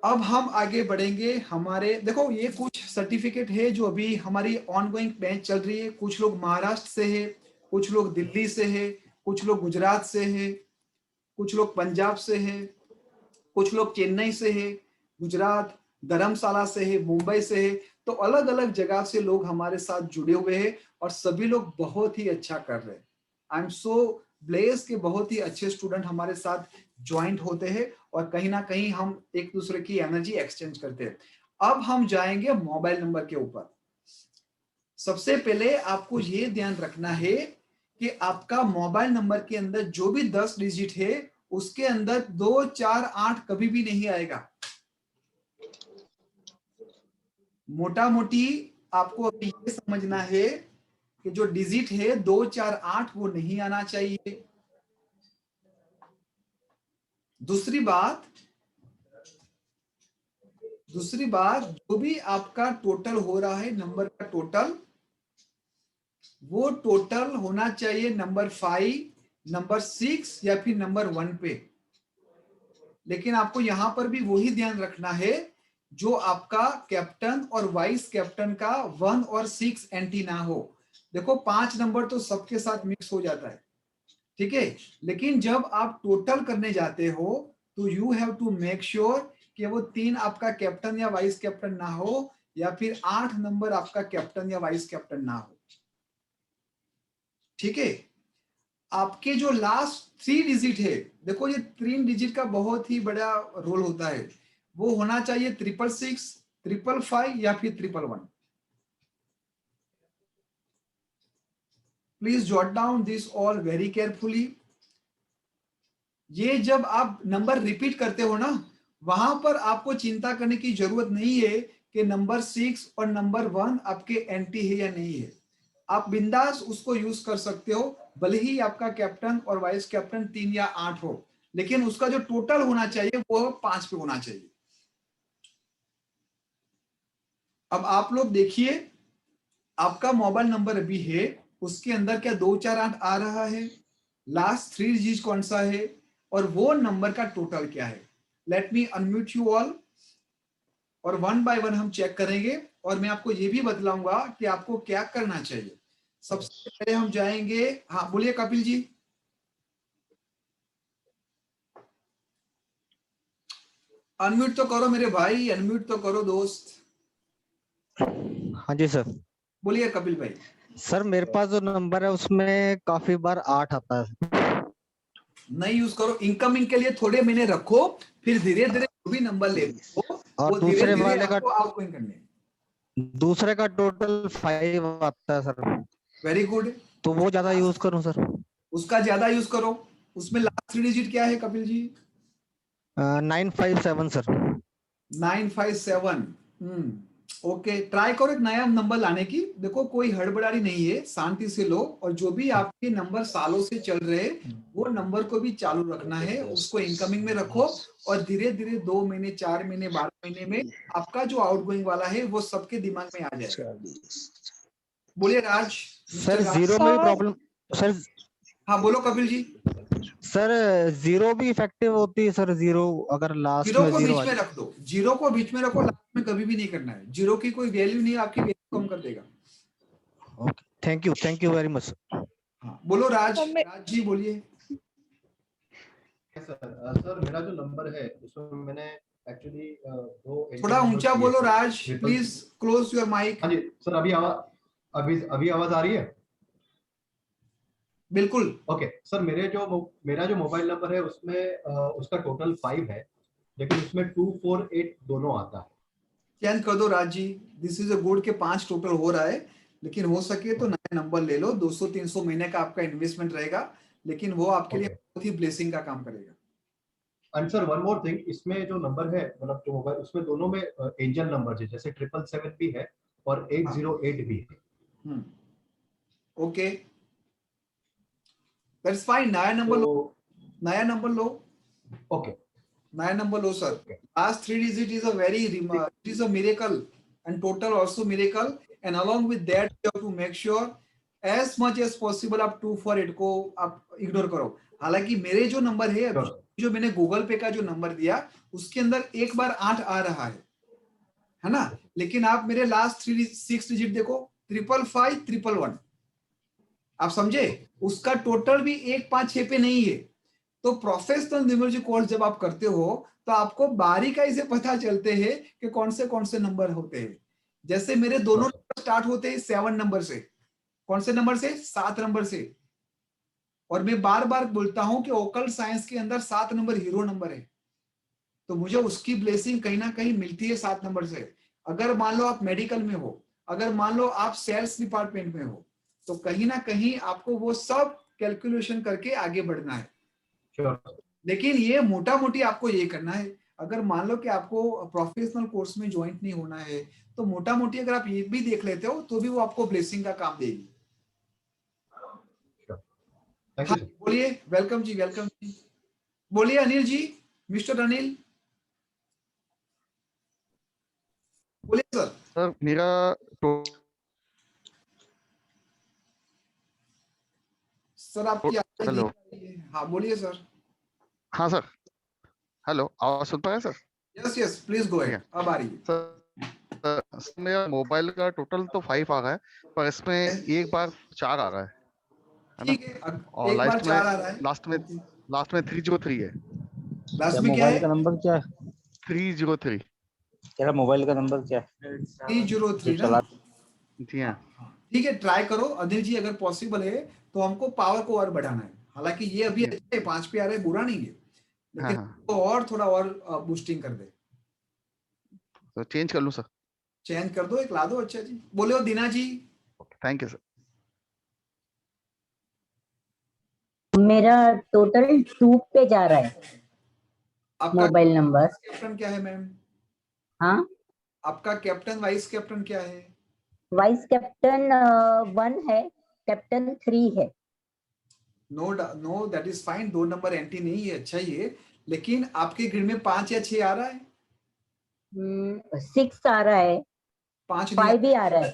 अब हम आगे बढ़ेंगे। हमारे देखो ये कुछ सर्टिफिकेट है जो अभी हमारी ऑनगोइंग बैच चल रही है। कुछ लोग महाराष्ट्र से है, कुछ लोग दिल्ली से है, कुछ लोग गुजरात से है, कुछ लोग पंजाब से है, कुछ लोग चेन्नई से है, गुजरात, धर्मशाला से है, मुंबई से है। तो अलग अलग जगह से लोग हमारे साथ जुड़े हुए हैं और सभी लोग बहुत ही अच्छा कर रहे हैं। आई एम सो ब्लेस्ड कि बहुत ही अच्छे स्टूडेंट हमारे साथ ज्वाइंट होते हैं और कहीं ना कहीं हम एक दूसरे की एनर्जी एक्सचेंज करते हैं। अब हम जाएंगे मोबाइल नंबर के ऊपर। सबसे पहले आपको ये ध्यान रखना है कि आपका मोबाइल नंबर के अंदर जो भी 10 डिजिट है उसके अंदर 2, 4, 8 कभी भी नहीं आएगा। मोटा मोटी आपको अभी ये समझना है कि जो डिजिट है 2, 4, 8 वो नहीं आना चाहिए। दूसरी बात जो भी आपका टोटल हो रहा है, नंबर का टोटल, वो टोटल होना चाहिए नंबर 5, नंबर 6 या फिर नंबर 1 पे। लेकिन आपको यहां पर भी वही ध्यान रखना है जो आपका कैप्टन और वाइस कैप्टन का 1 और 6 एंटी ना हो। देखो 5 नंबर तो सबके साथ मिक्स हो जाता है, ठीक है। लेकिन जब आप टोटल करने जाते हो तो you have to make sure कि वो 3 आपका कैप्टन या वाइस कैप्टन ना हो, या फिर 8 नंबर आपका कैप्टन या वाइस कैप्टन ना हो, ठीक है। आपके जो लास्ट 3 डिजिट है, देखो ये 3 डिजिट का बहुत ही बड़ा रोल होता है। वो होना चाहिए 666, 555 या फिर 111। Please jot down this all very carefully. ये जब आप नंबर रिपीट करते हो ना, वहां पर आपको चिंता करने की जरूरत नहीं है कि नंबर 6 और नंबर 1 आपके एंटी है या नहीं है। आप बिंदास उसको यूज कर सकते हो, भले ही आपका कैप्टन और वाइस कैप्टन 3 या 8 हो, लेकिन उसका जो टोटल होना चाहिए वो 5 पे होना चाहिए। अब आप लोग देखिए, आपका मोबाइल नंबर अभी है, उसके अंदर क्या 2, 4, 8 आ रहा है? लास्ट 3 डिजिट कौन सा है और वो नंबर का टोटल क्या है? Let me unmute you all और 1 बाय 1 हम चेक करेंगे और मैं आपको ये भी बतलाऊंगा कि आपको क्या करना चाहिए। सबसे पहले हम जाएंगे, हाँ बोलिए कपिल जी। अनम्यूट तो करो मेरे भाई, अनम्यूट तो करो दोस्त। हाँ जी सर। बोलिए कपिल भाई। सर मेरे पास जो नंबर है उसमें काफी बार 8 आता है। नहीं यूज करो, इनकमिंग के लिए थोड़े महीने रखो, फिर धीरे धीरे जो भी नंबर ले हो और वो धीरे दूसरे धीरे वाले का आपको आउटगोइंग करने हैं। दूसरे का टोटल 5 आता है सर। Very good. तो वो ज्यादा यूज करूं सर? उसका ज्यादा यूज करो। उसमें लास्ट 3 डिजिट क्या है Kapil ji? 957 sir. 957। Okay, try करो एक नया नंबर लाने की। देखो कोई हड़बड़ारी नहीं है, शांति से लो, और जो भी आपके नंबर सालों से चल रहे वो नंबर को भी चालू रखना है, उसको इनकमिंग में रखो, और धीरे धीरे 2 महीने 4 महीने 12 महीने में आपका जो आउटगोइंग वाला है वो सबके दिमाग में आ जाएगा। बोलिए राज। सर जीरो में भी प्रॉब्लम सर? हाँ बोलो कपिल जी। सर जीरो भी इफेक्टिव होती है सर? जीरो अगर लास्ट जीरो में को जीरो बीच में रख दो, जीरो को बीच में रखो, लास्ट में कभी भी नहीं करना है। जीरो की कोई वैल्यू नहीं, आपकी वैल्यू कम कर देगा। Thank you very much. हाँ बोलो राज। राज जी बोलिए। सर मेरा जो नंबर है उसमें मैंने एक्चुअली दो थोड़ा ऊंचा बोलो राज, प्लीज क्लोज योर माइक। हाँ जी सर, अभी आवाज आ रही है? बिल्कुल। ओके सर, मेरा जो मोबाइल नंबर है उसमें उसका टोटल 5 है, लेकिन उसमें 2, 4, 8 दोनों आता है। चेंज कर दो Raj ji. This is a good के 5 टोटल हो रहा है, लेकिन हो सके तो नया नंबर ले लो। 200-300 महीने का आपका इन्वेस्टमेंट रहेगा, लेकिन वो आपके लिए बहुत ही ब्लेसिंग का काम करेगा। And sir one more thing, इसमें जो नंबर है मतलब जो मोबाइल, उसमें दोनों में एंजल नंबर है, जैसे 777 भी है और 808 भी है। Okay that's fine. नया नंबर लो, नया नंबर लो। ओके नया number low sir. Last 3 digit is a very it is a miracle, and total also miracle, and along with that you have to make sure as much as possible आप 248 को आप ignore करो। हालांकि मेरे जो number है, जो मैंने गूगल पे का जो नंबर दिया उसके अंदर एक बार 8 आ रहा है ना, लेकिन आप मेरे लास्ट 6 डिजिट देखो, 555 111, आप समझे? उसका टोटल भी 156 पे नहीं है। तो प्रोफेशनल न्यूमरोलॉजी कोर्स जब आप करते हो तो आपको बारीकाई से पता चलते हैं कि कौन से नंबर होते हैं। जैसे मेरे दोनों नंबर स्टार्ट होते हैं 7 नंबर से। कौन से नंबर से? 7 नंबर से। और मैं बार बार बोलता हूं कि ओकल्ट साइंस के अंदर 7 नंबर हीरो नंबर है, तो मुझे उसकी ब्लेसिंग कहीं ना कहीं मिलती है 7 नंबर से। अगर मान लो आप मेडिकल में हो, अगर मान लो आप सेल्स डिपार्टमेंट में हो, तो कहीं ना कहीं आपको वो सब कैलकुलेशन करके आगे बढ़ना है। लेकिन ये मोटा मोटी आपको ये करना है। अगर मान लो कि आपको प्रोफेशनल कोर्स में ज्वाइंट नहीं होना है, तो मोटा मोटी अगर आप ये भी देख लेते हो तो भी वो आपको ब्लेसिंग का काम देगी। हाँ, बोलिए। वेलकम जी, वेलकम जी। बोलिए अनिल जी, मिस्टर अनिल बोलिए सर। सर मेरा सर आपकी आवाज हेलो। नहीं आ रही है। हाँ बोलिए सर। हाँ सर, हेलो, आवाज सुन पा रहे हैं sir? Yes yes please go ahead, अब आ रही है। सर मेरा मोबाइल का टोटल तो 5 आ रहा है, पर इसमें एक बार 4 आ रहा है ठीक है, और एक बार लास्ट 4 आ रहा है। लास्ट में 303 है। लास्ट में क्या है? मोबाइल का नंबर क्या है? 303। तेरा मोबाइल का नंबर क्या है? 303 ना? जी हाँ। ठीक है, ट्राई करो अनिल जी, अगर पॉसिबल है तो हमको पावर को और बढ़ाना है। हालांकि ये अभी अच्छा है, 5 पे आ रहा है, बुरा नहीं है, लेकिन तो और थोड़ा और बूस्टिंग कर दे। तो चेंज कर लूं सर? चेंज कर दो, एक ला दो। अच्छा जी, बोलो Deena ji. Thank you sir. मेरा टोटल 2 पे जा रहा है मोबाइल नंबर। कैप्टन क्या है मैम? हाँ, आपका कैप्टन वाइस कैप्टन क्या है? वाइस कैप्टन 1 है, कैप्टन 3 है। Know that is fine. 2 number anti नहीं है, अच्छा ही है, लेकिन आपके ग्रिड में 5 या 6 आ रहा है? 6 आ रहा है, 5 भी आ रहा है,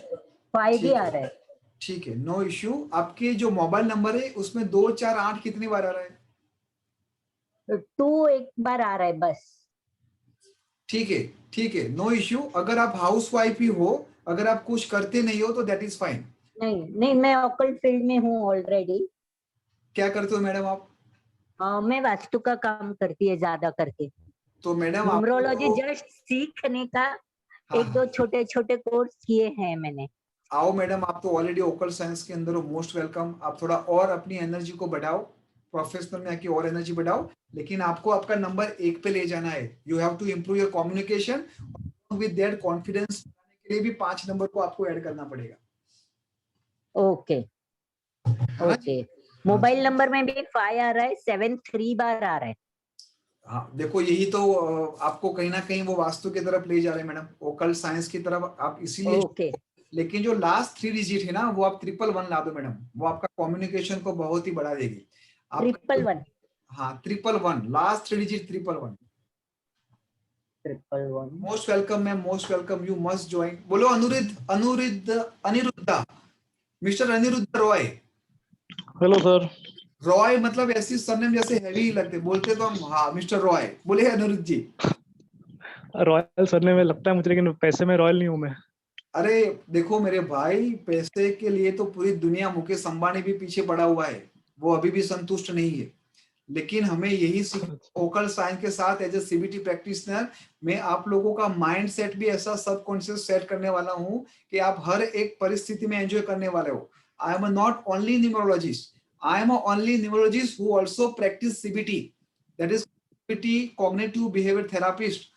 5 भी आ रहा है। ठीक है, नो इश्यू। आपके जो मोबाइल नंबर है उसमें 2, 4, 8 कितनी बार आ रहा है? 2 एक बार आ रहा है बस। ठीक है, ठीक है, नो इश्यू। अगर आप हाउस वाइफ ही हो, अगर आप कुछ करते नहीं हो तो दैट इज फाइन। नहीं, मैं ऑकल्ट फील्ड में हूँ ऑलरेडी। क्या करते हो मैडम आप? मैं वास्तु का काम करती है ज्यादा करके। तो मैडम न्यूमरोलॉजी जस्ट सीखने का 1-2 छोटे छोटे कोर्स किए हैं मैंने। आओ मैडम, आप तो ऑलरेडी ओकल साइंस के अंदर हो, मोस्ट वेलकम। आप थोड़ा और अपनी एनर्जी को बढ़ाओ, प्रोफेशनल में आके और एनर्जी बढ़ाओ, लेकिन आपको आपका नंबर 1 पे ले जाना है। You have to improve your communication, with that confidence के लिए भी 5 नंबर को आपको ऐड करना पड़ेगा। Okay okay. मोबाइल नंबर में भी 5 आ रहा है, 7 3 बार आ रहा है। हाँ देखो, यही तो आपको कहीं ना कहीं वो वास्तु की तरफ ले जा रहे हैं मैडम, ओकल साइंस की तरफ आप इसीलिए। ओके। लेकिन जो लास्ट 3 डिजिट है ना, वो आप 111 ला दो मैडम, वो आपका कम्युनिकेशन को बहुत ही बढ़ा देगी। 111। हाँ 111, last 3 digit 111। Most welcome ma'am, most welcome, you must join. बोलो Aniruddha, mister Aniruddh Roy. Hello sir. Roy मतलब ऐसी सरनेम जैसे हैवी लगते, बोलते तो हम हाँ मिस्टर रॉय। बोले अनिरुद्ध जी। रॉयल सरनेम में लगता है मुझे, लेकिन पैसे में रॉयल नहीं हूँ मैं। अरे देखो मेरे भाई, पैसे के लिए तो पूरी दुनिया, मुकेश अंबानी भी पीछे पड़ा हुआ है, वो अभी भी संतुष्ट नहीं है। लेकिन हमें यही ओकल साइंस के साथ एज ए सीबीटी प्रैक्टिशनर मैं आप लोगों का माइंड सेट भी ऐसा सबकॉन्शियस सेट करने वाला हूं कि आप हर एक परिस्थिति में एंजॉय करने वाले हो। I am not only numerologist, I am only numerologist who also practice CBT, that is CBT cognitive behaviour therapist.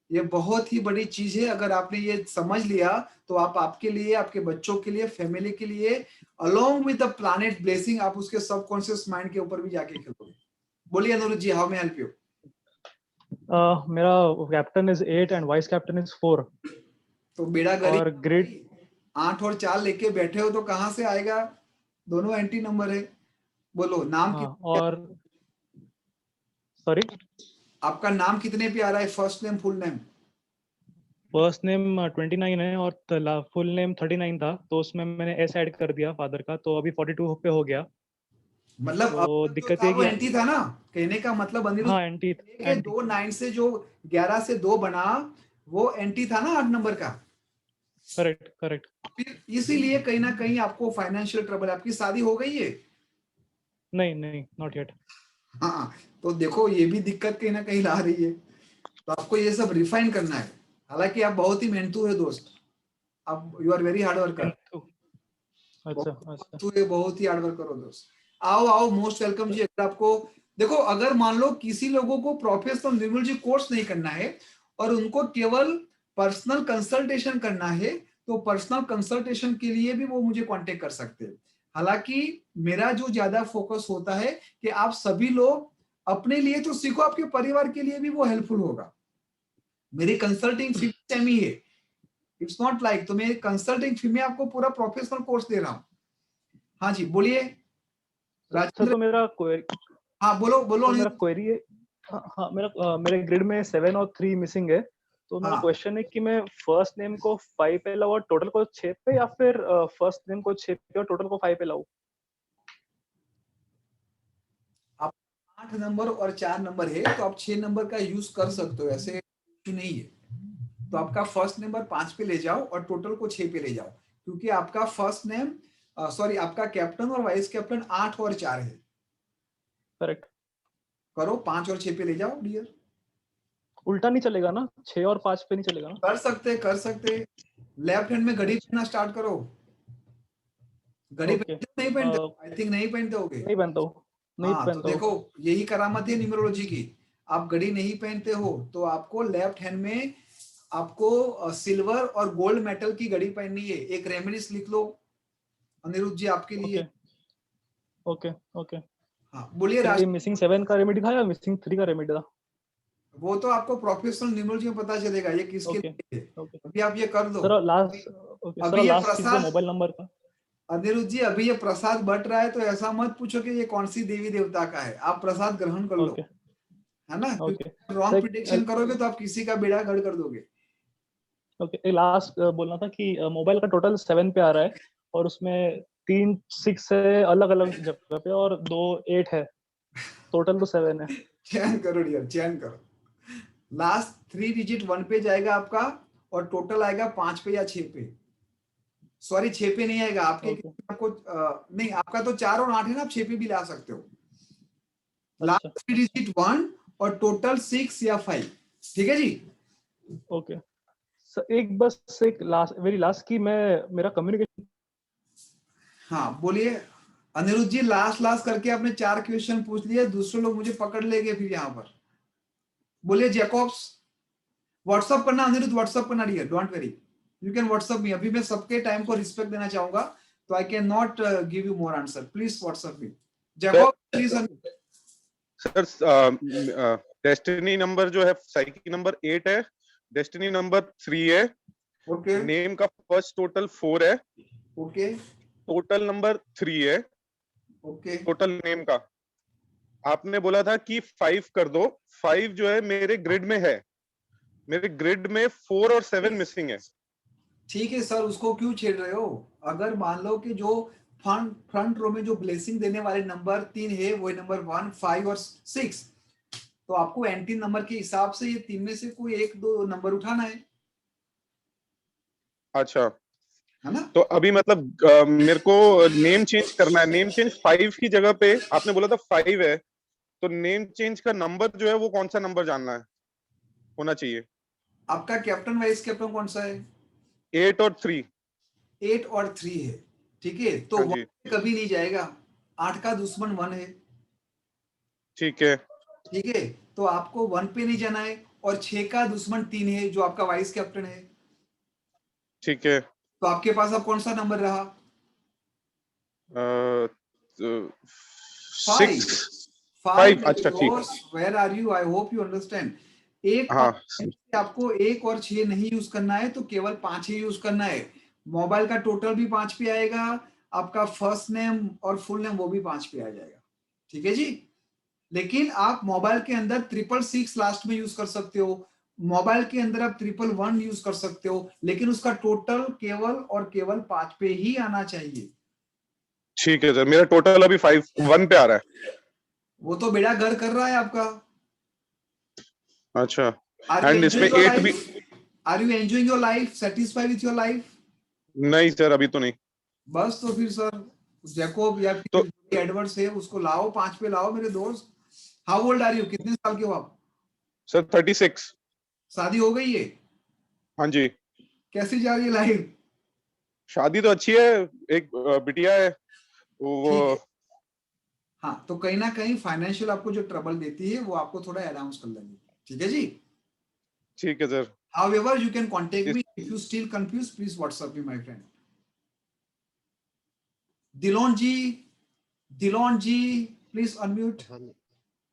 ये बहुत ही बड़ी चीज है। अगर आपने ये समझ लिया तो आप आपके लिए, आपके बच्चों के लिए, फैमिली के लिए, along with the planet blessing, आप उसके सबकॉन्शियस माइंड के ऊपर भी जाके खेलोगे। बोलिए अनुरुद्ध जी, हाउ मे हेल्प यू? मेरा captain is 8 and vice captain is 4। तो बेड़ा गरीब और ग्रेड 8 और 4 लेके बैठे हो तो कहां से आएगा? दोनों एंटी नंबर है। बोलो नाम और सॉरी, आपका नाम कितने पे आ रहा है? First name, full name? First name 29 है और फुल नेम 39 था, तो उसमें मैंने एस ऐड कर दिया फादर का, तो अभी 42 पे हो गया। मतलब तो अब दिक्कत तो है वो कि एंटी था ना, कहने का मतलब अनिरुद्ध। हाँ एंटी। 2 9 से जो 11 से 2 बना, वो एंटी था ना 8 नंबर का। Correct correct. फिर इसीलिए कहीं ना कहीं आपको फाइनेंशियल ट्रबल। आपकी शादी हो गई है? नहीं नहीं, नॉट येट। हाँ तो देखो, ये भी दिक्कत कहीं ना कहीं ला रही है, तो आपको ये सब रिफाइन करना है। हालांकि आप बहुत ही मेहनतू है दोस्त, आप you are very hard worker. अच्छा अच्छा, तो ये बहुत ही हार्ड वर्कर हो दोस्त। आओ आओ, मोस्ट वेलकम जी। अगर आपको देखो, अगर मान लो किसी लोगों को प्रोफेशनल न्यूमरोलॉजी कोर्स नहीं करना है और उनको केवल पर्सनल कंसल्टेशन करना है, तो पर्सनल कंसल्टेशन के लिए भी वो मुझे कांटेक्ट कर सकते हैं। हालांकि मेरा जो ज्यादा फोकस होता है कि आप सभी लोग अपने लिए तो सीखो, आपके परिवार के लिए भी वो हेल्पफुल होगा। मेरी कंसल्टिंग फी सेम ही है, इट्स नॉट लाइक, तो मैं कंसल्टिंग फी में आपको पूरा प्रोफेशनल कोर्स दे रहा हूँ। हाँ जी बोलिए राजेंद्र। तो मेरा क्वेरी, हाँ बोलो बोलो। मेरा क्वेरी है, हाँ मेरे ग्रिड में 7 और 3 मिसिंग है, तो मेरा क्वेश्चन है कि मैं फर्स्ट नेम को 5 पे लाऊं और टोटल को 6 पे, या फिर फर्स्ट नेम को 6 पे और टोटल को 5 पे लाऊं? आप 8 नंबर और 4 नंबर है, तो आप 6 नंबर का यूज कर सकते हो, ऐसे नहीं है। तो आपका फर्स्ट नंबर 5 पे ले जाओ और टोटल को 6 पे ले जाओ, क्योंकि आपका फर्स्ट नेम सॉरी आपका कैप्टन और वाइस कैप्टन 8 और 4 है। करेक्ट। करो 5 और 6 पे ले जाओ डियर। उल्टा नहीं चलेगा ना? 6 और 5 पे नहीं चलेगा ना? कर सकते। लेफ्ट हैंड में घड़ी पहनना स्टार्ट करो। घड़ी नहीं पहनते? आई थिंक नहीं पहनते होगे। नहीं पहनता हूँ, नहीं हाँ, पहनता तो देखो यही करामत है न्यूमरोलॉजी की। आप घड़ी नहीं पहनते हो तो आपको लेफ्ट हैंड में आपको सिल्वर और गोल्ड मेटल की घड़ी पहननी है। एक रेमेडीज लिख लो अनिरुद्ध जी आपके लिए। Okay okay. हाँ बोलिए राज। मिसिंग 7 का रेमेडी था या मिसिंग 3 का रेमेडी था? वो तो आपको प्रोफेशनल न्यूमरोलॉजी में पता चलेगा ये किसके लिए है। अभी आप ये कर दो। सर लास्ट चीज है मोबाइल नंबर का। अनिरुद्ध जी अभी ये प्रसाद बट रहा है, तो ऐसा मत पूछो कि ये कौन सी देवी देवता का है। आप प्रसाद ग्रहण कर लो, है ना? रॉन्ग प्रेडिक्शन करोगे तो आप किसी का बेड़ा गर्क कर दोगे। ओके, लास्ट बोलना था कि मोबाइल का टोटल 7 पे आ रहा है और उसमें 3 6 है अलग अलग जगह पे और 2 8 है, टोटल तो 7 है। चयन करो डियर, चयन करो। लास्ट 3 डिजिट 1 पे जाएगा आपका और टोटल आएगा 5 पे या 6 पे। सॉरी 6 पे नहीं आएगा आपके। आपको नहीं, आपका तो 4 और 8 है ना, आप 6 पे भी ला सकते हो। लास्ट 3 डिजिट 1 और टोटल 6 या 5। ठीक है जी? ओके। सर एक बस एक लास्ट वेरी लास्ट की मैं मेरा कम्युनिकेशन। हाँ बोलिए अनिरुद्ध जी, लास्ट करके आपने 4 क्वेश्चन पूछ लिए, दूसरे लोग मुझे पकड़ लेंगे फिर यहाँ पर। बोलिए जैकॉब्स। व्हाट्सअप करना अनिरुद्ध, व्हाट्सअप करना dear, don't worry, you can WhatsApp me. अभी मैं सबके टाइम को रिस्पेक्ट देना चाहूंगा, तो I can not give you more answer. Please WhatsApp me. Jacob please. Sir destiny number जो है साइकी नंबर 8 है, डेस्टिनी नंबर 3 है, ओके, नेम का फर्स्ट टोटल 4 है, ओके, टोटल नंबर 3 है, ओके, टोटल नेम का आपने बोला था कि 5 कर दो। 5 जो है मेरे ग्रिड में है, मेरे ग्रिड में 4 और 7 मिसिंग है। ठीक है सर, उसको क्यों छेड़ रहे हो? अगर मान लो कि जो फ्रंट रो में जो ब्लेसिंग देने वाले नंबर 3 है, वही नंबर 1, 5 और 6, तो आपको एंटी नंबर के हिसाब से ये 3 में से कोई 1-2 नंबर उठाना है। अच्छा, है ना? तो अभी मतलब मेरे को नेम चेंज करना है। नेम चेंज 5 की जगह पे आपने बोला था 5 है, तो नेम चेंज का नंबर जो है वो कौन सा नंबर जानना है, होना चाहिए? आपका कैप्टन वाइस कैप्टन कौन सा है? 8 और 3। 8 और 3 है, ठीक है, तो 1 कभी नहीं जाएगा, 8 का दुश्मन 1 है। ठीक है, ठीक है, तो आपको 1 पे नहीं जाना है, और 6 का दुश्मन 3 है जो आपका वाइस कैप्टन है। ठीक है, तो आपके पास अब कौन सा नंबर रहा? 5। अच्छा ठीक है, where are you? I hope you understand. एक आपको 1 और 6 नहीं यूज करना है, तो केवल 5 ही यूज करना है। मोबाइल का टोटल भी 5 पे आएगा, आपका फर्स्ट नेम और फुल नेम वो भी 5 पे आ जाएगा। ठीक है जी। लेकिन आप मोबाइल के अंदर 666 लास्ट में यूज कर सकते हो, मोबाइल के अंदर आप 111 यूज कर सकते हो, लेकिन उसका टोटल केवल और केवल 5 पे ही आना चाहिए। ठीक है सर, मेरा टोटल अभी 1 पे आ रहा है। वो तो बेड़ा घर कर रहा है आपका। अच्छा, एंड इसमें 8 भी। Are you enjoying your life, satisfied with your life? नहीं सर, अभी तो नहीं। बस तो फिर सर जैकोब या फिर एडवर्ड्स है, उसको लाओ, 5 पे लाओ मेरे दोस्त। How old are you? कितने साल के हो आप? सर 36। शादी हो गई है? हाँ जी। कैसी जा रही है लाइफ? शादी तो अच्छी है, एक बिटिया है वो। हाँ, तो कहीं ना कहीं फाइनेंशियल आपको जो ट्रबल देती है वो आपको थोड़ा अनाउंस कर लेंगे। ठीक है जी। ठीक है sir. However, you can contact me if you still confused. Please WhatsApp me, my friend. Dilon ji, please unmute.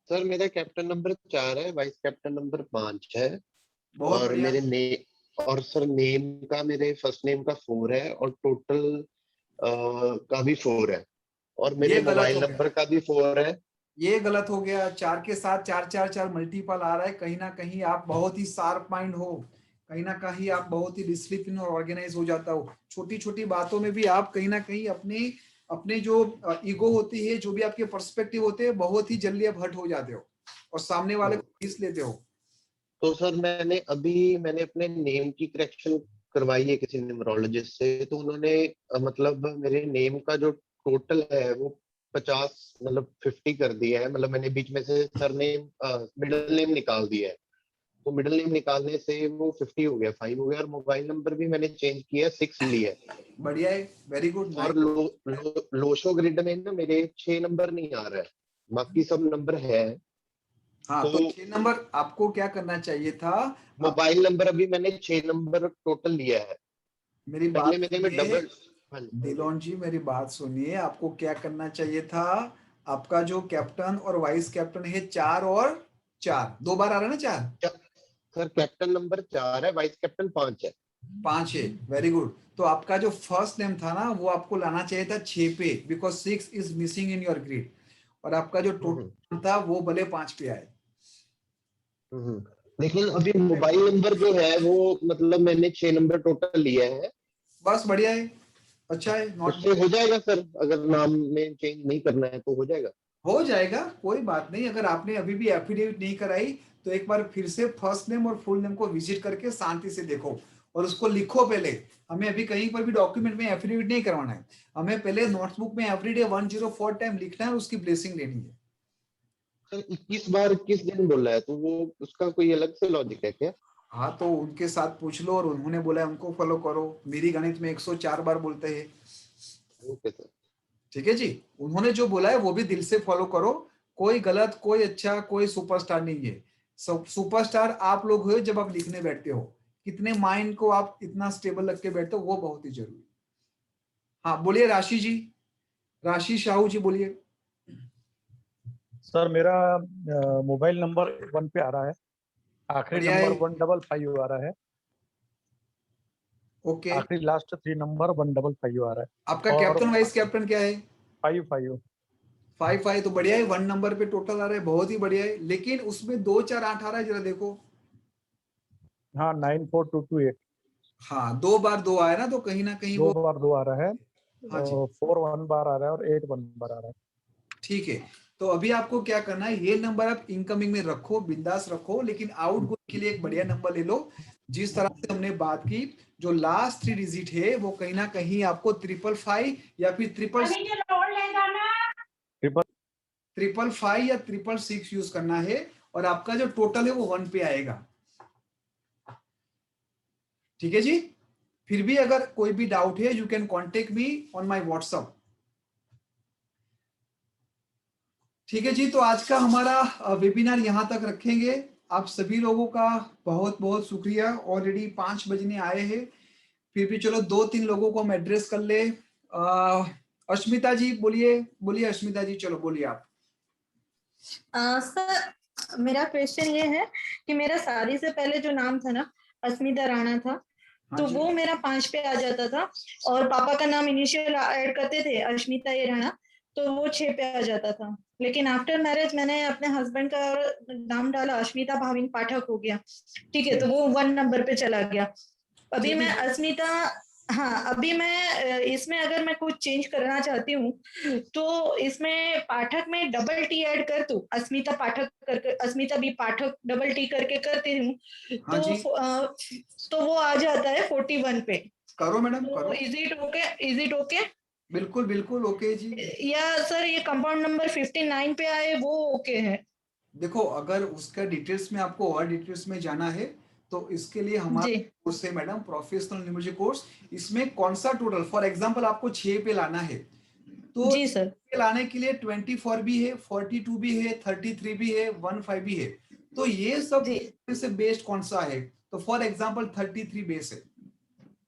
Sir मेरा कैप्टन नंबर 4 है, वाइस कैप्टन नंबर 5 है, बहुत और बढ़िया। और सर नेम का मेरे फर्स्ट नेम का 4 है, और टोटल का भी 4 है, और मेरे मोबाइल नंबर का भी 4 है। ये गलत हो गया। 4 के साथ 4 मल्टीपल आ रहा है। कहीं ना कहीं आप बहुत ही शार्प माइंड हो, कहीं ना कहीं आप बहुत ही डिसिप्लिन और ऑर्गेनाइज हो जाता हो। छोटी छोटी बातों में भी आप कहीं ना कहीं अपने जो ईगो होती है, जो भी आपके पर्सपेक्टिव होते हैं, बहुत ही जल्दी आप हर्ट हो जाते हो और सामने वाले को खींच लेते हो। तो सर मैंने अपने नेम की करेक्शन करवाई है किसी न्यूमरोलॉजिस्ट से, तो उन्होंने मतलब मेरे नेम का जो टोटल है वो 50 मतलब 50 कर दिया है। मतलब मैंने बीच में से सरनेम मिडिल नेम निकाल दिया है, तो मिडिल नेम निकालने से वो 50 हो गया, 5 हो गया, और मोबाइल नंबर भी मैंने चेंज किया, 6 लिया है। बढ़िया है, वेरी गुड। और लोशो ग्रिड में ना मेरे 6 नंबर नहीं आ रहा है, बाकी सब नंबर है। हाँ, तो 6 नंबर आपको क्या करना चाहिए था? मोबाइल नंबर अभी मैंने 6 नंबर टोटल लिया है। मेरी पहले बात मेरे में डबल। दिलोन जी, मेरी बात सुनिए। आपको क्या करना चाहिए था? आपका जो कैप्टन और वाइस कैप्टन है 4 और 4, 2 बार आ रहा है ना? 4 सर कैप्टन नंबर 4 है, वाइस कैप्टन 5 है। 5 है, वेरी गुड। तो आपका जो फर्स्ट नेम था ना, वो आपको लाना चाहिए था 6 पे, because 6 is missing in your grid, और आपका जो टोटल था वो भले 5 पे आए। लेकिन अभी मोबाइल नंबर जो है वो मतलब मैंने 6 नंबर टोटल लिया है। बस बढ़िया है, अच्छा है। उससे हो जाएगा सर, अगर नाम में चेंज नहीं करना है तो हो जाएगा? हो जाएगा, कोई बात नहीं। अगर आपने अभी भी एफिडेविट नहीं कराई, तो एक बार फिर से फर्स्ट नेम और फुल नेम को विजिट करके शांति से देखो और उसको लिखो। पहले हमें अभी कहीं पर भी डॉक्यूमेंट में एफिडेविट नहीं करवाना है, हमें पहले नोटबुक में एवरीडे 104 टाइम लिखना है और उसकी ब्लेसिंग लेनी है। सर 21 बार 21 दिन बोला है, तो वो उसका कोई अलग से लॉजिक है क्या? हाँ तो उनके साथ पूछ लो और उन्होंने बोला है उनको फॉलो करो। मेरी गणित में 104 बार बोलते हैं। Okay sir. ठीक है जी, उन्होंने जो बोला है वो भी दिल से फॉलो करो। कोई गलत, कोई अच्छा, कोई सुपरस्टार नहीं है। सुपरस्टार आप लोग हो जब आप लिखने बैठते हो। कितने माइंड को आप इतना स्टेबल रख के बैठते हो वो बहुत ही जरूरी। हाँ बोलिए राशि जी, राशि साहू जी बोलिए। सर मेरा मोबाइल नंबर 1 पे आ रहा है, आखिरी बढ़िया है। नंबर 155 आ रहा है, ओके, आखिरी लास्ट 3 नंबर 155 आ रहा है। आपका और कैप्टन वाइस कैप्टन क्या है? 55 5 तो बढ़िया है। 1 नंबर पे टोटल आ रहा है, बहुत ही बढ़िया है। लेकिन उसमें 2 4 8 आ रहा है, जरा देखो। हाँ 94228 हाँ 2 बार 2 आया ना, तो कहीं ना कहीं 2 वो। बार 2 आ रहा है, हाँ जी 4 1 बार आ रहा है और 8 1 बार आ रहा है। ठीक है। तो अभी आपको क्या करना है, ये नंबर आप इनकमिंग में रखो, बिंदास रखो, लेकिन आउटगोइंग के लिए एक बढ़िया नंबर ले लो। जिस तरह से हमने बात की, जो लास्ट 3 डिजिट है वो कहीं ना कहीं आपको 555 या फिर 555 या 666 यूज करना है, और आपका जो टोटल है वो 1 पे आएगा। ठीक है जी। फिर भी अगर कोई भी डाउट है, you can contact me on my WhatsApp. ठीक है जी, तो आज का हमारा वेबिनार यहां तक रखेंगे। आप सभी लोगों का बहुत बहुत शुक्रिया। ऑलरेडी 5 बजने आए हैं, फिर भी चलो 2-3 लोगों को हम एड्रेस कर ले। अश्मिता जी बोलिए, बोलिए अश्मिता जी, चलो बोलिए आप। सर मेरा क्वेश्चन ये है कि मेरा शादी से पहले जो नाम था ना, अस्मिता राणा था, तो वो मेरा 5 पे आ जाता था, और पापा का नाम इनिशियल ऐड करते थे अश्मिता ये राणा, तो वो 6 पे आ जाता था। लेकिन आफ्टर मैरिज मैंने अपने हस्बैंड का नाम डाला, अश्मिता भाविन पाठक हो गया, ठीक है, तो वो 1 नंबर पे चला गया। अभी मैं अस्मिता, हाँ अभी मैं इसमें अगर मैं कुछ चेंज करना चाहती हूँ, तो इसमें पाठक में डबल टी ऐड कर दूं, अस्मिता पाठक करके, अस्मिता बी पाठक डबल टी करके करती हूँ, हाँ जी। तो वो आ जाता है 41 पे। करो मैडम करो। Is it okay? Is it okay? बिल्कुल बिल्कुल ओके जी। या सर ये कंपाउंड नंबर 59 पे आए वो ओके है? देखो अगर उसका डिटेल्स में आपको और डिटेल्स में जाना है, तो इसके लिए हमारा कोर्स है मैडम, प्रोफेशनल न्यूमरोलॉजी कोर्स। इसमें कौन सा टोटल, फॉर एग्जांपल आपको 6 पे लाना है, तो जी सर, पे लाने के लिए 24 भी है, 42 भी है, 33 भी है, 15 भी है। तो ये सब से बेस्ड कौन सा है, तो फॉर एग्जांपल 33 बेस है,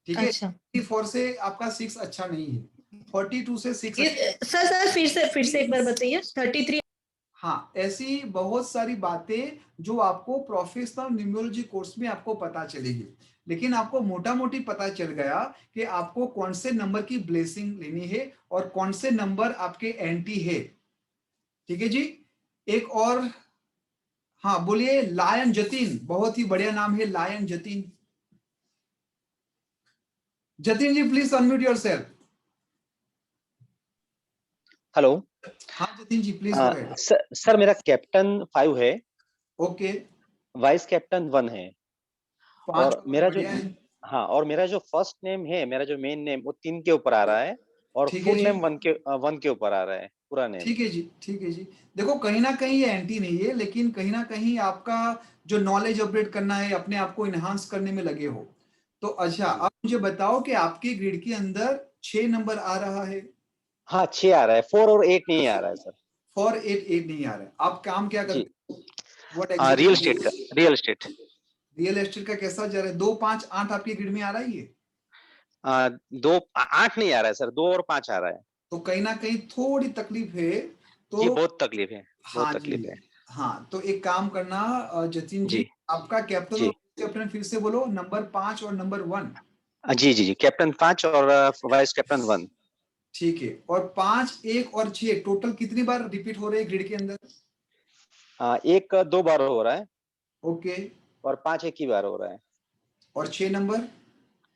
ठीक है। अच्छा। 34 से आपका 6 अच्छा नहीं है, 42 से 6 सर फिर से एक बार बताइए। 33। हाँ, ऐसी बहुत सारी बातें जो आपको प्रोफेशनल न्यूमरोलॉजी कोर्स में आपको पता चलेगी। लेकिन आपको मोटा मोटी पता चल गया कि आपको कौन से नंबर की ब्लेसिंग लेनी है और कौन से नंबर आपके एंटी है। ठीक है जी। एक और, हाँ बोलिए लायन जतिन, बहुत ही बढ़िया नाम है lion Jatin. Jatin ji please unmute yourself. Hello. हाँ जतिन जी प्लीज। सर मेरा कैप्टन 5 है। ओके। वाइस कैप्टन 1 है। और मेरा जो, हाँ, और मेरा जो फर्स्ट नेम है, मेरा जो मेन नेम वो 3 के ऊपर आ रहा है, और फुल नेम 1 के ऊपर आ रहा है, पूरा नेम। ठीक है जी, ठीक है जी। देखो कहीं ना कहीं ये एंटी नहीं है, लेकिन कहीं ना कहीं आपका जो नॉलेज अपडेट करना है, अपने आप को इनहांस करने में लगे हो। तो अच्छा आप मुझे बताओ कि आपके ग्रिड के अंदर 6 नंबर आ रहा है? हाँ 6 आ रहा है, 4 और 8 नहीं आ रहा है सर। 4 8 नहीं आ रहा है। आप काम क्या करते हो? रियल एस्टेट का, रियल एस्टेट। रियल एस्टेट का कैसा जा रहा है? 2 5 8 आपके ग्रिड में आ रहा है ये? 2 8 नहीं आ रहा है सर, 2 और 5 आ रहा है। तो कहीं ना कहीं थोड़ी तकलीफ है। तो ये बहुत तकलीफ है, बहुत तकलीफ है। हाँ तो एक काम करना जतिन जी, आपका कैप्टन और कैप्टन फिर से बोलो, नंबर 5 और नंबर 1। जी, कैप्टन 5 और वाइस कैप्टन 1। ठीक है। और 5 1 और 6 टोटल कितनी बार रिपीट हो रहे हैं ग्रिड के अंदर? 1 2 बार हो रहा है। ओके। और 5 एक ही बार हो रहा है। और 6 नंबर?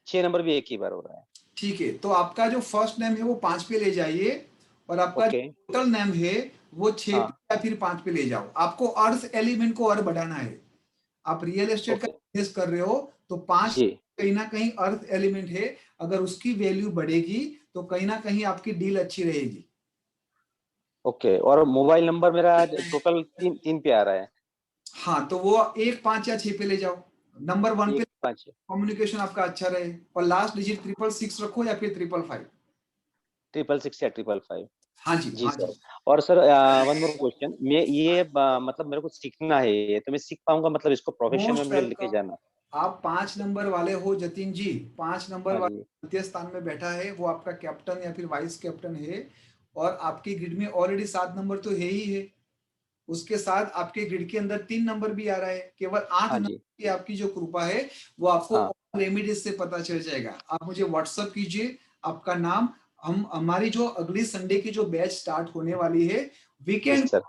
6 नंबर भी एक ही बार हो रहा है। ठीक है। तो आपका जो फर्स्ट नेम है वो 5 पे ले जाइए, और आपका जो टोटल नेम है वो 6 पे या फिर 5 पे ले जाओ। आपको अर्थ एलिमेंट को और बढ़ाना है। आप रियल एस्टेट का बिजनेस कर रहे हो, तो 5 कहीं ना कहीं अर्थ एलिमेंट है, अगर उसकी वैल्यू बढ़ेगी तो कहीं ना कहीं आपकी डील अच्छी रहेगी। ओके। और मोबाइल नंबर मेरा टोटल 3 पे आ रहा है। हाँ तो वो 1 5 या 6 पे ले जाओ। नंबर 1 पे 5 कम्युनिकेशन आपका अच्छा रहे, और लास्ट डिजिट 666 रखो या फिर 555। 666 या 555। हाँ जी, जी हाँ सर। जी। और सर वन मोर क्वेश्चन, मैं ये मतलब मेरे को सीखना है ये, तो मैं सीख पाऊंगा मतलब इसको प्रोफेशन में मोस्ट मुझे लेके वेलकम। जाना? आप 5 नंबर वाले हो जतिन जी, 5 नंबर हाँ वाले जी। तृतीय स्थान में बैठा है, वो आपका कैप्टन या फिर वाइस कैप्टन है, और आपकी ग्रिड में ऑलरेडी 7 नंबर तो है ही है। उसके साथ आपके ग्रिड के अंदर 3 नंबर भी आ रहा है, केवल 8 हाँ नंबर जी। की आपकी जो कृपा है वो आपको हाँ। रेमिडीज से पता चल जाएगा। आप मुझे व्हाट्सएप कीजिए आपका नाम, हम हमारी जो अगली संडे की जो बैच स्टार्ट होने वाली है वीकेंड, सर।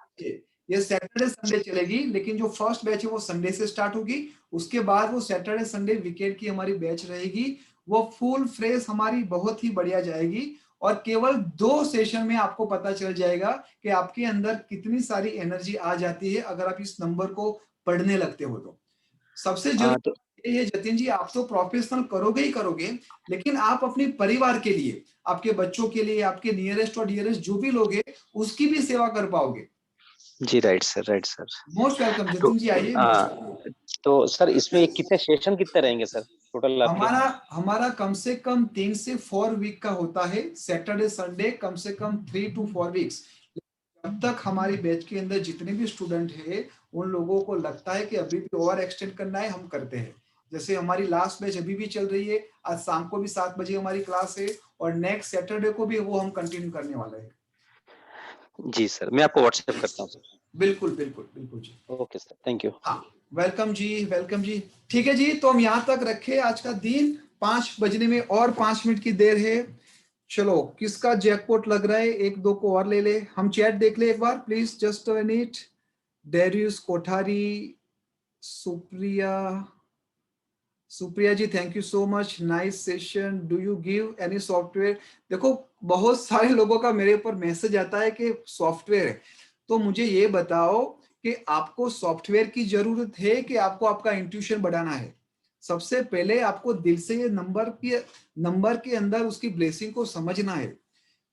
ये सैटरडे संडे चलेगी, लेकिन जो फर्स्ट बैच है वो संडे से स्टार्ट होगी, उसके बाद वो सैटरडे संडे वीकेंड की हमारी बैच रहेगी, वो फुल फ्रेश हमारी बहुत ही बढ़िया जाएगी, और केवल 2 सेशन में आपको पता चल जाएगा कि आपके अंदर कितनी सारी एनर्जी आ जाती है अगर आप इस नंबर को पढ़ने लगते हो तो। सबसे जरूरी ये है जतिन जी, आप तो प्रोफेशनल करोगे ही करोगे, लेकिन आप अपने परिवार के लिए, आपके बच्चों के लिए, आपके नियरेस्ट और डियरेस्ट जो भी लोग हैं उसकी भी सेवा कर पाओगे। जी right sir, right sir. Most welcome तो जतिन जी, आइए। तो सर इसमें कितने सेशन कितने रहेंगे सर टोटल आपके? हमारा कम से कम 3 से 4 वीक का होता है, सैटरडे संडे कम से कम 3 to 4 वीक्स। जब तक हमारी बैच के अंदर जितने भी स्टूडेंट हैं उन लोगों को लगता है कि अभी भी ओवर एक्सटेंड करना है, हम करते हैं। जैसे हमारी लास्ट बैच अभी भी चल रही है, आज शाम को भी 7 बजे हमारी क्लास है, और नेक्स्ट सैटरडे को भी वो हम कंटिन्यू करने वाले हैं। जी सर, मैं आपको व्हाट्सएप करता हूँ सर। बिल्कुल बिल्कुल बिल्कुल जी। Okay sir, thank you. हाँ, वेलकम जी, वेलकम जी। ठीक है जी, तो हम यहाँ तक रखे आज का दिन, 5 बजने में और 5 मिनट की देर है। चलो, किसका जैकपॉट लग रहा है, 1-2 को और ले ले। हम चैट देख ले एक बार please, just a minute. Darius Kothari, Supriya ji, thank you so much, nice session. Do you give any software? देखो, बहुत सारे लोगों का मेरे ऊपर मैसेज आता है कि सॉफ्टवेयर है, तो मुझे ये बताओ कि आपको सॉफ्टवेयर की जरूरत है कि आपको आपका इंट्यूशन बढ़ाना है? सबसे पहले आपको दिल से ये नंबर के अंदर उसकी ब्लेसिंग को समझना है।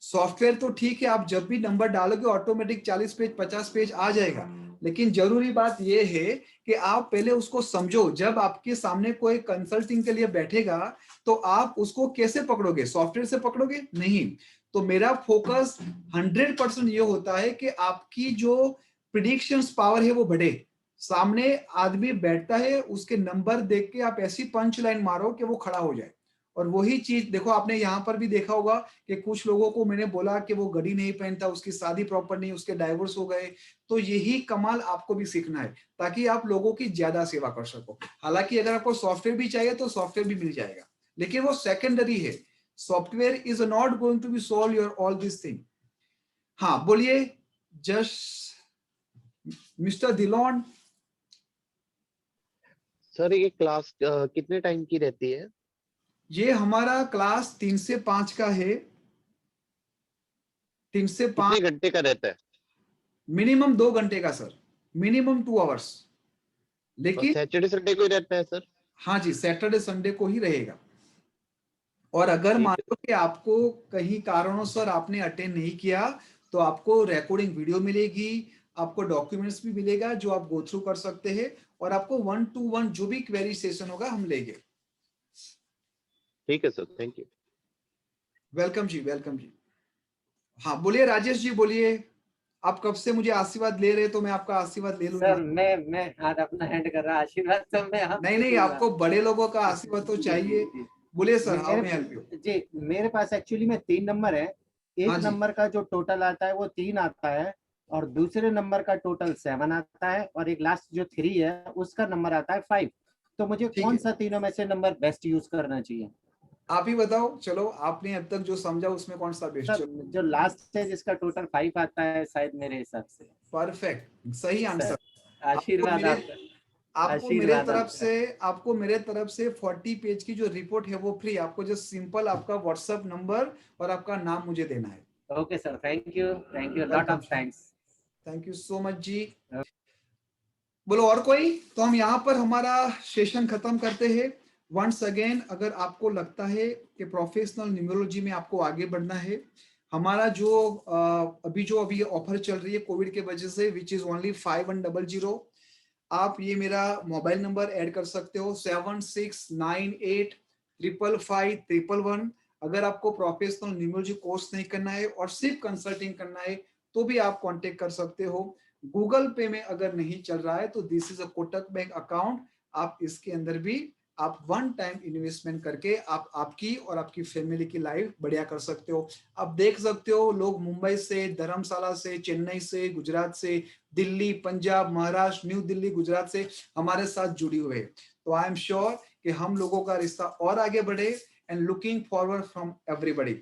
सॉफ्टवेयर तो ठीक है, आप जब भी नंबर डालोगे ऑटोमेटिक 40 पेज 50 पेज आ जाएगा, लेकिन जरूरी बात यह है कि आप पहले उसको समझो। जब आपके सामने कोई कंसल्टिंग के लिए बैठेगा तो आप उसको कैसे पकड़ोगे? सॉफ्टवेयर से पकड़ोगे? नहीं। तो मेरा फोकस 100% ये होता है कि आपकी जो प्रिडिक्शंस पावर है वो बढ़े। सामने आदमी बैठता है, उसके नंबर देख के आप ऐसी पंच लाइन मारो कि वो खड़ा हो जाए। और वही चीज देखो, आपने यहाँ पर भी देखा होगा कि कुछ लोगों को मैंने बोला कि वो घड़ी नहीं पहनता, उसकी शादी प्रॉपर नहीं, उसके डाइवोर्स हो गए। तो यही कमाल आपको भी सीखना है ताकि आप लोगों की ज्यादा सेवा कर सको। हालांकि अगर आपको सॉफ्टवेयर भी चाहिए तो सॉफ्टवेयर भी मिल जाएगा, लेकिन वो सेकेंडरी है। Software is not going to be solve your all this thing. हाँ बोलिए, जस्ट मिस्टर दिलोन। सर ये क्लास कितने टाइम की रहती है? ये हमारा क्लास 3 से 5 का है। 3 से 5 कितने घंटे का रहता है? मिनिमम 2 घंटे का सर, मिनिमम 2 आवर्स। लेकिन सैटरडे संडे को ही रहता है सर? हाँ जी, सैटरडे संडे को ही रहेगा। और अगर मान लो कि आपको कहीं कारणों आपने अटेंड नहीं किया तो आपको रिकॉर्डिंग वीडियो मिलेगी, आपको डॉक्यूमेंट्स भी मिलेगा जो आप गो थ्रू कर सकते हैं, और आपको 1-to-1 जो भी क्वेरी सेशन होगा हम लेंगे। ठीक है sir, thank you. Welcome ji, welcome जी। हाँ बोलिए राजेश जी, बोलिए। आप कब से मुझे आशीर्वाद ले रहे, तो मैं आपका आशीर्वाद ले लूंगा। सर मैं हाथ अपना हैंड कर रहा, आशीर्वाद तो मैं आप नहीं, आपको बड़े लोगों का आशीर्वाद तो चाहिए। बोलिए sir, how may help you? जी, मेरे पास एक्चुअली में 3 नंबर है। एक नंबर का जो टोटल आता है वो 3 आता है, और दूसरे नंबर का टोटल 7 आता है, और एक लास्ट जो 3 है उसका नंबर आता है 5। तो मुझे कौन सा तीनों में से नंबर बेस्ट यूज करना चाहिए? आप ही बताओ। चलो, आपने अब तक जो समझा उसमें कौन सा बेस्ट? सर जो लास्ट है जिसका टोटल 5 आता है शायद मेरे हिसाब से। परफेक्ट, सही आंसर। आशीर्वाद आपको मेरे तरफ से 40 पेज की जो रिपोर्ट है वो फ्री। आपको जस्ट सिंपल आपका व्हाट्सएप नंबर और आपका नाम मुझे देना है। Okay sir, thank you lot of thanks. Thank you so much जी। बोलो और कोई? तो हम यहाँ पर हमारा सेशन खत्म करते हैं। वंस अगेन, अगर आपको लगता है कि प्रोफेशनल न्यूमरोलॉजी में आपको आगे बढ़ना है, हमारा जो अभी ऑफर चल रही है कोविड के वजह से, विच इज ओनली 5100, आप ये मेरा मोबाइल नंबर ऐड कर सकते हो 7698555111। अगर आपको प्रोफेशनल न्यूमरोलॉजी कोर्स नहीं करना है और सिर्फ कंसल्टिंग करना है तो भी आप कांटेक्ट कर सकते हो। गूगल पे में अगर नहीं चल रहा है तो this is a Kotak bank account, आप इसके अंदर भी आप वन टाइम इन्वेस्टमेंट करके आप आपकी और आपकी फैमिली की लाइफ बढ़िया कर सकते हो। आप देख सकते हो लोग मुंबई से, धर्मशाला से, चेन्नई से, गुजरात से, दिल्ली, पंजाब, महाराष्ट्र, न्यू दिल्ली, गुजरात से हमारे साथ जुड़ी हुए हैं। तो आई एम श्योर कि हम लोगों का रिश्ता और आगे बढ़े and looking forward from everybody.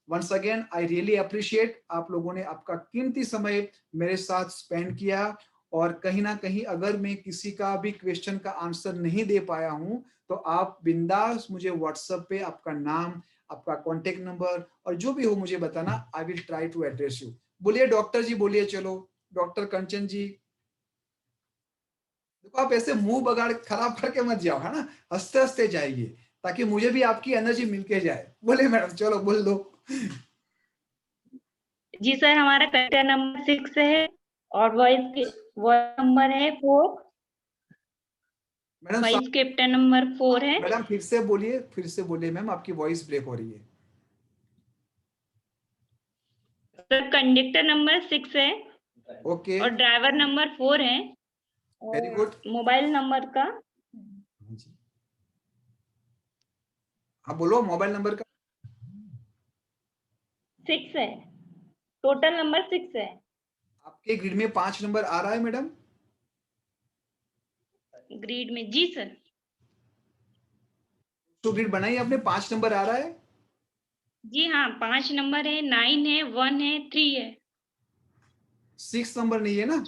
Once again I really appreciate आप लोगों ने आपका कीमती समय मेरे साथ स्पेंड किया, और कहीं ना कहीं अगर मैं किसी का भी क्वेश्चन का आंसर नहीं दे पाया हूं तो आप बिंदास मुझे व्हाट्सएप पे आपका नाम, आपका कॉन्टेक्ट नंबर और जो भी हो मुझे बताना। I will try to address you. बोलिए डॉक्टर जी, बोलिए। चलो डॉक्टर कंचन जी, देखो आप ऐसे मुंह बगाड़ खराब करके मत जाओ, है ना, हंसते हंसते जाइए ताकि मुझे भी आपकी एनर्जी मिलके जाए। बोले मैडम, चलो बोल दो। जी सर, हमारा कैप्टन नंबर 6 है और वॉइस नंबर है 4। मैडम वाइस कैप्टन नंबर 4 है। मैडम फिर से बोलिए मैम, आपकी वॉइस ब्रेक हो रही है। सर कंडक्टर नंबर 6 है। ओके। और ड्राइवर नंबर 4 है। Very good. मोबाइल नंबर का हाँ बोलो, मोबाइल नंबर का 6 है। टोटल नंबर 6 है। आपके ग्रिड में 5 नंबर आ रहा है मैडम? ग्रिड में जी सर। तो ग्रिड बनाई आपने, 5 नंबर आ रहा है? जी हाँ, 5 नंबर है, 9 है, 1 है, 3 है। 6 नंबर नहीं है ना?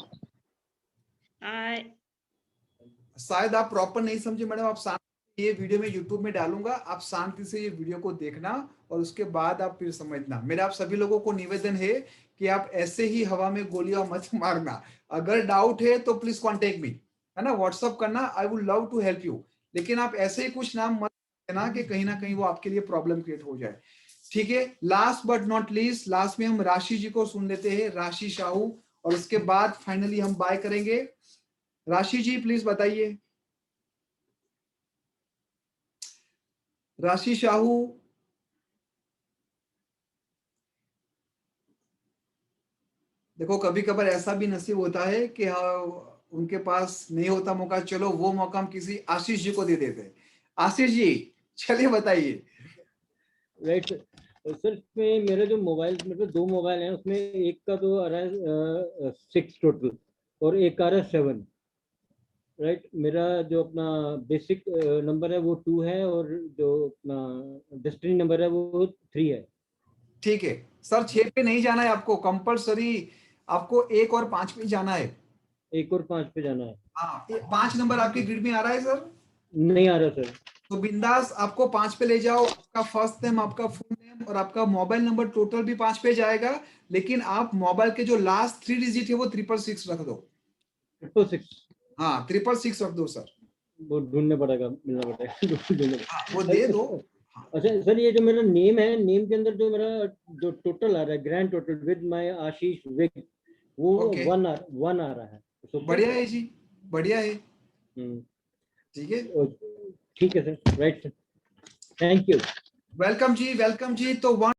शायद आप प्रॉपर नहीं समझे मैडम। आप शांति, ये वीडियो में यूट्यूब में डालूंगा, आप शांति से ये वीडियो को देखना और उसके बाद आप फिर समझना। मेरा आप सभी लोगों को निवेदन है कि आप ऐसे ही हवा में गोलियां मत मारना। अगर डाउट है तो प्लीज कॉन्टेक्ट मी, है ना, व्हाट्सअप करना। I would love to help you, लेकिन आप ऐसे ही कुछ नाम मत देना कि कहीं ना कहीं वो आपके लिए प्रॉब्लम क्रिएट हो जाए। ठीक है, last but not least, last में हम राशि जी को सुन लेते हैं, राशि साहू, और उसके बाद फाइनली हम बाय करेंगे। राशि जी प्लीज बताइए। राशि साहू, देखो कभी कभार ऐसा भी नसीब होता है कि उनके पास नहीं होता मौका, चलो वो मौका हम किसी आशीष जी को दे देते हैं। आशीष जी चलिए बताइए। राइट सर, इसमें मेरा जो मोबाइल, मतलब 2 मोबाइल हैं, उसमें एक का तो आ रहा है 6 टोटल और एक आ रहा है 7। राइट, मेरा जो अपना बेसिक नंबर है वो 2 है और जो अपना डेस्टिनी नंबर है वो 3 है। ठीक है सर, 6 पे नहीं जाना है आपको, कंपलसरी आपको 1 और 5 पे जाना है। 1 और 5 पे जाना है। हाँ, 5 नंबर आपके ग्रिड में आ रहा है सर? नहीं आ रहा सर। तो बिंदास आपको 5 पे ले जाओ। आपका फर्स्ट नेम, आपका फुल नेम और आपका मोबाइल नंबर टोटल भी 5 पे जाएगा, लेकिन आप मोबाइल के जो लास्ट 3 डिजिट है वो 666 रख दो। 666? हाँ 666 रख दो सर। वो ढूंढने पड़ेगा, मिलना पड़ेगा। वो दे दो। अच्छा सर, ये जो मेरा नेम है, नेम के अंदर जो मेरा जो टोटल आ रहा है, grand total with my Ashish Vig, वो 1 आ रहा है। बढ़िया है जी, बढ़िया है। ठीक है, ठीक है सर। Right sir, thank you. Welcome ji, welcome जी। तो